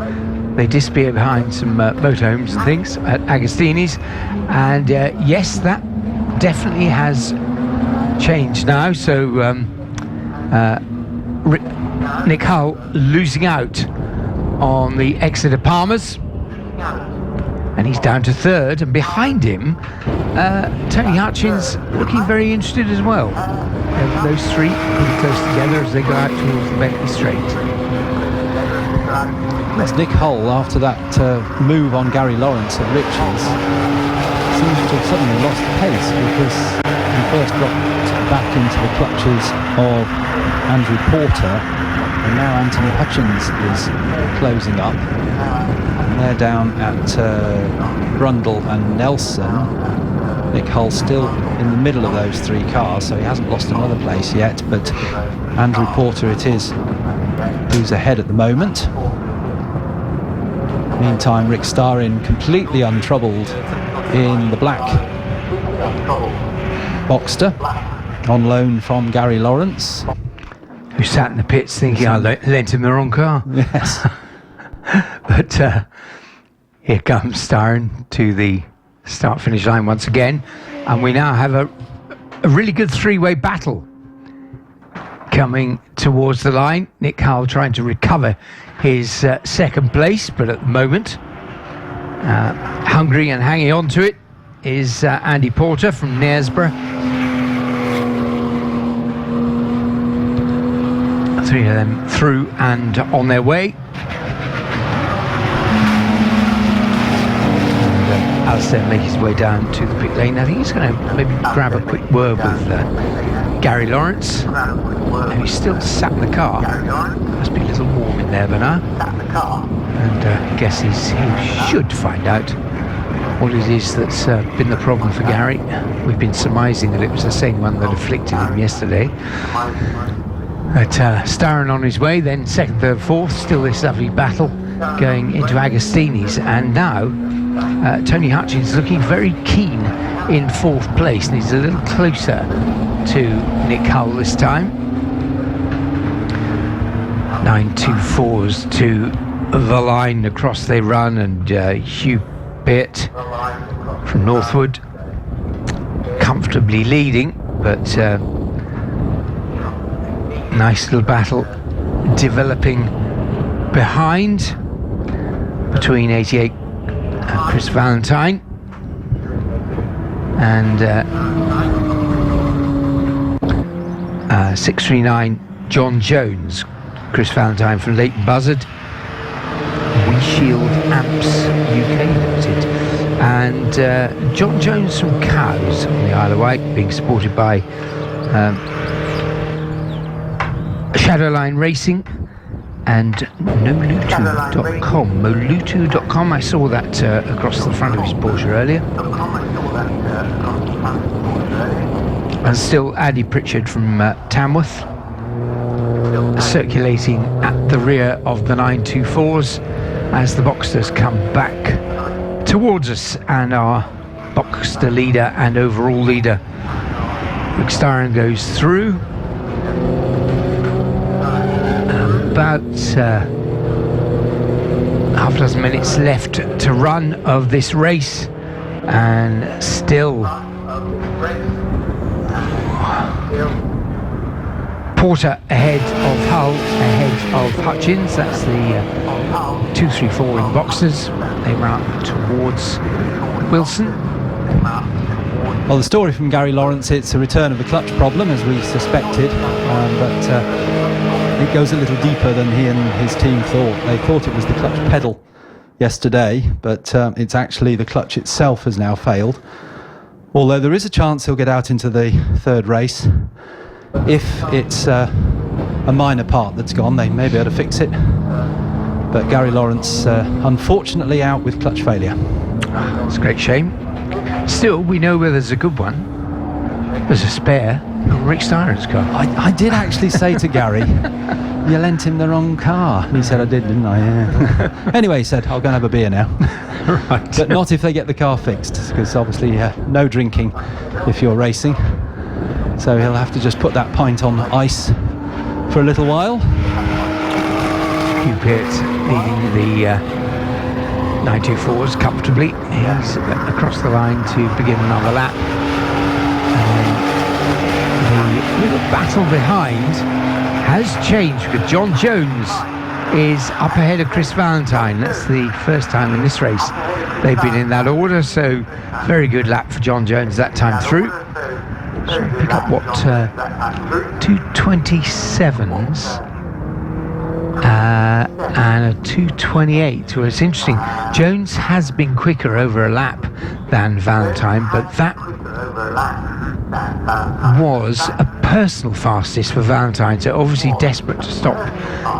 They disappear behind some motorhomes and things at Agostini's, and yes, that definitely has changed now. So Nick Hull losing out on the Exeter Palmers, and he's down to third, and behind him Tony Hutchins looking very interested as well. Those three pretty close together as they go out towards the Bentley Straight. That's Nick Hull, after that move on Gary Lawrence at Rich's, seems to have suddenly lost pace, because he first dropped back into the clutches of Andrew Porter, and now Anthony Hutchins is closing up, and they're down at Brundle and Nelson. Nick Hull still in the middle of those three cars, so he hasn't lost another place yet, but Andrew Porter it is who's ahead at the moment. Meantime, Rick Starrin completely untroubled in the black Boxster, on loan from Gary Lawrence. who sat in the pits thinking I lent him the wrong car. Yes. But here comes Starren to the start-finish line once again, and we now have a really good three-way battle coming towards the line. Nick Hull trying to recover his second place, but at the moment, hungry and hanging on to it is Andy Porter from Knaresborough. Three of them through and on their way. And Alistair make his way down to the pit lane. I think he's going to maybe grab a quick word with Gary Lawrence, who's still sat in the car. Must be a little warm in there by now. And I guess he should find out what it is that's been the problem for Gary. We've been surmising that it was the same one that afflicted him yesterday. But Starren on his way, then second, third, fourth, still this lovely battle going into Agostini's. And now Tony Hutchins looking very keen in fourth place, and he's a little closer to Nick Hull this time. 9.24s to the line across they run, and Hugh Pitt from Northwood comfortably leading, but nice little battle developing behind between 88 Chris Valentine and 639 John Jones. Chris Valentine from Leighton Buzzard, We Shield Amps UK Limited, and John Jones from Cows on the Isle of Wight, being supported by Shadowline Racing and Molutu.com. Molutu.com, I saw that across the front of his Porsche earlier. And still Andy Pritchard from Tamworth, circulating at the rear of the 924s as the Boxsters come back towards us, and our Boxster leader and overall leader Rick Starren goes through. About half a dozen minutes left to run of this race, and still Porter ahead of Hull, ahead of Hutchins. That's the 234 in Boxers. They run towards Wilson. Well, the story from Gary Lawrence, it's a return of the clutch problem, as we suspected, but it goes a little deeper than he and his team thought. They thought it was the clutch pedal yesterday, but it's actually the clutch itself has now failed. Although there is a chance he'll get out into the third race. If it's a minor part that's gone, they may be able to fix it. But Gary Lawrence, unfortunately, out with clutch failure. It's a great shame. Still, we know where there's a good one. There's a spare in Rick Starren's car. I did actually say to Gary, you lent him the wrong car. And he said, I did, didn't I? Yeah. Anyway, he said, I'll go and have a beer now. Right. But not if they get the car fixed, because obviously no drinking if you're racing. So he'll have to just put that pint on ice for a little while. Hugh Peart leading the 924s comfortably. He's across the line to begin another lap. And the little battle behind has changed, because John Jones is up ahead of Chris Valentine. That's the first time in this race they've been in that order, so very good lap for John Jones that time through. So pick up what 227s and a 228. Well, it's interesting, Jones has been quicker over a lap than Valentine, but that was a personal fastest for Valentine, so obviously desperate to stop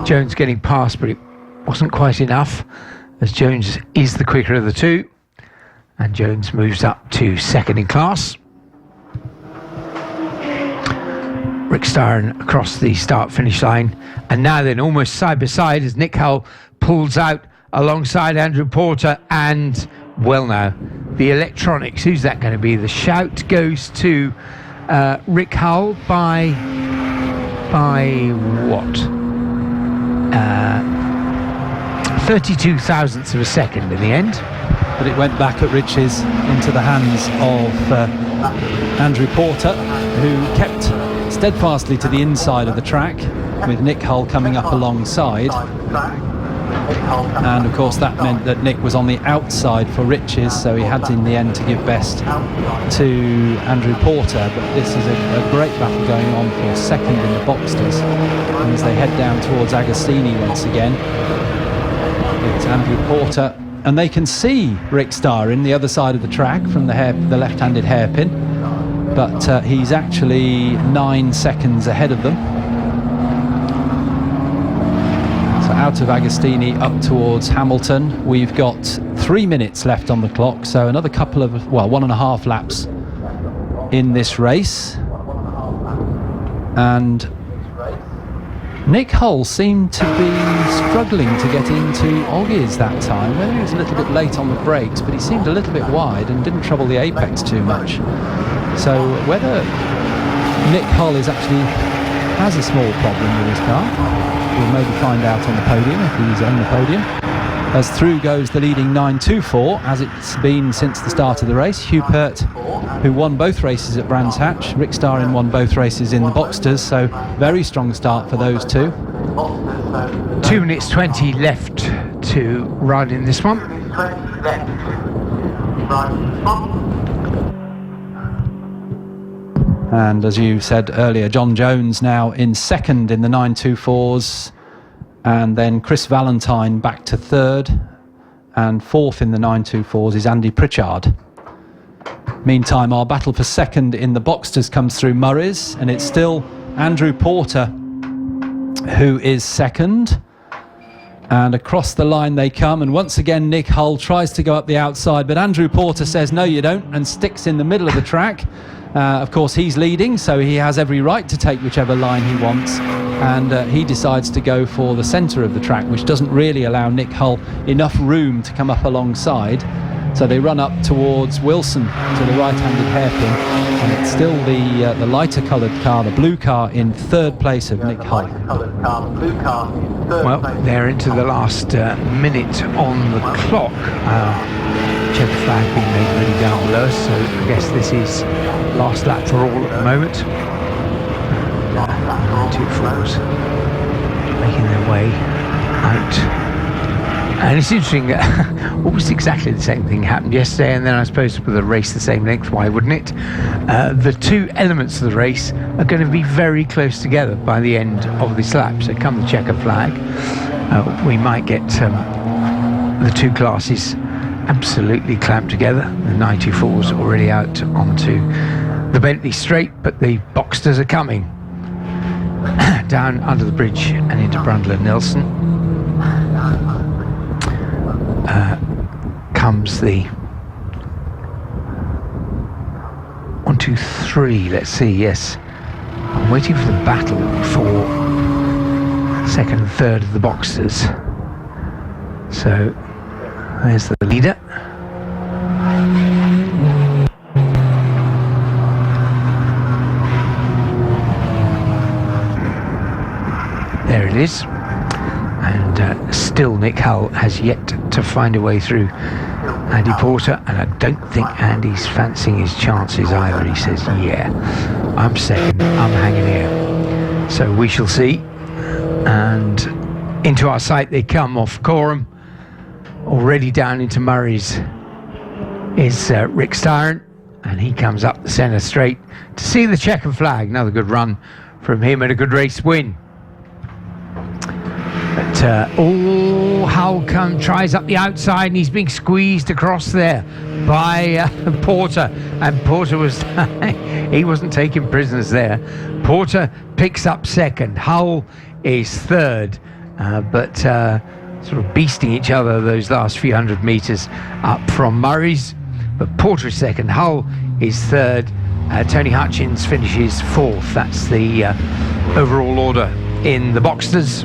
Jones getting past, but it wasn't quite enough, as Jones is the quicker of the two, and Jones moves up to second in class. Rick Starren across the start-finish line, and now then almost side by side as Nick Hull pulls out alongside Andrew Porter, and well, now the electronics, who's that going to be? The shout goes to Rick Hull by by what? 32 thousandths of a second in the end. But it went back at Riches into the hands of Andrew Porter, who kept steadfastly to the inside of the track, with Nick Hull coming up alongside. And of course that meant that Nick was on the outside for Riches, so he had in the end to give best to Andrew Porter. But this is a great battle going on for second in the Boxsters, and as they head down towards Agostini once again, it's Andrew Porter, and they can see Rick Starr in the other side of the track from the left-handed hairpin, but he's actually 9 seconds ahead of them. Out of Agostini up towards Hamilton. We've got 3 minutes left on the clock, so another couple of, well, 1.5 laps in this race. And Nick Hull seemed to be struggling to get into Oggies that time. Whether he was a little bit late on the brakes, but he seemed a little bit wide and didn't trouble the apex too much. So whether Nick Hull has a small problem with his car, we'll maybe find out on the podium if he's on the podium. As through goes the leading 924, as it's been since the start of the race. Hugh Pert, who won both races at Brands Hatch. Rick Starrin won both races in the Boxsters, so very strong start for those two. 2 minutes 20 left to ride in this one. And as you said earlier, John Jones now in second in the 924s, and then Chris Valentine back to third, and fourth in the 924s is Andy Pritchard. Meantime, our battle for second in the Boxsters comes through Murray's, and it's still Andrew Porter who is second. And across the line they come, and once again Nick Hull tries to go up the outside, but Andrew Porter says no you don't, and sticks in the middle of the track. Of course he's leading, so he has every right to take whichever line he wants, and he decides to go for the centre of the track, which doesn't really allow Nick Hull enough room to come up alongside. So they run up towards Wilson to the right-handed hairpin, and it's still the lighter coloured car, the blue car, in third place of Nick Hull. Well, they're into the last minute on the clock. Checker flag being made really down below, so I guess this is last lap for all at the moment. 2-4s making their way out. And it's interesting, almost exactly the same thing happened yesterday, and then I suppose with a race the same length, why wouldn't it? The two elements of the race are going to be very close together by the end of this lap. So come the checker flag, we might get the two classes absolutely clamped together. The 94's already out onto the Bentley Straight, but the Boxsters are coming down under the bridge and into Brundle and Nelson. Comes the 1, 2, 3. Let's see. Yes, I'm waiting for the battle for second and third of the Boxsters. So there's the leader. There it is. And still Nick Hull has yet to find a way through Andy Porter, and I don't think Andy's fancying his chances either. He says, yeah, I'm second, I'm hanging here. So we shall see. And into our sight they come off Coram. Already down into Murray's is Rick Starrin, and he comes up the centre straight to see the checker flag. Another good run from him and a good race win. But Hull tries up the outside, and he's being squeezed across there by Porter, and Porter was he wasn't taking prisoners there. Porter picks up second, Hull is third, but sort of beasting each other those last few hundred metres up from Murray's. But Porter is second, Hull is third, Tony Hutchins finishes fourth. That's the overall order in the Boxsters.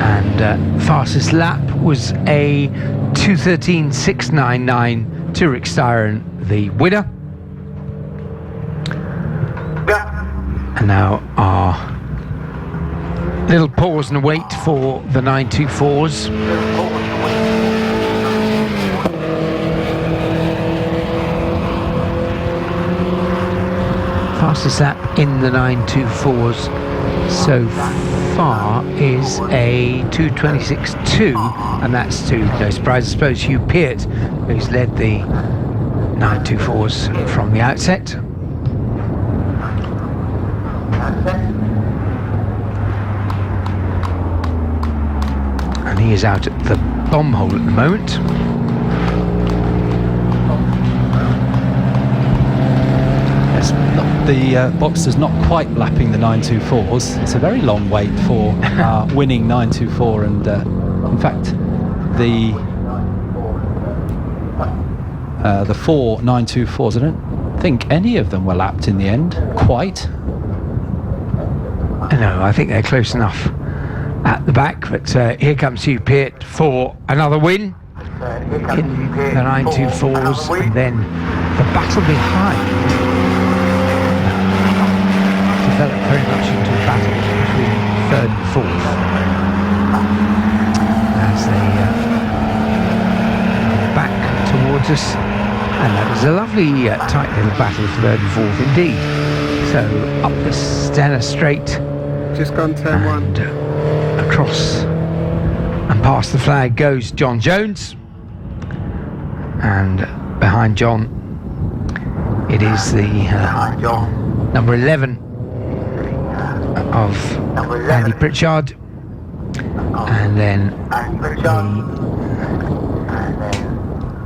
And fastest lap was a 2:13.699 to Rick Starrin, the winner. And now our little pause and wait for the 924s. Fastest lap in the 924s so far is a 2:26.2, and that's to no surprise, I suppose, Hugh Peart, who's led the 924s from the outset. And he is out at the bomb hole at the moment. The Boxster's not quite lapping the 924s. It's a very long wait for our winning 924, and in fact the 4 924s, I don't think any of them were lapped in the end quite. No, I think they're close enough at the back, but here comes Hugh Peart for another win in the 924s, and then the battle behind developed very much into a battle between third and fourth as they back towards us, and that was a lovely tight little battle for third and fourth indeed. So up the Stena Straight, Just gone turn one. and across and past the flag goes John Jones, and behind John it is the number 11 of Andy Pritchard, and then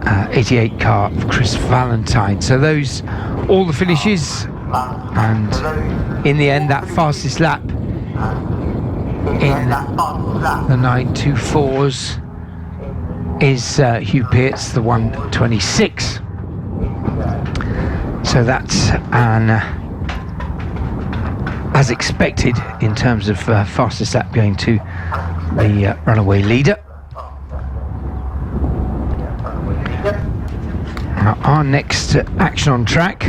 the 88 car of Chris Valentine. So those all the finishes, and in the end that fastest lap in the 924s is Hugh Peart's, the 1:26. So that's an as expected in terms of fastest lap going to the runaway leader. Now, our next action on track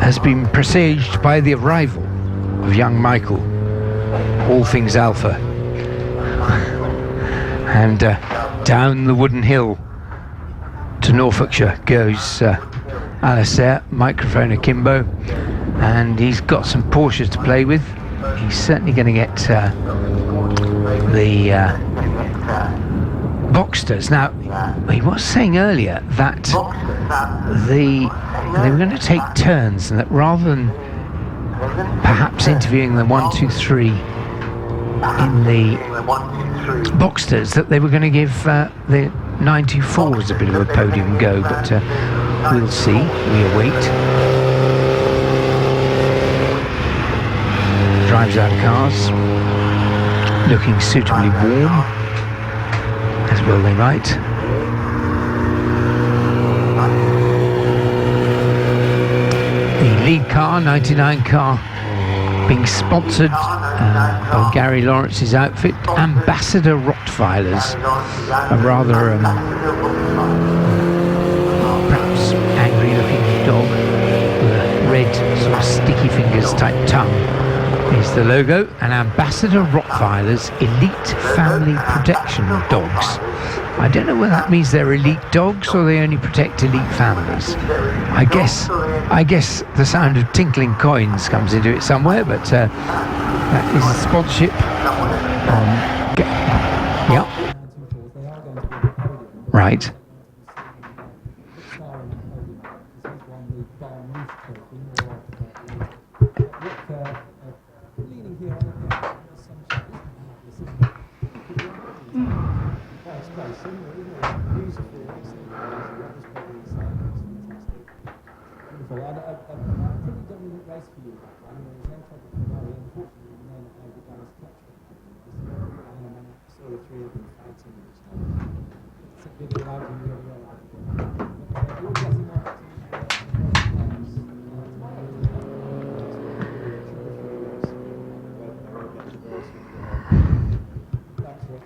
has been presaged by the arrival of young Michael, all things Alpha, and down the wooden hill to Norfolkshire goes Alistair, microphone akimbo, and he's got some Porsches to play with. He's certainly going to get the Boxsters. Now, he was saying earlier that they were going to take turns, and that rather than perhaps interviewing the 1, 2, 3 in the Boxsters, that they were going to give the 924s a bit of a podium go, but we'll see. We await. Drives out of cars, looking suitably warm, as well they might. The lead car, 99 car, being sponsored by Gary Lawrence's outfit, Ambassador Rottweilers, a rather perhaps angry looking dog with a red sort of sticky fingers type tongue is the logo, and Ambassador Rottweilers Elite Family Protection Dogs. I don't know whether that means they're elite dogs or they only protect elite families. I guess the sound of tinkling coins comes into it somewhere, but that is a sponsorship. Yeah. Right.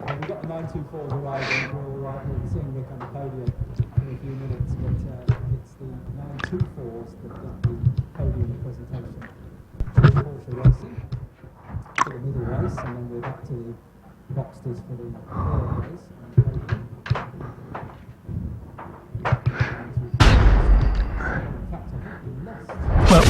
We've got the 924s arriving. We'll see them on the podium in a few minutes, but it's the 924s that does the podium presentation. Porsche Racing for the middle race, and then we're back to the Boxsters for the third race on the podium. In fact, I think we lost. Well,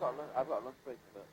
I've got a lunch break, but.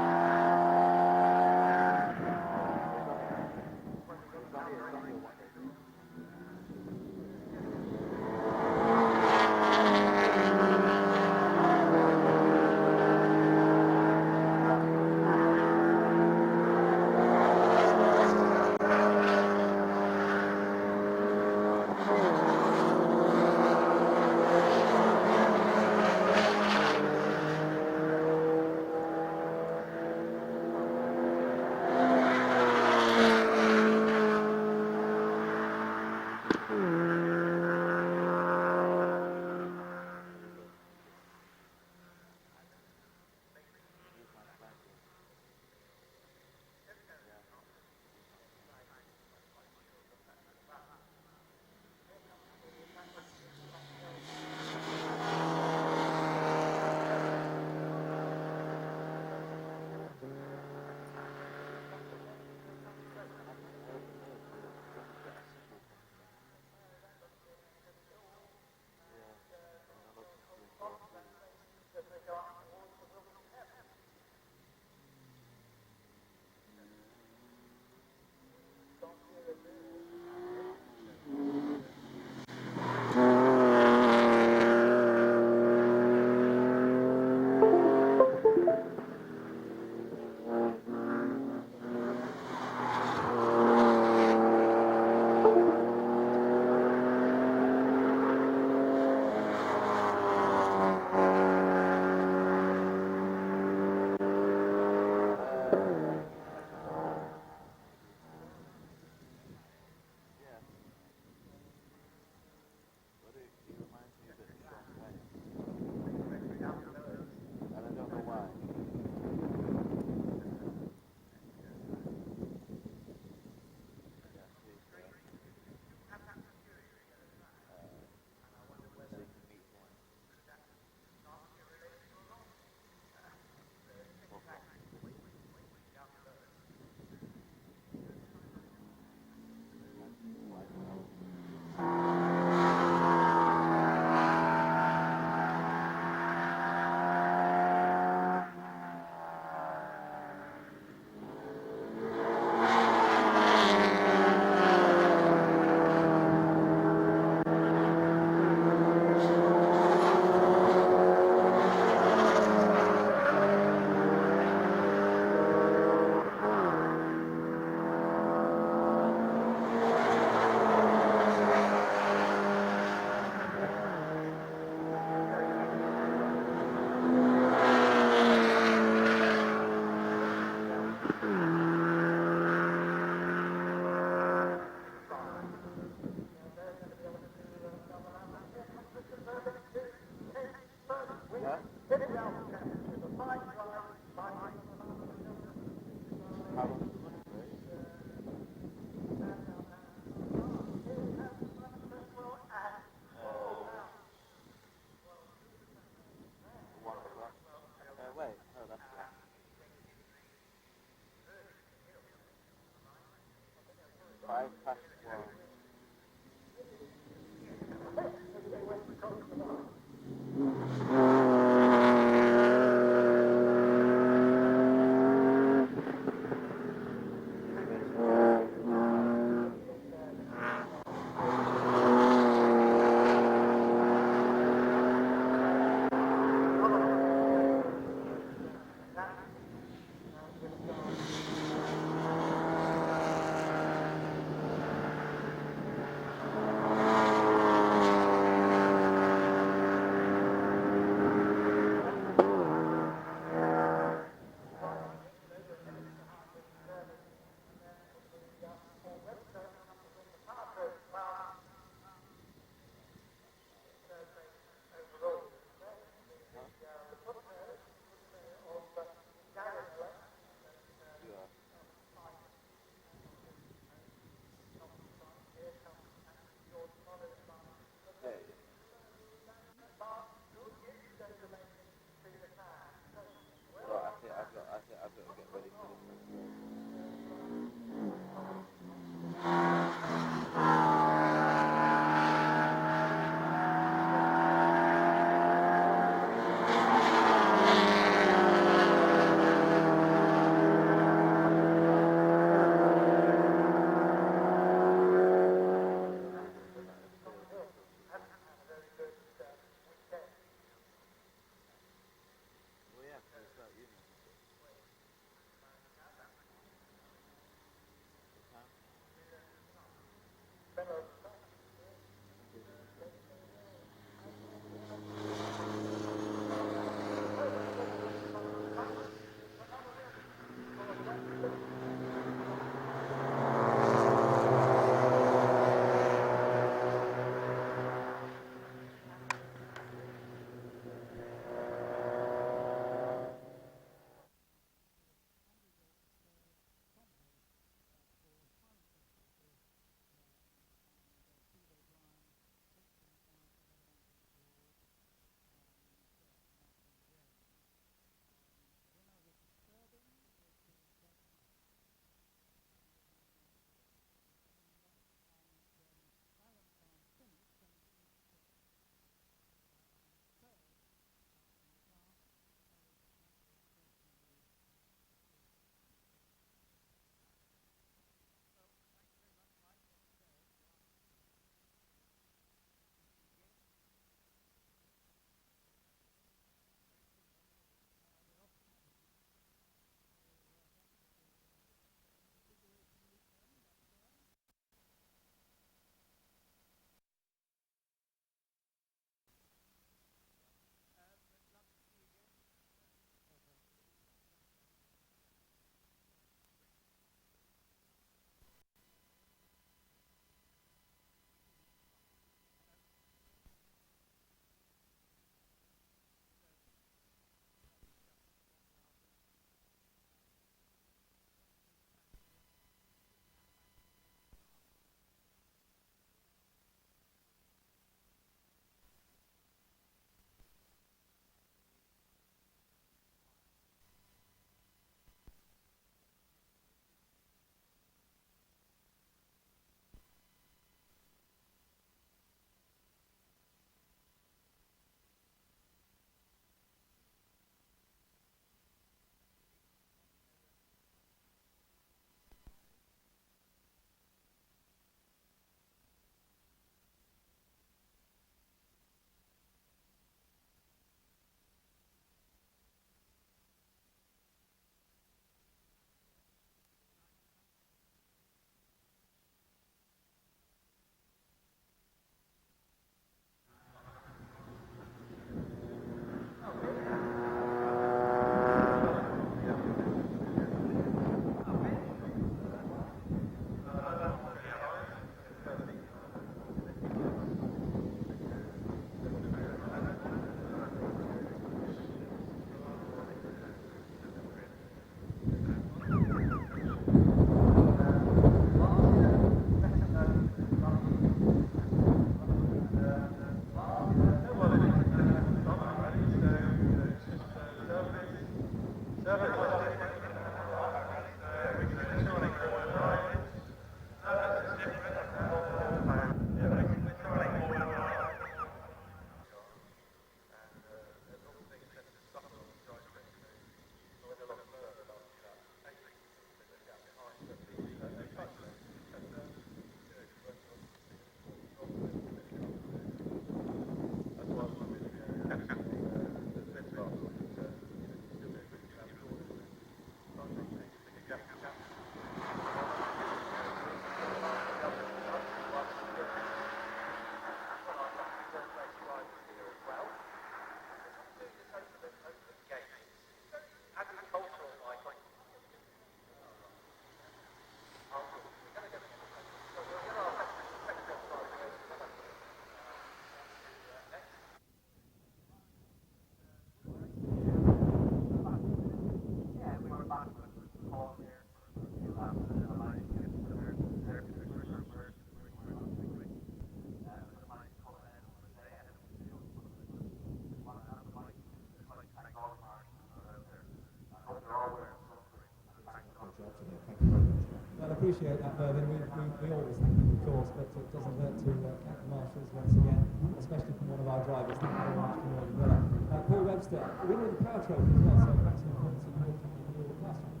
appreciate that, Mervyn. We always thank you, of course, but it doesn't hurt to thank the marshals once again, especially from one of our drivers. Thank you very much to Morgan Miller. Paul Webster, winner of the Power Trophy as well, so that's an important thing you're coming to do last time.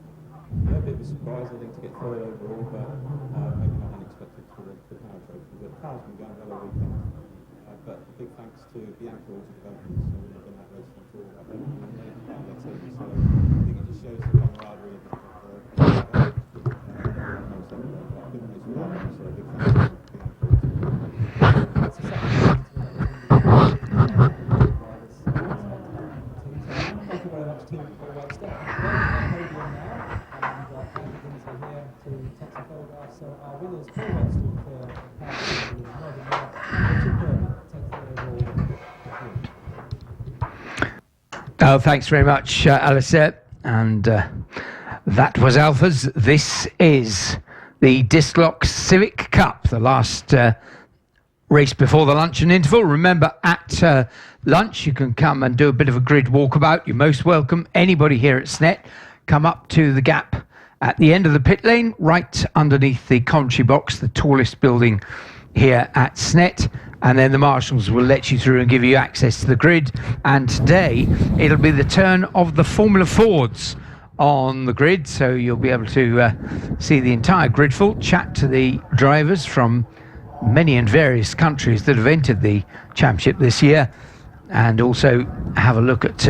Yeah, a bit of a surprise, I think, to get third overall, but maybe not unexpected for the Power Trophy. The car's been going well all weekend. But big thanks to Bianca Auto Developments, who have been that racing for that team. So I think it just shows the camaraderie of Thank you very much, team Paul Webster. To take some photographs. So our winners, Paul Webster for Oh, thanks very much, Alistair. And that was Alpha's. This is the Disclock Civic Cup, the last race before the luncheon interval. Remember, at lunch, you can come and do a bit of a grid walkabout. You're most welcome. Anybody here at Snet, come up to the gap at the end of the pit lane, right underneath the commentary box, the tallest building here at Snet, and then the marshals will let you through and give you access to the grid. And today it'll be the turn of the Formula Fords on the grid, so you'll be able to see the entire grid full, chat to the drivers from many and various countries that have entered the championship this year, and also have a look at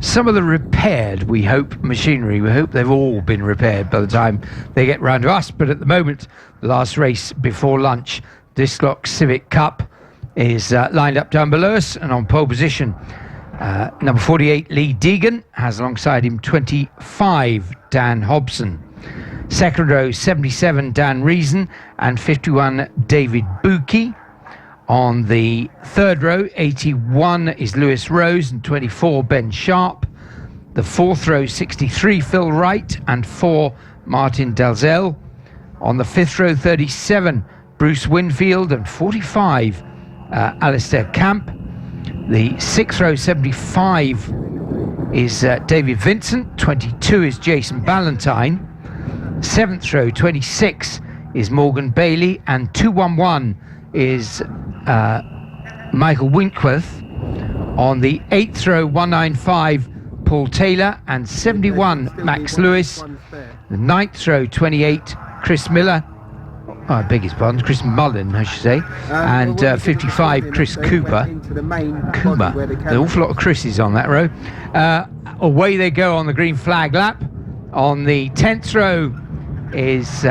some of the repaired, we hope, machinery. We hope they've all been repaired by the time they get round to us. But at the moment, the last race before lunch, Disclock Civic Cup, is lined up down below us, and on pole position, number 48, Lee Deegan, has alongside him 25, Dan Hobson. Second row, 77, Dan Reason, and 51, David Buki. On the third row, 81 is Lewis Rose and 24, Ben Sharp. The fourth row, 63, Phil Wright and 4, Martin Dalzell. On the fifth row, 37, Bruce Winfield and 45, Alistair Camp. The sixth row, 75, is David Vincent. 22 is Jason Ballantyne. Seventh row, 26, is Morgan Bailey, and 211 is Michael Winkworth. On the 8th row, 195, Paul Taylor, and 71, Max Lewis. The 9th row, 28, Chris Miller. Oh, I beg his pardon, Chris Mullen, I should say. And 55, Chris Cooper. Cooper. An awful lot of Chris's on that row. Away they go on the green flag lap. On the 10th row is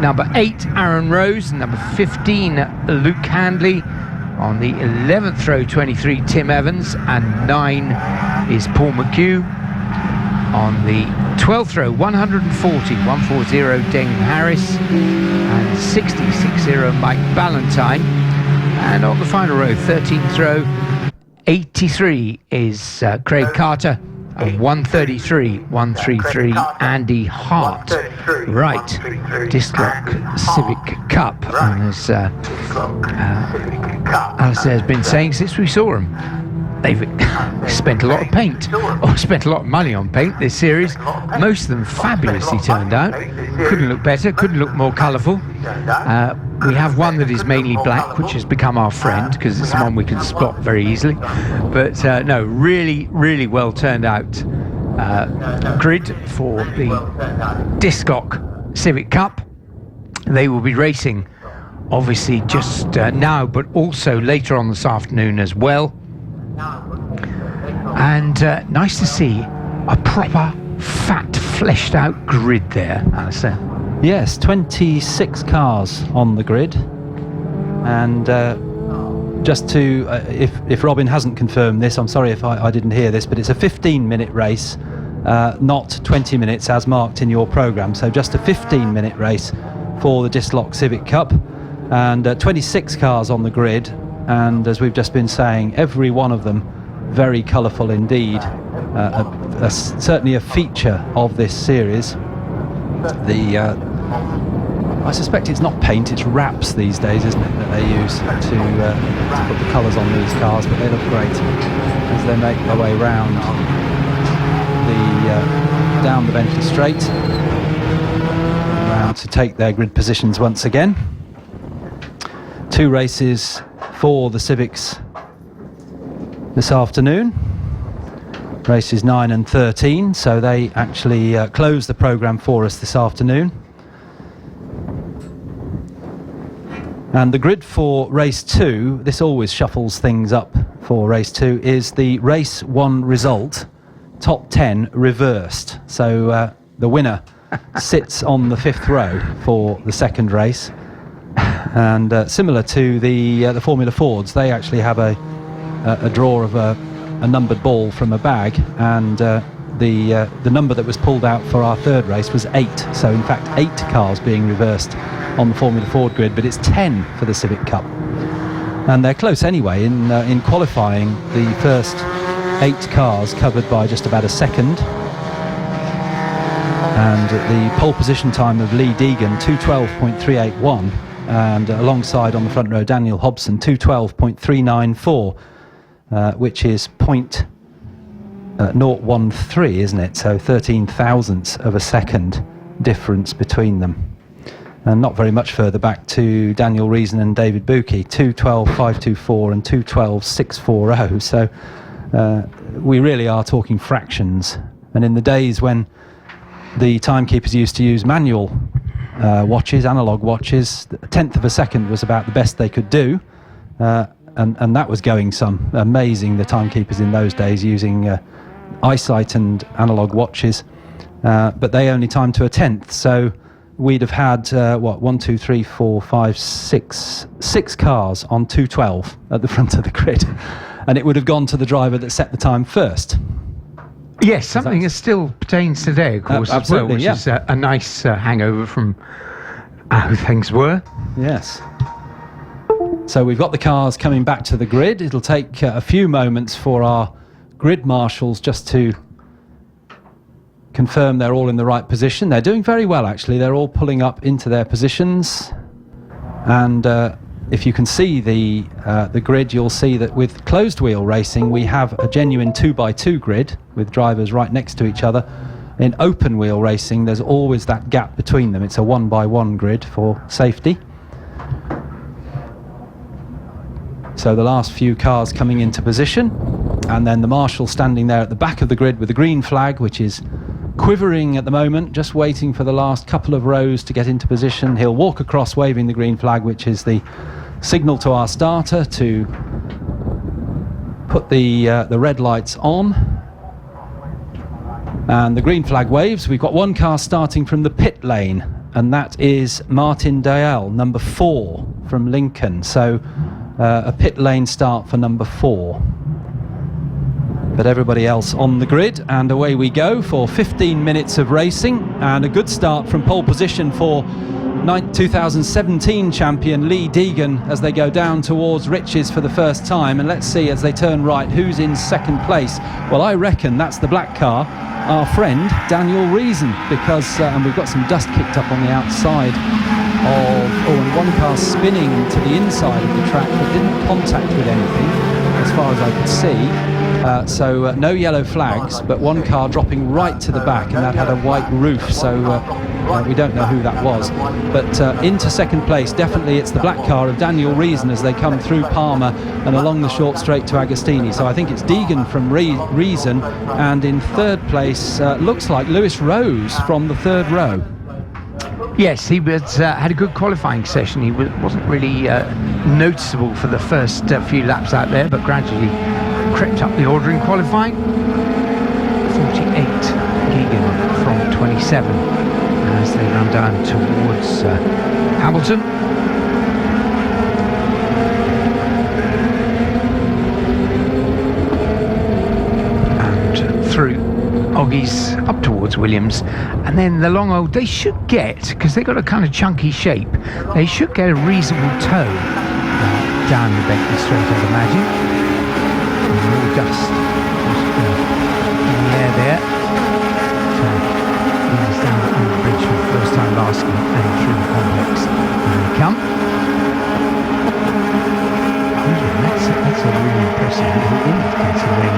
number 8, Aaron Rose, and number 15, Luke Handley. On the 11th row, 23, Tim Evans, and 9 is Paul McHugh. On the 12th row, 140, Damon Harris, and 60, Mike Ballantyne. And on the final row, 13th row, 83 is Craig Carter, and 133, Andy Hart. Right, Disclock Civic Cup. And as Alistair has been saying since we saw them, they've spent a lot of paint, or spent a lot of money on paint this series. Most of them fabulously turned out. Couldn't look better, couldn't look more colourful. We have one that is mainly black, which has become our friend because it's the one we can spot very easily. But no, really, really well turned out grid for the Disclock Civic Cup. They will be racing obviously just now, but also later on this afternoon as well. And nice to see a proper fat fleshed out grid there, Alistair. Yes, 26 cars on the grid, and just to if Robin hasn't confirmed this, I'm sorry if I didn't hear this, but it's a 15-minute race, not 20 minutes as marked in your programme, so just a 15-minute race for the Disclock Civic Cup, and 26 cars on the grid, and as we've just been saying, every one of them very colourful indeed, certainly a feature of this series. I suspect it's not paint, it's wraps these days, isn't it, that they use to put the colours on these cars, but they look great as they make their way round down the Bentley Straight, around down to take their grid positions once again. 2 races for the Civics this afternoon. Races 9 and 13, so they actually close the programme for us this afternoon. And the grid for race 2, this always shuffles things up for race 2, is the race 1 result, top 10 reversed. So the winner sits on the 5th row for the second race. And similar to the Formula Fords, they actually have a draw of a numbered ball from a bag, and the number that was pulled out for our third race was 8. So in fact 8 cars being reversed on the Formula Ford grid, but it's 10 for the Civic Cup. And they're close anyway. In qualifying, the first 8 cars covered by just about a second. And the pole position time of Lee Deegan, 2:12.381, and alongside on the front row Daniel Hobson, 2:12.394, which is 0.013, isn't it? So 13 thousandths of a second difference between them. And not very much further back to Daniel Reason and David Buki, 2:12.524 and 2:12.640. So we really are talking fractions. And in the days when the timekeepers used to use manual watches, analog watches, a tenth of a second was about the best they could do, and that was going some. Amazing, the timekeepers in those days using eyesight and analog watches, but they only timed to a tenth. So we'd have had 6 cars on 2:12 at the front of the grid, and it would have gone to the driver that set the time first. Yes, something that still pertains today, of course, as well, which is a nice hangover from how things were. Yes. So we've got the cars coming back to the grid. It'll take a few moments for our grid marshals just to confirm they're all in the right position. They're doing very well, actually. They're all pulling up into their positions. And if you can see the grid, you'll see that with closed wheel racing, we have a genuine 2x2 grid with drivers right next to each other. In open wheel racing, there's always that gap between them. It's a 1x1 grid for safety. So the last few cars coming into position, and then the marshal standing there at the back of the grid with the green flag, which is quivering at the moment, just waiting for the last couple of rows to get into position. He'll walk across waving the green flag, which is the signal to our starter to put the red lights on. And the green flag waves. We've got one car starting from the pit lane, and that is Martin Dale, number 4 from Lincoln. So a pit lane start for number 4. But everybody else on the grid, and away we go for 15 minutes of racing, and a good start from pole position for 2017 champion Lee Deegan as they go down towards Riches for the first time. And let's see, as they turn right, who's in second place. Well, I reckon that's the black car, our friend Daniel Reason, because and we've got some dust kicked up on the outside of, and one car spinning to the inside of the track but didn't contact with anything as far as I could see. So no yellow flags, but one car dropping right to the back, and that had a white roof, so we don't know who that was. But into second place, definitely it's the black car of Daniel Reason as they come through Palmer and along the short straight to Agostini. So I think it's Deegan from Reason, and in third place looks like Lewis Rose from the third row. Yes, he was, had a good qualifying session. He wasn't really noticeable for the first few laps out there, but gradually crept up the order in qualifying. 48 Keegan from 27 as they run down towards Hamilton. And through Oggies up towards Williams, and then the long old, they should get, because they got a kind of chunky shape, they should get a reasonable toe down the Bentley Straight, I'd imagine. More dust in the air there. So he's down on the bridge for the first time last year and through the complex. Here they come. That's a really impressive little image, considering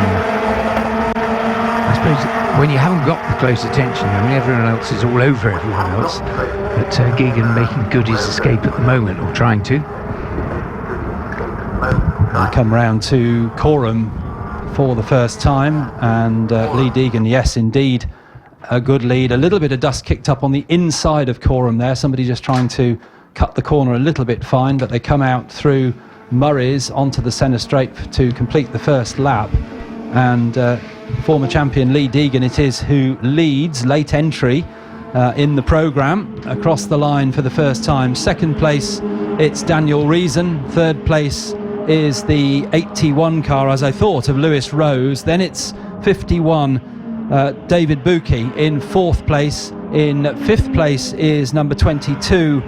that's suppose when you haven't got the close attention, I mean, everyone else is all over everyone else, but Geoghegan making good his escape at the moment, or trying to. We come round to Coram for the first time, and Lee Deegan, yes indeed, a good lead. A little bit of dust kicked up on the inside of Coram there, somebody just trying to cut the corner a little bit fine, but they come out through Murray's onto the centre straight to complete the first lap. And former champion Lee Deegan it is who leads, late entry in the programme, across the line for the first time. Second place, it's Daniel Reason. Third place is the 81 car, as I thought, of Lewis Rose. Then it's 51, David Buki in fourth place. In fifth place is number 22,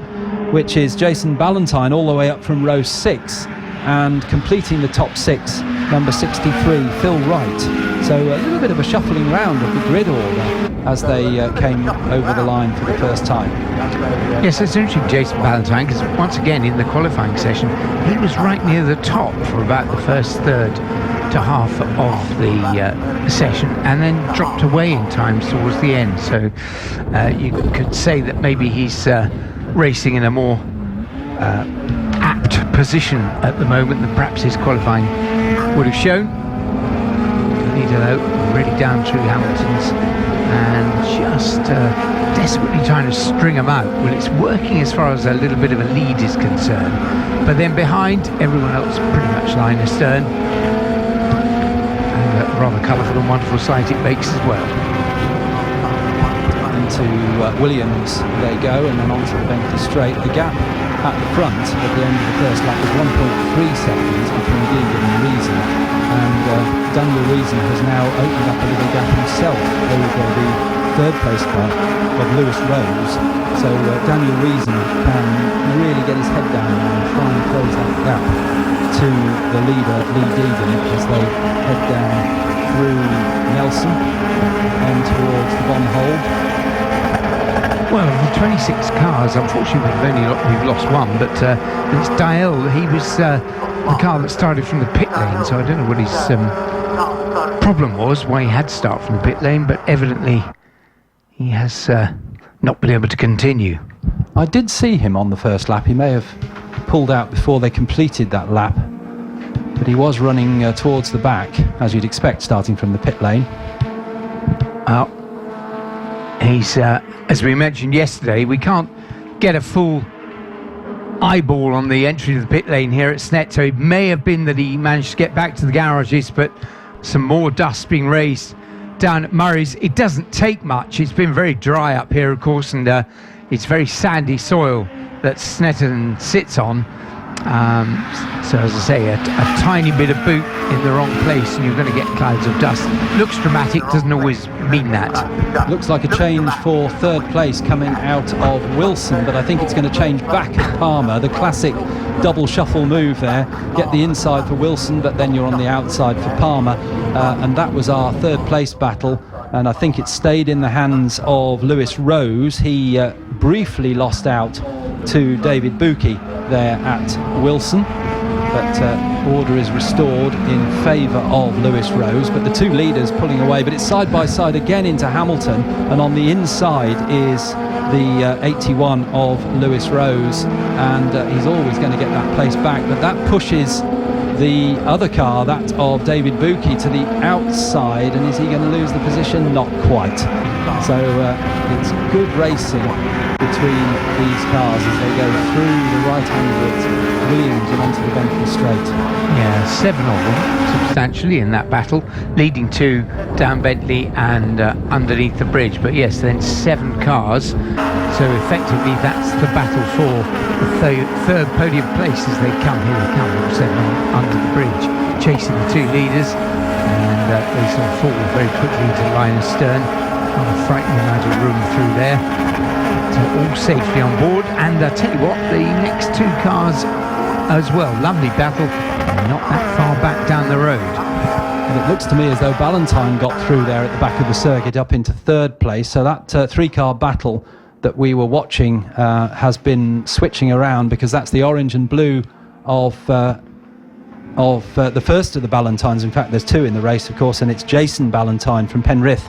which is Jason Ballantyne, all the way up from row 6. And completing the top 6, number 63, Phil Wright. So a little bit of a shuffling round of the grid order as they came over the line for the first time. Yes, it's interesting, Jason Ballantyne, because once again in the qualifying session, he was right near the top for about the first third to half of the session, and then dropped away in times towards the end. So you could say that maybe he's racing in a more apt position at the moment than perhaps his qualifying would have shown. Leader though, already down through Hamilton's, and just desperately trying to string them out. Well, it's working as far as a little bit of a lead is concerned, but then behind, everyone else pretty much line astern, and a rather colourful and wonderful sight it makes as well. Into Williams they go, and then onto the Bentley straight. The gap at the front at the end of the first lap was 1.3 seconds between Deegan and Reason, and Daniel Reason has now opened up a little gap himself over the third place car of Lewis Rose. So Daniel Reason can really get his head down and try and close that gap to the leader Lee Deegan as they head down through Nelson and towards the Bon Hole. Well, of the 26 cars, unfortunately we've lost one, but it's Dael. He was the car that started from the pit lane, so I don't know what his problem was, why he had to start from the pit lane, but evidently he has not been able to continue. I did see him on the first lap. He may have pulled out before they completed that lap, but he was running towards the back, as you'd expect, starting from the pit lane. He's, as we mentioned yesterday, we can't get a full eyeball on the entry to the pit lane here at Snet, so it may have been that he managed to get back to the garages, but some more dust being raised down at Murray's. It doesn't take much. It's been very dry up here, of course, and it's very sandy soil that Snetterton sits on. So as I say, a tiny bit of boot in the wrong place and you're going to get clouds of dust. Looks dramatic, doesn't always mean that. Looks like a change for third place coming out of Wilson, but I think it's going to change back at Palmer. The classic double shuffle move there. Get the inside for Wilson, but then you're on the outside for Palmer. And that was our third place battle. And I think it stayed in the hands of Lewis Rose. He briefly lost out to David Buki there at Wilson, but order is restored in favour of Lewis Rose, but the two leaders pulling away, but it's side by side again into Hamilton, and on the inside is the 81 of Lewis Rose, and he's always going to get that place back, but that pushes the other car, that of David Buki, to the outside, and is he going to lose the position? Not quite. So it's good racing between these cars as they go through the right-handed Williams and onto the Bentley straight. Yeah, 7 of them substantially in that battle, leading to down Bentley and underneath the bridge. But yes, then 7 cars. So effectively that's the battle for the third podium place as they come. Here they come, all 7 under the bridge, chasing the two leaders, and they sort of fall very quickly into line astern. Not a frightening amount of room through there. So all safely on board, and I tell you what, the next 2 cars as well. Lovely battle, not that far back down the road. And it looks to me as though Ballantyne got through there at the back of the circuit up into third place. So that 3-car battle that we were watching has been switching around, because that's the orange and blue of of the first of the Ballantines. In fact, there's two in the race, of course, and it's Jason Ballantine from Penrith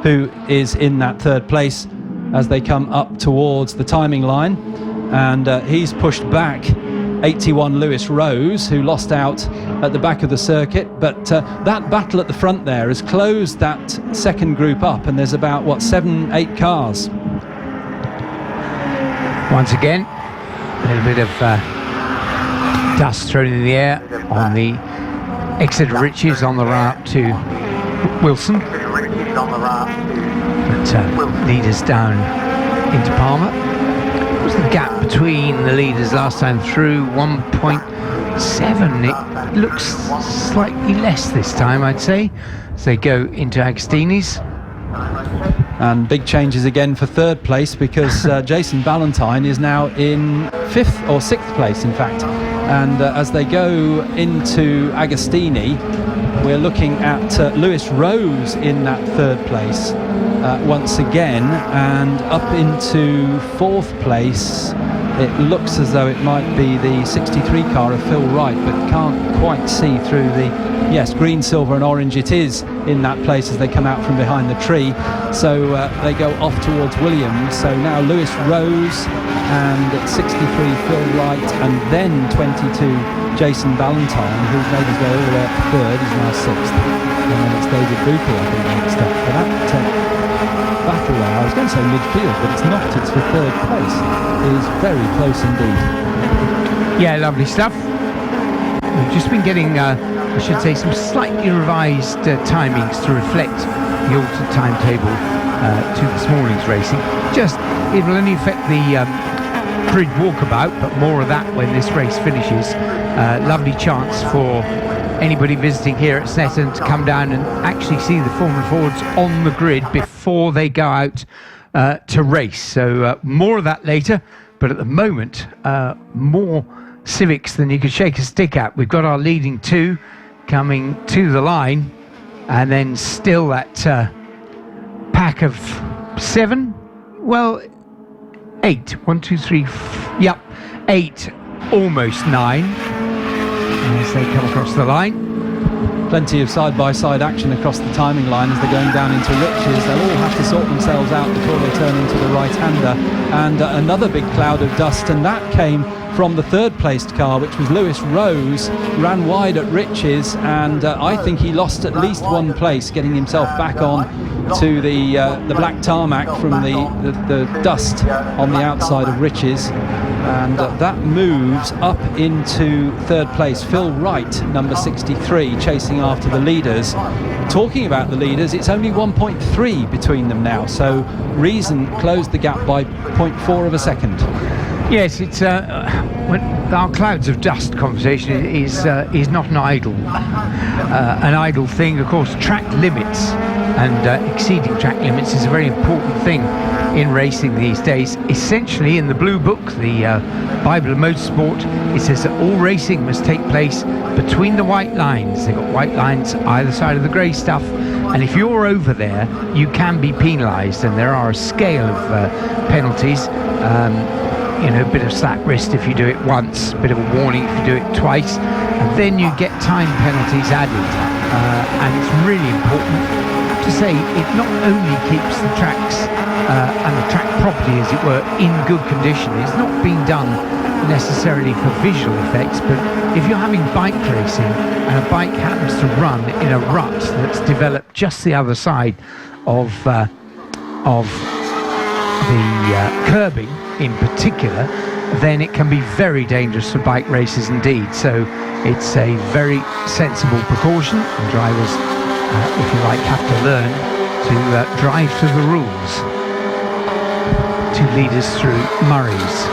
who is in that third place as they come up towards the timing line, and he's pushed back 81 Lewis Rose, who lost out at the back of the circuit. But that battle at the front there has closed that second group up, and there's about 7-8 cars. Once again, a little bit of dust thrown in the air on the exit of Riches on the run up to Wilson. But leaders down into Palmer. What was the gap between the leaders last time through? 1.7. It looks slightly less this time, I'd say, as they go into Agostini's. And big changes again for third place, because Jason Ballantine is now in 5th or 6th place, in fact. And as they go into Agostini, we're looking at Lewis Rose in that third place once again, and up into 4th place. It looks as though it might be the 63 car of Phil Wright, but can't quite see through the... Yes, green, silver and orange it is in that place as they come out from behind the tree. So they go off towards Williams. So now Lewis Rose and 63 Phil Wright, and then 22 Jason Ballantine, who's made his way all the way up to third. He's now 6th. And then it's David Buckley, I think, next up. But that battle there, I was going to say midfield, but it's not. It's for third place. It is very close indeed. Yeah, lovely stuff. We've just been getting, I should say, some slightly revised timings to reflect the altered timetable to this morning's racing. Just, it will only affect the grid walkabout, but more of that when this race finishes. Lovely chance for anybody visiting here at Snetterton to come down and actually see the Formula Fords on the grid before they go out to race. So more of that later, but at the moment, more Civics than you could shake a stick at. We've got our leading two coming to the line, and then still that pack of 7, well, 8, 1, 2, 3, yep, 8, almost 9 as they come across the line. Plenty of side-by-side action across the timing line as they're going down into Riches. They'll all have to sort themselves out before they turn into the right-hander. And another big cloud of dust, and that came from the third-placed car, which was Lewis Rose. Ran wide at Riches, and I think he lost at least one place, getting himself back on to the black tarmac from the dust on the outside of Riches. And that moves up into third place. Phil Wright, number 63, chasing after the leaders. Talking about the leaders, it's only 1.3 between them now, so Reason closed the gap by 0.4 of a second. Yes, it's when our clouds of dust conversation is not an idle thing. Of course, track limits and exceeding track limits is a very important thing in racing these days. Essentially, in the Blue Book, the Bible of Motorsport, it says that all racing must take place between the white lines. They've got white lines either side of the grey stuff, and if you're over there, you can be penalised, and there are a scale of penalties. You know, a bit of slap wrist if you do it once, a bit of a warning if you do it twice, and then you get time penalties added. And it's really important to say it not only keeps the tracks and the track property, as it were, in good condition. It's not being done necessarily for visual effects, but if you're having bike racing and a bike happens to run in a rut that's developed just the other side of the curbing in particular, then it can be very dangerous for bike racers indeed. So it's a very sensible precaution, and drivers, if you like, have to learn to drive to the rules. 2 leaders through Murray's.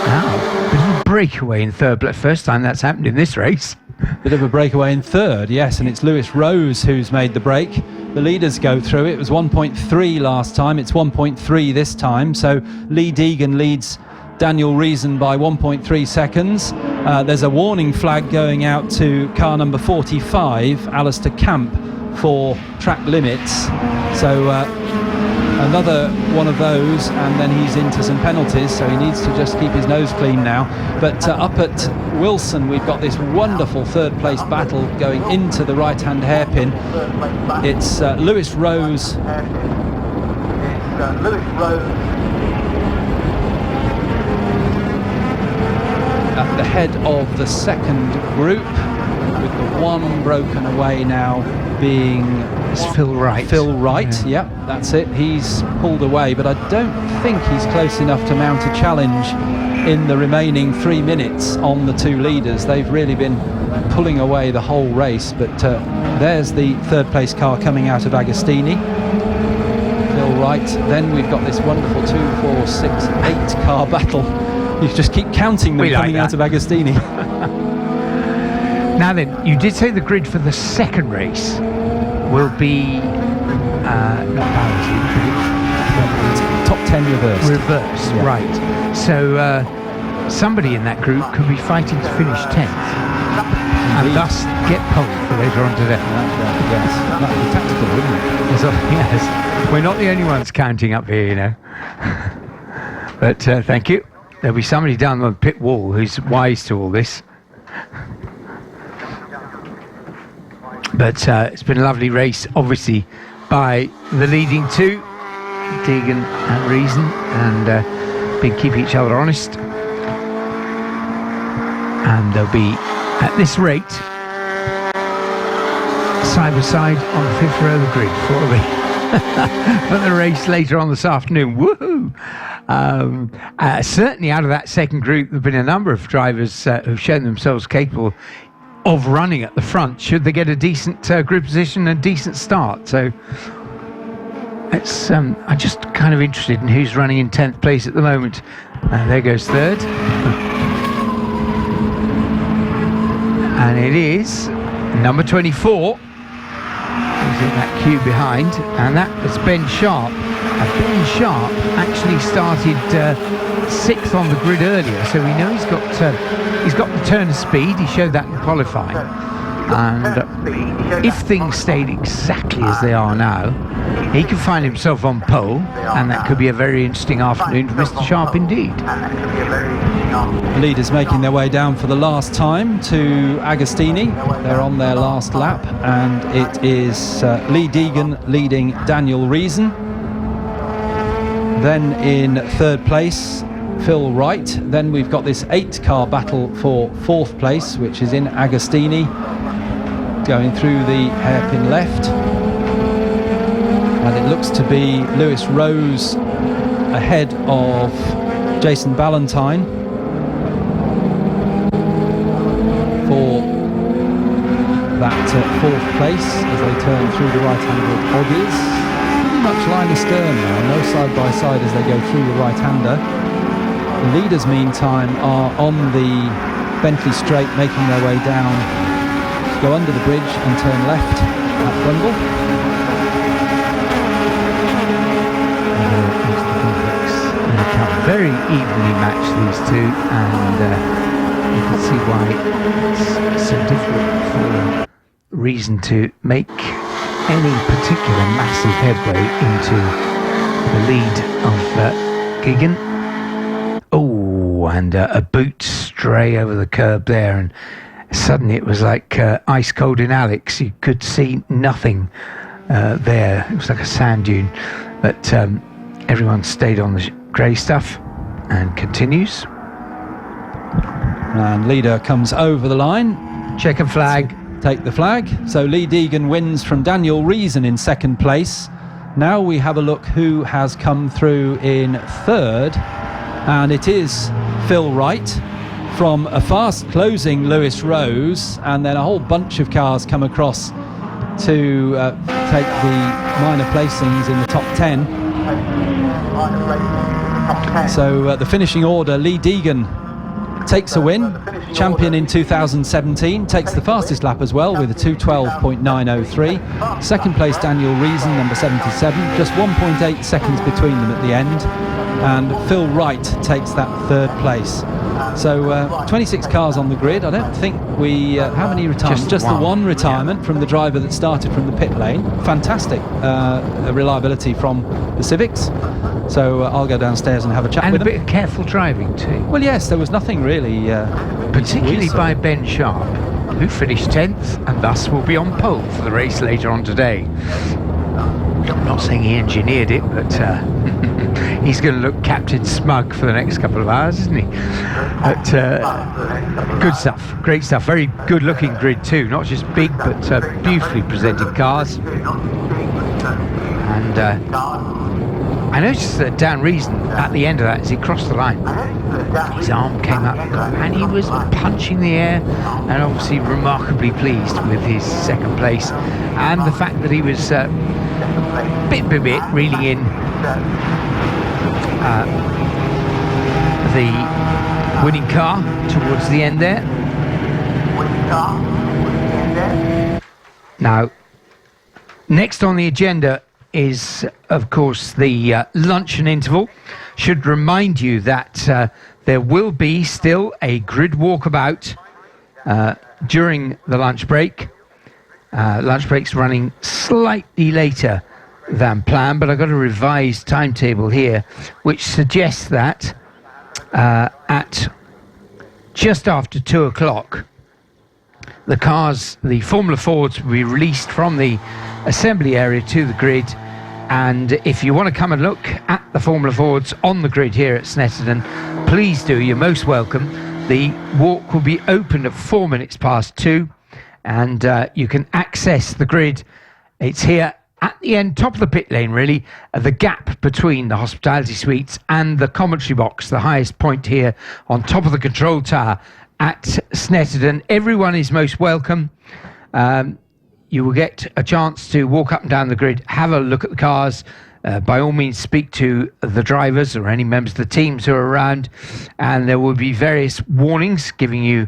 Now, bit of a breakaway in third, but first time that's happened in this race. Bit of a breakaway in third, yes, and it's Lewis Rose who's made the break. The leaders go through. It was 1.3 last time, it's 1.3 this time, so Lee Deegan leads Daniel Reason by 1.3 seconds. There's a warning flag going out to car number 45, Alistair Camp, for track limits. So another one of those, and then he's into some penalties, so he needs to just keep his nose clean now. But up at Wilson, we've got this wonderful third place battle going into the right-hand hairpin. It's Lewis Rose. At the head of the second group, with the one broken away now being Phil Wright. Phil Wright, yeah, that's it. He's pulled away, but I don't think he's close enough to mount a challenge in the remaining 3 minutes on the two leaders. They've really been pulling away the whole race, but there's the third place car coming out of Agostini. Phil Wright. Then we've got this wonderful 2, 4, 6, 8 car battle. You just keep counting them coming out of Agostini. Now then, you did say the grid for the second race will be not balancing, top 10 reversed. Yeah. Right. So somebody in that group could be fighting to finish 10th and thus get pole for later on today. Yes, that would be tactical, wouldn't it? Yes, we're not the only ones counting up here, you know. But thank you. There'll be somebody down the pit wall who's wise to all this. But it's been a lovely race, obviously, by the leading two, Deegan and Reason, and been keeping each other honest. And they'll be, at this rate, side by side on the 5th row of the grid for the race later on this afternoon. Woohoo! Certainly out of that second group, there have been a number of drivers who've shown themselves capable of running at the front should they get a decent grid position and a decent start. So it's I'm just kind of interested in who's running in 10th place at the moment. There goes third, and it is number 24 who's in that queue behind, and that is Ben Sharp. Ben Sharp actually started 6th on the grid earlier, so we know he's got the turn of speed. He showed that in qualifying, and if things stayed exactly as they are now, he could find himself on pole, and that could be a very interesting afternoon for Mr. Sharp indeed. Leaders making their way down for the last time to Agostini. They're on their last lap, and it is Lee Deegan leading Daniel Reason. Then in third place, Phil Wright. Then we've got this 8-car battle for 4th place, which is in Agostini, going through the hairpin left. And it looks to be Lewis Rose ahead of Jason Ballantyne for that 4th place as they turn through the right-handed Oggies. Much line astern now, no side by side as they go through the right-hander. The leaders, meantime, are on the Bentley Straight, making their way down, go under the bridge and turn left at Brundle. Very evenly matched, these two, and you can see why it's so difficult for Reason to make any particular massive headway into the lead of Gigan. Oh, and a boot stray over the curb there, and suddenly it was like ice cold in Alex. You could see nothing there. It was like a sand dune, but everyone stayed on the grey stuff and continues. And leader comes over the line. Checker flag. Take the flag. So Lee Deegan wins from Daniel Reason in 2nd place. Now we have a look who has come through in 3rd, and it is Phil Wright from a fast closing Lewis Rose, and then a whole bunch of cars come across to take the minor placings in the top 10. So the finishing order: Lee Deegan takes a win, champion in 2017, takes the fastest lap as well with a 2:12.903. 2nd place Daniel Reason, number 77, just 1.8 seconds between them at the end, and Phil Wright takes that 3rd place. So 26 cars on the grid. I don't think we how many retirements? Just the one retirement from the driver that started from the pit lane. Fantastic reliability from the Civics. So I'll go downstairs and have a chat And with a them. bit of careful driving too. Well, yes, there was nothing really Particularly by Ben Sharp, who finished 10th and thus will be on pole for the race later on today. I'm not saying he engineered it, but he's going to look Captain Smug for the next couple of hours, isn't he? But good stuff, great stuff. Very good looking grid too, not just big but beautifully presented cars. And I noticed that Dan Reason at the end of that, as he crossed the line, his arm came up and he was punching the air, and obviously remarkably pleased with his second place and the fact that he was bit by bit reeling in the winning car towards the end there. Now, next on the agenda is, of course, the luncheon interval. Should remind you that there will be still a grid walkabout during the lunch break. Lunch break's running slightly later than planned, but I've got a revised timetable here which suggests that at just after 2 o'clock the cars, the Formula Fords, will be released from the assembly area to the grid. And if you want to come and look at the Formula Fords on the grid here at Snetterton, please do, you're most welcome. The walk will be opened at 2:04, and you can access the grid. It's here at the end, top of the pit lane really, the gap between the hospitality suites and the commentary box, the highest point here on top of the control tower at Snetterton. Everyone is most welcome. You will get a chance to walk up and down the grid, have a look at the cars, by all means speak to the drivers or any members of the teams who are around, and there will be various warnings giving you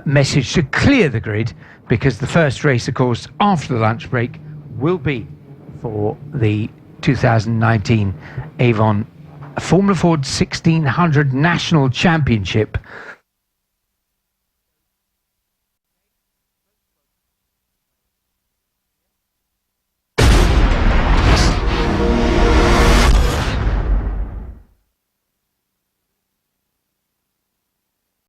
message to clear the grid, because the first race, of course, after the lunch break will be for the 2019 Avon Formula Ford 1600 National Championship